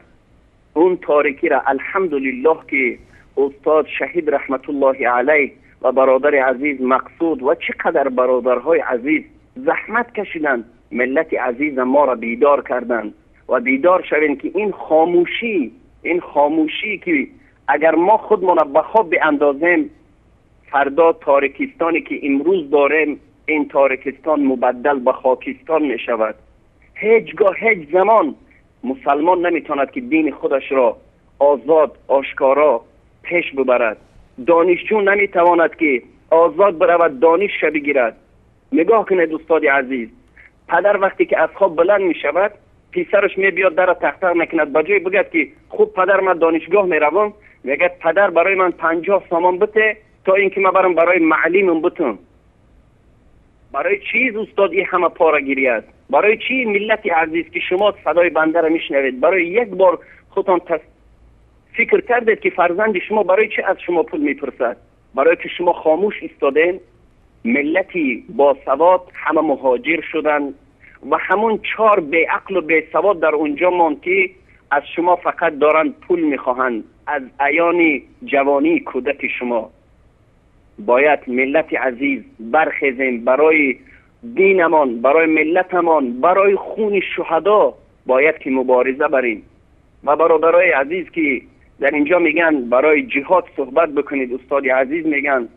اون تاریکی را الحمدلله که استاد شهید رحمت الله علیه و برادر عزیز مقصود و چقدر برادرهای عزیز زحمت کشیدن، ملت عزیز ما را بیدار کردند و بیدار شوین که این خاموشی که اگر ما خودمان به خواب بیاندازیم، فردا تاریکستانی که امروز داریم این تاریکستان مبدل به خاکستان می شود. هیچگاه هیچ زمان مسلمان نمیتواند که دین خودش را آزاد آشکارا پیش ببرد. دانشجو نمیتواند که آزاد برود دانش بگیرد. نگاه کنید استاد عزیز، پدر وقتی که از خواب بلند می شود پسرش می بیاد در تختر میکند، بجای بگد که خوب پدر من دانشگاه می روم، میگه پدر برای من 50 سامان بده تا اینکه من برم برای معلمم بتم. برای چیز استاد این همه پارگیری است؟ برای چی ملت عزیز که شما صدای بنده را میشنوید، برای یک بار خودتان فکر کردید که فرزند شما برای چی از شما پول میپرسد؟ برای که شما خاموش ایستادین. ملتی با سواد همه مهاجر شدن و همون 4 بی عقل و بی سواد در اونجا ماند که از شما فقط دارن پول میخواهند، از عیان جوانی کودک شما. باید ملت عزیز برخیزیم، برای دینمان، برای ملتمان، برای خون شهدا باید که مبارزه بریم. و برادرای عزیز که در اینجا میگن برای جهاد صحبت بکنید، استاد عزیز میگن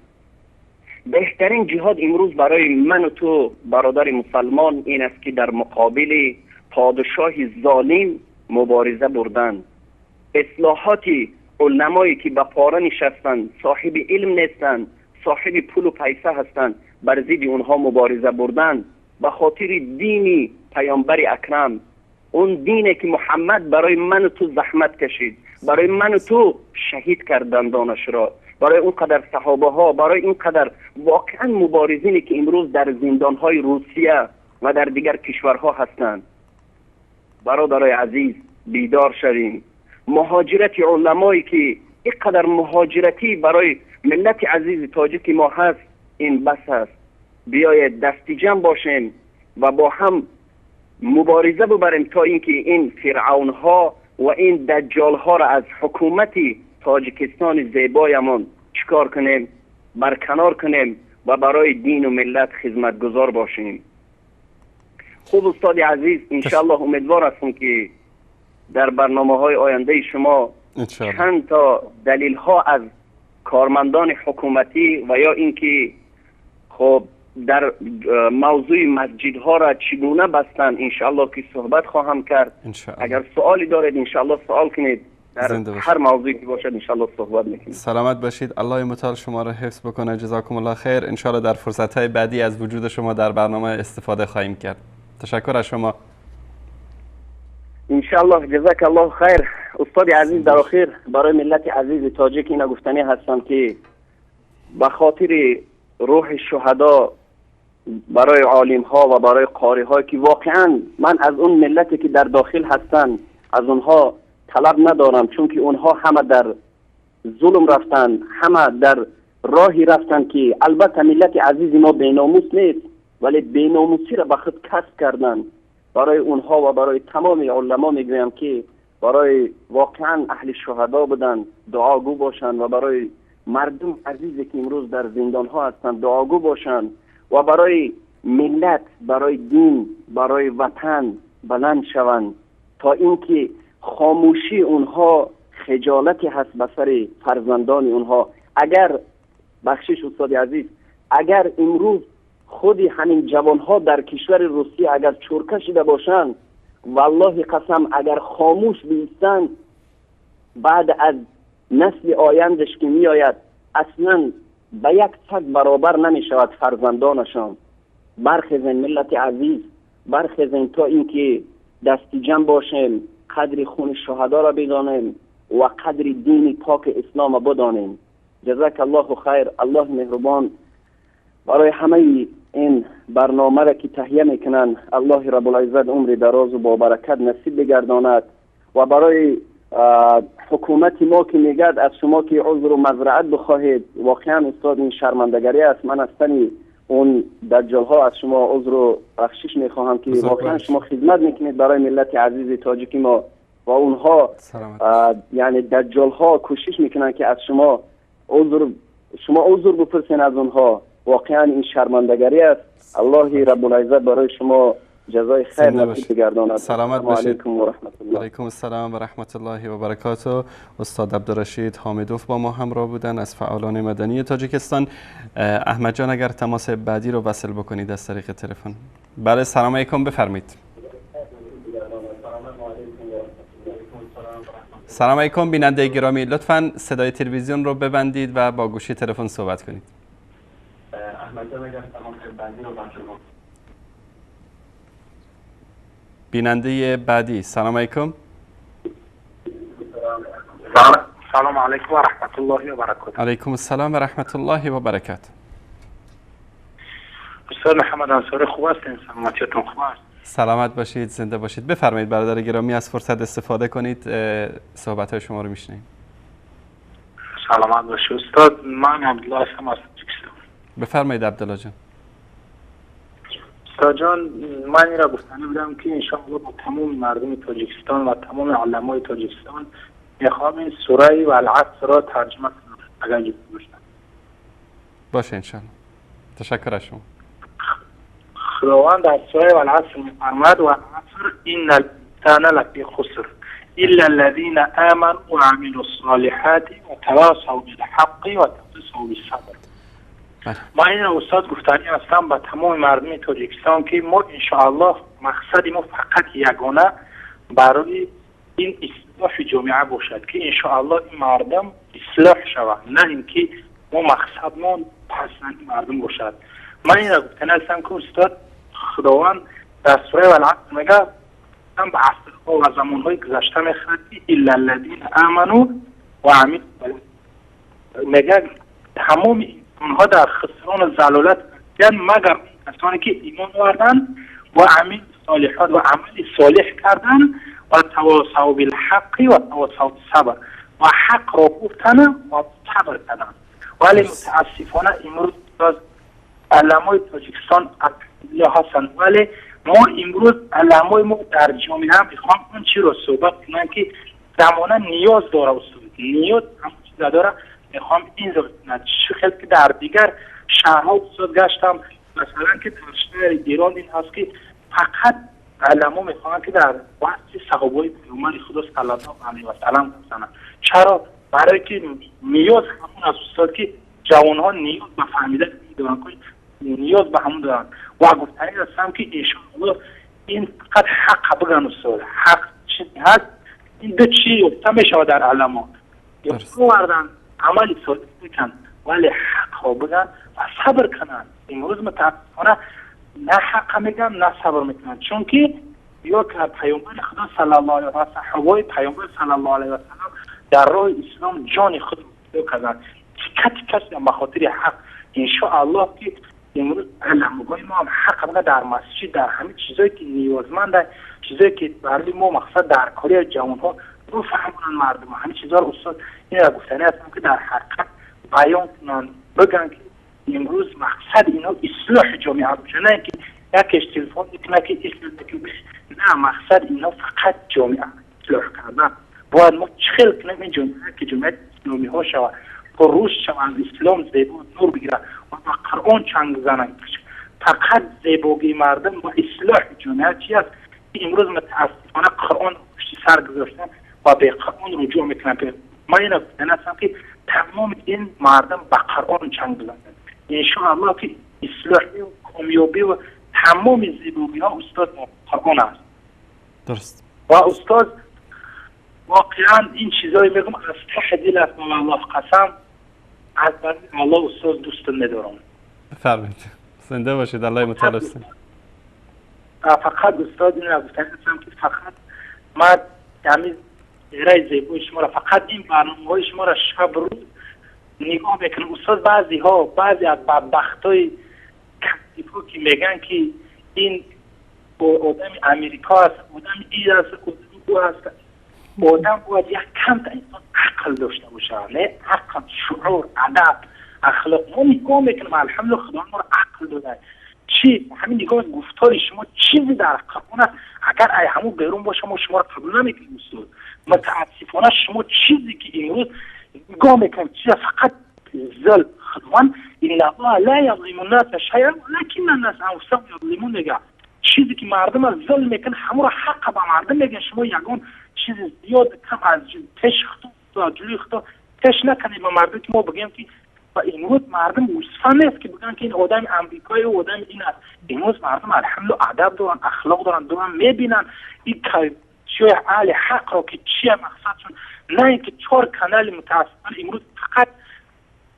بهترین جهاد امروز برای من و تو برادر مسلمان این است که در مقابل پادشاه ظالم مبارزه بردن. اصلاحات علمایی که به پاره نشستن، صاحب علم نیستن، صاحب پول و پیسه هستند، بر ضد اونها مبارزه بردن به خاطر دین پیامبر اکرم، اون دینی که محمد برای من و تو زحمت کشید، برای من و تو شهید کردن دانش را، برای اون قدر صحابه ها، برای این قدر واقعا مبارزینی که امروز در زندان های روسیه و در دیگر کشورها هستند. برادرای عزیز بیدار شویم. مهاجرت علمایی که اینقدر مهاجرتی برای ملت عزیز تاجیک ما هست این بس است. بیاید دستی جمع باشیم و با هم مبارزه ببریم تا اینکه این فرعون ها و این دجال ها را از حکومت تاجیکستان زیبایمان چکار کنیم، برکنار کنیم و برای دین و ملت خدمتگزار باشیم. خوب استاد عزیز، انشاءالله امیدوار هستم که در برنامه های آینده شما چند تا دلیل ها از کارمندان حکومتی و یا اینکه خب در موضوع مسجد ها را چگونه بستن انشاءالله که صحبت خواهم کرد. اگر سوالی دارید انشاءالله سوال کنید، در هر موضوعی که باشد انشاءالله صحبت میکنیم. سلامت باشید، الله متعال شما را حفظ بکنه، جزاکم الله خیر. انشاءالله در فرصت های بعدی از وجود شما در برنامه استفاده خواهیم کرد. تشکر از شما. انشاءالله جزاک الله خیر. استاد عزیز در آخر برای ملت عزیز تاجیک اینا گفتنی هستم که به خاطر روح شهدا، برای عالم ها و برای قاری ها که واقعا من از اون ملتی که در داخل هستن از اونها طلب ندارم، چون که اونها همه در ظلم رفتن، همه در راهی رفتن که البته ملت عزیز ما بیناموس نیست ولی بیناموسی را به خود کسب کردن. برای اونها و برای تمام علما میگویم که برای واقعا اهل شهدا بودن دعاگو باشن و برای مردم عزیزی که امروز در زندان ها هستن دعاگو باشن و برای ملت، برای دین، برای وطن بلند شوند تا اینکه خاموشی اونها خجالتی هست به سر فرزندان اونها. اگر بخشش استاد عزیز، اگر امروز خودی همین جوانها در کشور روسیه اگر چرکه شده باشند، والله قسم اگر خاموش بیستند بعد از نسل آیندش که می آید اصلا به یک تک برابر نمی شود فرزندانشان. برخیزین ملت عزیز، برخیزین تا اینکه دستی جمع باشیم، قدر خون شهدا را بدانیم و قدر دین پاک اسلام را بدانیم. جزاک الله خیر. الله مهربان برای همه این برنامه را که تهیه میکنن الله رب العزت عمر دراز و با برکت نصیب بگرداند و برای حکومت ما که میگد از شما که عذر و مزرعت بخواهید، واقعا استاد این شرمندگری است. من از تن اون دجال ها از شما عذر و بخشش میخواهم که واقعا شما خدمت میکنید برای ملت عزیز تاجیکی ما و اونها یعنی دجال ها کوشش میکنن که از شما عذر بپرسین از اونها. واقعا این شرمندگری است. الله رب العزت برای شما جزای خیر نصیب بگرداند. سلامت باشید. علیکم و رحمت الله. علیکم السلام و رحمت الله و برکاته. استاد عبدالرشید حامدوف با ما همراه بودن از فعالان مدنی تاجیکستان. احمد جان اگر تماس بعدی رو وصل بکنید از طریق تلفن. بله سلام علیکم، بفرمایید. سلام علیکم بیننده گرامی، لطفاً صدای تلویزیون رو ببندید و با گوشی تلفن صحبت کنید. بیننده بعدی. سلام علیکم. سلام علیکم و رحمت الله و برکاته. علیکم السلام و رحمت الله و برکاته. استاد محمد انصاری خوب هستین؟ سلامتیتون خوب است؟ سلامت باشید، زنده باشید. بفرمایید برادر گرامی، از فرصت استفاده کنید، صحبت های شما رو میشنویم. سلامت باشید استاد. من عبدالله هستم از تاجیکستان. بفرمایید عبدالله جان. استاد جان، من این را گفتنی بودم که انشاءالله با تمام مردم تاجیکستان و تمام علمای تاجیکستان میخوام این سوره و العصر را ترجمه کنم اگر اجازه باشد. باشه انشاءالله. تشکر از شما. خداوند در سوره و العصر میفرماید و العصر ان الانسان لفی خسر الا الذين آمنوا وعملوا الصالحات وتواصوا بالحق وتواصوا بالصبر. ما این استاد گفتنی هستم به تمام مردم تاجیکستان که ما انشاءالله مقصد ما فقط یگانه برای این اصلاح جامعه باشد که انشاءالله این مردم اصلاح شود، نه اینکه ما مقصد ما پسند مردم باشد. من این را گفتنی هستم که استاد خداوند در سوره والعصر میگه هم به عصرها و زمانهای گذشته میخواد الا الذین آمنوا و عملوا، میگه تمام اونها در خسران ضلالت یعنی مگر کسانی که ایمان آوردند و عمل صالحات و عمل صالح کردند و تواصوا بالحق و تواصوا بالصبر و حق را گفتند و صبر کردند. ولی متاسفانه امروز علمای تاجیکستان اقلیه هستند، ولی ما امروز علمای ما در جامعه میخوام اون چی رو صحبت کنن که زمانه نیاز داره استاد، نیاز هم چیزا داره. میخوام این رو خیلی که در دیگر شهرها استاد گشتم، مثلا که در شهر ایران این هست که فقط علما میخوان که در وقت صحابه پیامبر خدا صلی الله علیه و سلم گفتن. چرا؟ برای که نیاز همون از استاد که جوانها نیاز به فهمیدن دارن، نیاز به همون دارن و گفتنی هستم که انشاءالله این فقط حق بگن استاد. حق چیزی هست، این دو چی یفته میشه در علما، یا وردن عملی صالح بکن ولی حق ها بگن و صبر کنن. امروز متاسفانه نه حق میگن نه صبر میکنن، چون که یا که پیامبر خدا صلی الله علیه و صحابه پیامبر صلی الله علیه و سلم در راه اسلام جان خود رو کردن کسی به خاطر حق. انشاءالله که امروز علمای ما هم حق بگن در مسجد، در همه چیزایی که نیازمنده، چیزایی که برای ما مقصد در کاری جوان ها رو فهمونن مردم، همه چیزا رو استاد این را گفتنی هستم که در حقیقت بیان کنن، بگن که امروز مقصد اینا اصلاح جامعه باشه، نه اینکه یکیش تلفن میکنه که اصلاح بشه، نه مقصد اینا فقط جامعه اصلاح کردن. باید ما چخل کنیم این جامعه که جامعه اسلامی ها شود، پروش شود، اسلام زیبا نور بگیره و با قرآن چنگ بزنن. فقط زیباگی مردم و اصلاح جامعه چی است؟ امروز متاسفانه قرآن پشت سر گذاشتن و به قرآن رجوع میکنن. من این هستم که تمام این مردم به قرآن چنگ بزنن. انشاءالله که اصلاحی و کامیابی و تمام زیبایی ها استاد قرآن است. درست. و استاد واقعا این چیزایی میگم از ته دل است، من الله قسم از الله استاد دوست ندارم. بفرمایید. زنده باشید. الله متعال است. فقط استاد این را گفتن که فقط ما همین رای زیبای شما را، فقط این برنامه‌های شما را شب روز نگاه میکنم. استاد بعضی از بدبختای کسیفو که میگن که این آدم امریکا است، آدم این است، آدم او است، آدم باید یک کم تا انسان عقل داشته باشه، نه عقل، شعور، ادب، اخلاق. ما نگاه میکنم الحمدلله خدا ما را عقل داده. چی؟ همین نگاه گفتار شما چیزی در قرآن است، اگر ای همون بیرون باشه ما شما را قبول نمیکنیم استاد. متاسفانه شما چیزی که امروز نگاه میکنیم چیزی فقط ظلم. خداوند ان الله لا یظلم الناس شیئا ولکن الناس انفسهم یظلمون. نگاه چی چیزی که مردم از ظلم میکن همون را حق به مردم میگن. شما یگان چیز زیاد کم از تشخ تو جلوی خدا تش نکنید به مردم که ما بگیم که و امروز مردم وصفه نیست که بگن که این آدم امریکایی و آدم این است. امروز مردم الحمدلله ادب دارن، اخلاق دارن میبینن این چیه اهل حق را که چیه مقصدشون، نه اینکه 4 کانال متاسفانه امروز فقط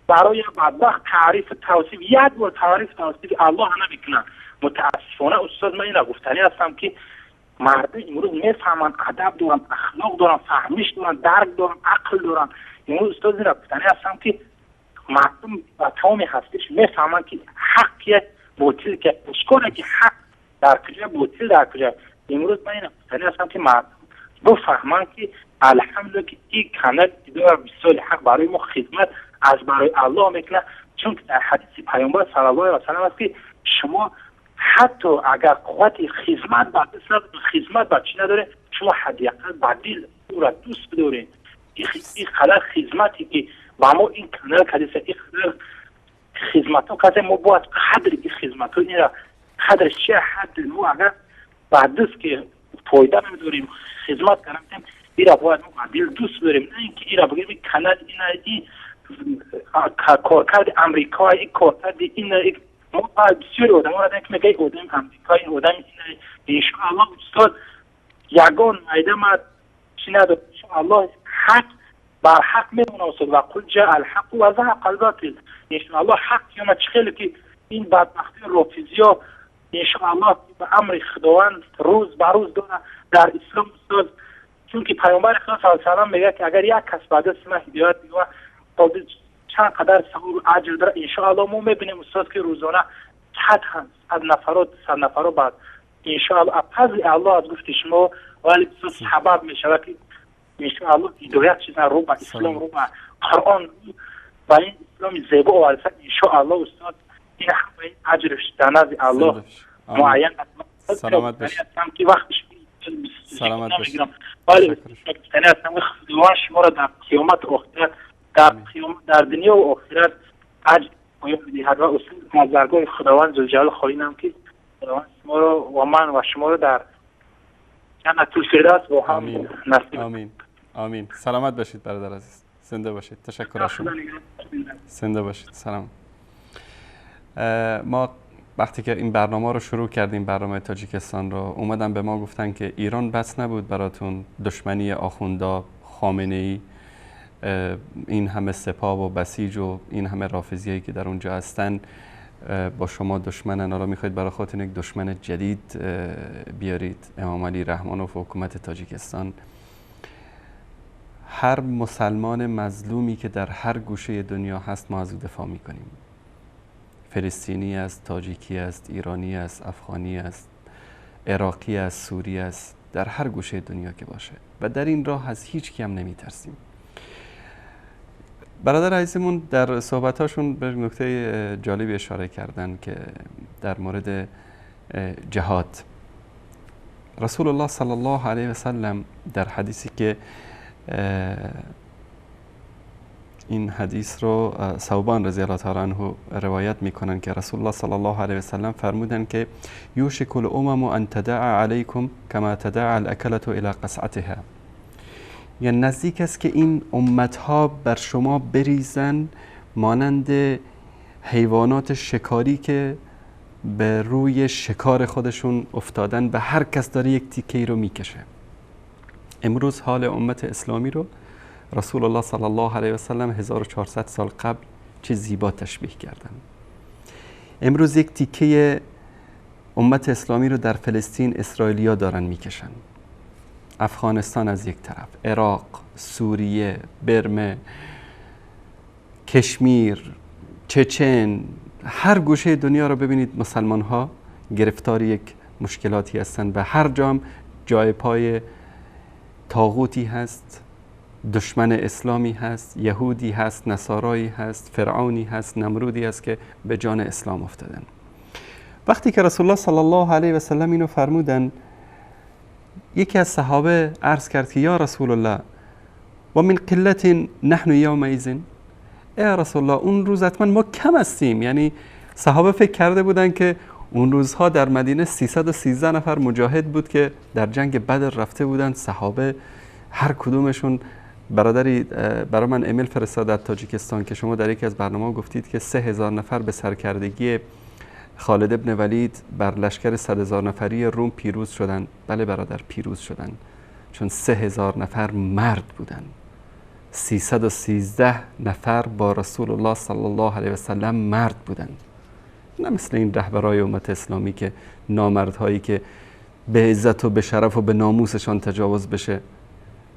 برای بدبخت تعریف توصیف یک بار تعریف توصیف الله نمیکنن. متاسفانه استاد من این گفتنی هستم که مردم امروز میفهمن، ادب دارن، اخلاق دارن، فهمیش دارن، درک دارن، عقل دارن. امروز استاد این گفتنی هستم که مردم و تمام هستش میفهمن که حق باطل که اشکاله که حق در کجا باطل در کجا. امروز من این گفتنی هستم که مردم بفهمن که الحمدلله که این کانال داره بسیار حق برای ما خدمت از برای الله میکنه. چون که در حدیث پیامبر صلی الله علیه و سلم است که شما حتی اگر قوت خدمت با چی نداره، شما حداقل با دل او را دوست بدارین. این خلال خدمتی که با ما این کانال کدیسه، این خلال خدمت ها که ما باید قدر این خدمت ها این را قدرش چه حد ما اگر بعد است که فایده نمیداریم خدمت کنیم این را باید ما با دل دوست بداریم. نه اینکه این را بگیم این کانال این کارکرد امریکایی، این کارکرد این ما بسیاری آدم ها را داریم که میگه آدم امریکایی، آدم این انشاءالله استاد یگان مایده ما چی نداره. انشاءالله حق بر حق میمونست و قل جاء الحق و زهق الباطل. انشاءالله حق یوم خیلی که این بدبختی رافضی ها انشاءالله به امر خداوند روز به روز داره در اسلام استاد. چون که پیامبر خدا صلی الله علیه و سلم میگه که اگر یک کس بعد از ما هدایت بگه چند قدر ثواب و اجر داره. انشاءالله ما میبینیم استاد که روزانه صد نفرات 100 نفر بعد انشاءالله فضل الله از گفت شما ولی سبب میشه که انشاءالله هدایت چیزا رو به اسلام رو به قرآن و این اسلام زیبا و عرفت انشاءالله استاد این همه اجرش در نزد الله معین است. سلامت باشید. که وقتش سلامت باشید. ولی مستنی هستم که خداوند شما را در قیامت و آخرت در دنیا و آخرت اجر پایان بدهد و اصول از درگاه خداوند ذوالجلال خواهیم که خداوند شما را و من و شما را در جنت الفردوس با هم نصیب. آمین آمین. سلامت باشید برادر عزیز. زنده باشید. تشکر از شما. زنده باشید. سلام. ما وقتی که این برنامه رو شروع کردیم، برنامه تاجیکستان رو، اومدن به ما گفتن که ایران بس نبود براتون دشمنی آخوندا، خامنه‌ای، این همه سپاه و بسیج و این همه رافضیایی که در اونجا هستن با شما دشمنن. حالا میخواید برای خودتون یک دشمن جدید بیارید، امام علی رحمانوف و حکومت تاجیکستان. هر مسلمان مظلومی که در هر گوشه دنیا هست ما از او دفاع میکنیم. فلسطینی است، تاجیکی است، ایرانی است، افغانی است، عراقی است، سوری است، در هر گوشه دنیا که باشه و در این راه از هیچ کی هم نمیترسیم. برادر عزیزمون در صحبتاشون به نکته جالبی اشاره کردن که در مورد جهاد رسول الله صلی الله علیه و سلم در حدیثی که این حدیث رو ثوبان رضی الله تعالی عنه روایت میکنن که رسول الله صلی الله علیه و سلم فرمودن که یوشک الامم ان تداعى علیکم کما تداعى الاکلة الى قصعتها. یعنی نزدیک است که این امتها بر شما بریزن مانند حیوانات شکاری که به روی شکار خودشون افتادن و هر کس داره یک تیکه رو میکشه. امروز حال امت اسلامی رو رسول الله صلی الله علیه و سلم 1400 سال قبل چه زیبا تشبیه کردن. امروز یک تیکه امت اسلامی رو در فلسطین اسرائیلیا دارن میکشن. افغانستان از یک طرف، عراق، سوریه، برمه، کشمیر، چچن، هر گوشه دنیا رو ببینید مسلمان ها گرفتار یک مشکلاتی هستند و هر جام جای پای طاغوتی هست، دشمن اسلامی هست، یهودی هست، نصارایی هست، فرعونی هست، نمرودی هست که به جان اسلام افتادن. وقتی که رسول الله صلی الله علیه و سلم اینو فرمودن، یکی از صحابه عرض کرد که یا رسول الله و من قلت نحن یومئذ، ای رسول الله اون روز حتما ما کم هستیم. یعنی صحابه فکر کرده بودن که اون روزها در مدینه 313 نفر مجاهد بود که در جنگ بدر رفته بودند. صحابه هر کدومشون برادری برای من ایمیل فرستاد از تاجیکستان که شما در یکی از برنامه گفتید که 3000 نفر به سرکردگی خالد ابن ولید بر لشکر 100,000 نفری روم پیروز شدن. بله برادر، پیروز شدن، چون 3000 نفر مرد بودن. 313 نفر با رسول الله صلی الله علیه و سلم مرد بودن، نه مثل این رهبرای امت اسلامی که نامردهایی که به عزت و به شرف و به ناموسشان تجاوز بشه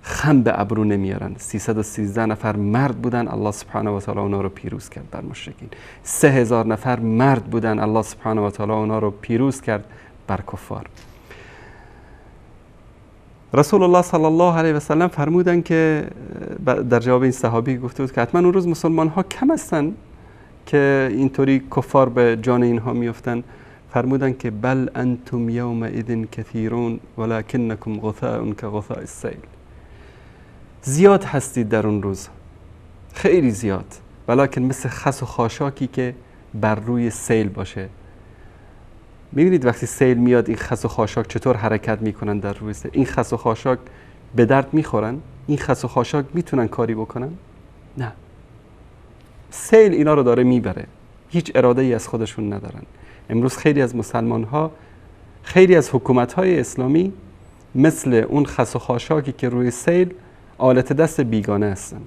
خم به ابرو نمیارن. 313 نفر مرد بودن، الله سبحانه و تعالی اونا رو پیروز کرد بر مشرکین. 3000 نفر مرد بودن، الله سبحانه و تعالی اونا رو پیروز کرد بر کفار. رسول الله صلی الله علیه و سلم فرمودن که در جواب این صحابی گفته بود که حتما اون روز مسلمان ها کم هستن که اینطوری کفار به جان اینها میافتن. فرمودن که بل انتم یومئذ کثیرون ولکنکم غثاء کغثاء السیل. زیاد هستید در اون روز، خیلی زیاد، ولکن مثل خس و خاشاکی که بر روی سیل باشه. میبینید وقتی سیل میاد این خس و خاشاک چطور حرکت میکنن در روی سیل؟ این خس و خاشاک به درد میخورن؟ این خس و خاشاک میتونن کاری بکنن؟ نه، سیل اینا رو داره میبره، هیچ اراده ای از خودشون ندارن. امروز خیلی از مسلمان ها، خیلی از حکومت های اسلامی مثل اون خس و خاشاکی که روی سیل آلت دست بیگانه هستن.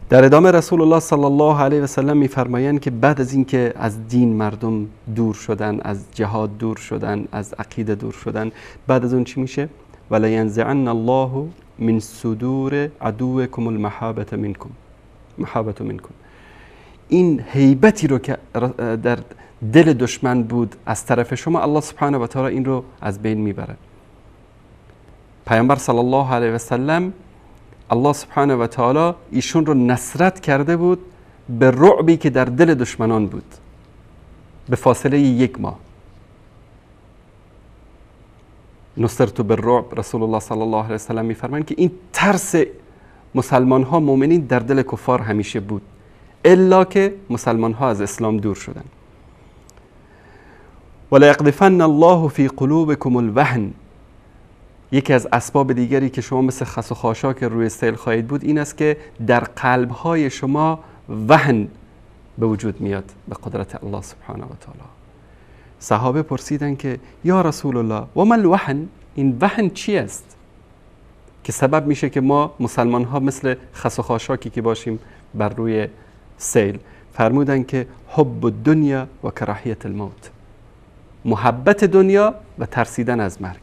در ادامه رسول الله صلی الله علیه و سلم میفرمایند که بعد از اینکه از دین مردم دور شدن، از جهاد دور شدن، از عقیده دور شدن، بعد از اون چی میشه؟ ولا ینزعن الله من صدور عدوکم المحابة منکم. این هیبتی رو که در دل دشمن بود از طرف شما، الله سبحانه و تعالی این رو از بین میبره. پیامبر صلی الله علیه و سلم الله سبحانه و تعالی ایشون رو نصرت کرده بود به رعبی که در دل دشمنان بود به فاصله 1 ماه. نصرت بالرعب، رسول الله صلی الله علیه و سلم میفرمایند که این ترس مسلمان ها مؤمنین در دل کفار همیشه بود، الا که مسلمان ها از اسلام دور شدن. ولا یقذفن الله فی قلوبکم الوهن. یکی از اسباب دیگری که شما مثل خس و خاشاک روی سیل خواهید بود این است که در قلب‌های شما وهن به وجود میاد به قدرت الله سبحانه و تعالی. صحابه پرسیدن که یا رسول الله و ما الوهن، این وهن چی است که سبب میشه که ما مسلمان ها مثل خس و خاشاکی که باشیم بر روی سیل؟ فرمودن که حب الدنیا و کراهیت الموت، محبت دنیا و ترسیدن از مرگ.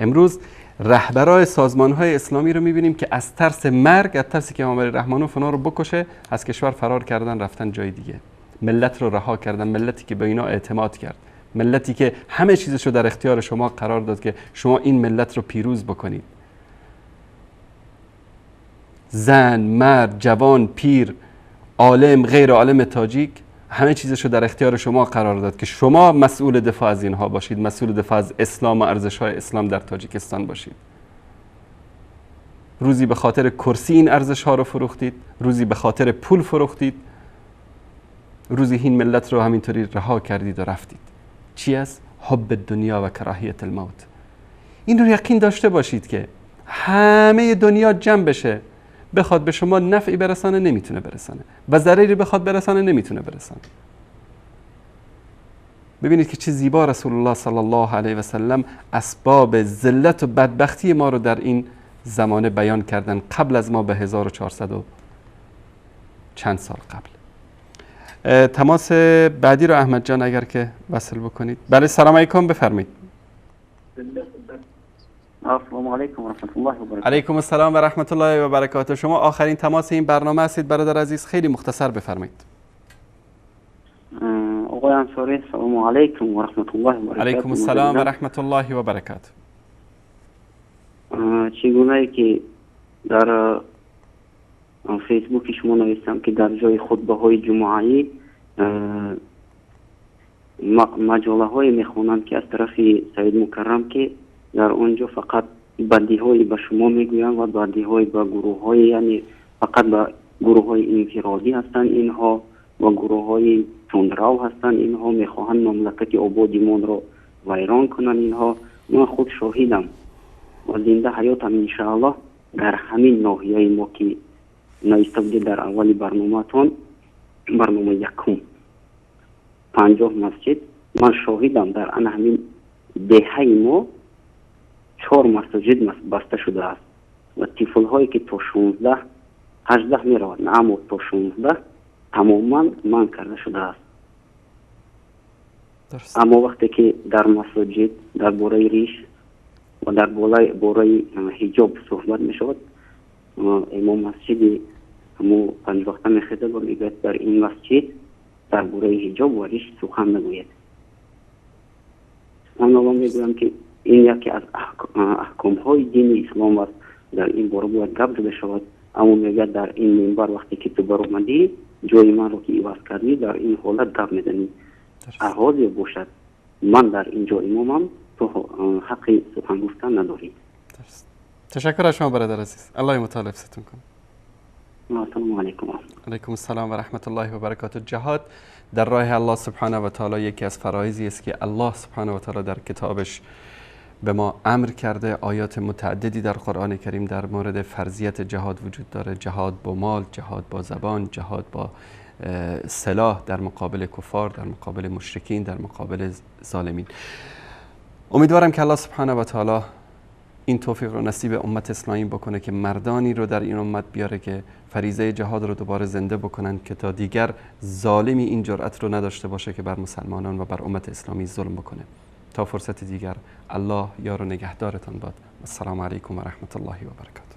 امروز رهبرای سازمان‌های اسلامی رو می‌بینیم که از ترس مرگ، از ترسی که امام رحمانوف اونا رو بکشه، از کشور فرار کردن رفتن جای دیگه. ملت رو رها کردن، ملتی که به اینا اعتماد کرد، ملتی که همه چیزش رو در اختیار شما قرار داد که شما این ملت رو پیروز بکنید. زن، مرد، جوان، پیر، عالم، غیر عالم تاجیک، همه چیزش رو در اختیار شما قرار داد که شما مسئول دفاع از اینها باشید، مسئول دفاع از اسلام و ارزش‌های اسلام در تاجیکستان باشید. روزی به خاطر کرسی این ارزش‌ها رو فروختید، روزی به خاطر پول فروختید، روزی این ملت رو همینطوری رها کردید و رفتید. چی است؟ حب دنیا و کراهیت الموت. این رو یقین داشته باشید که همه دنیا جمع بشه بخواد به شما نفعی برسانه نمیتونه برسانه و ضرری بخواد برسانه نمیتونه برسانه. ببینید که چه زیبا رسول الله صلی الله علیه و سلم اسباب ذلت و بدبختی ما رو در این زمانه بیان کردن، قبل از ما به 1400 و چند سال قبل. تماس بعدی رو احمد جان اگر که وصل بکنید. بله سلام علیکم، بفرمایید. السلام علیکم و رحمت الله و برکاته. علیکم السلام و رحمت الله و برکاته. شما آخرین تماس این برنامه هستید برادر عزیز، خیلی مختصر بفرمایید. آقای انصاری سلام علیکم و رحمت الله و برکاته. علیکم السلام و رحمت الله و برکاته. چگونه ای که در فیسبوک شما نوشتم که در جای خطبه های جمعه‌ای مجله های میخونند که از طرف سید مکرم که در اونجا فقط بدی های به شما میگویند و بدی های به گروه های، یعنی فقط به گروه های انفرادی هستند اینها و گروه های تندرو هستند. اینها میخواهند مملکت آبادیمان را ویران کنند. اینها من خود شاهدم و زنده حیاتم انشاءالله در همین ناحیه ما که نایستاده در اول برنامهتان، برنامه یکم 50 مسجد، من شاهدم در همین دهه ما 4 مساجد بسته شده است و طفل هایی که تا 16 18 می روند، اما تا 16 تماما من کرده شده است. اما وقتی که در مساجد در باره ریش و در باره حجاب صحبت می شود، امام مسجد همو 5 وقته می خیده و میگوید در این مسجد در باره حجاب و ریش سخن نگوید. من الان میگویم که این یکی از احکام های دین اسلام است، در این باره باید گپ زده شود. اما میگه در این منبر وقتی که تو برآمدی جای من رو که عوض کردی در این حالت گپ میزنی. احوازی باشد من در اینجا امامم، تو حق سخن گفتن نداری. تشکر از شما برادر عزیز. الله مطالب ستون کنه. السلام علیکم. علیکم السلام و رحمت الله و برکاته. جهاد در راه الله سبحانه و تعالی یکی از فرایضی است که الله سبحانه و تعالی در کتابش به ما امر کرده. آیات متعددی در قرآن کریم در مورد فرضیت جهاد وجود داره. جهاد با مال، جهاد با زبان، جهاد با سلاح در مقابل کفار، در مقابل مشرکین، در مقابل ظالمین. امیدوارم که الله سبحانه و تعالی این توفیق رو نصیب امت اسلامی بکنه که مردانی رو در این امت بیاره که فریضه جهاد رو دوباره زنده بکنن که تا دیگر ظالمی این جرأت رو نداشته باشه که بر مسلمانان و بر امت اسلامی ظلم بکنه. تا فرصت دیگر، الله یار و نگهدارتان باد. السلام علیکم و رحمت الله و برکاته.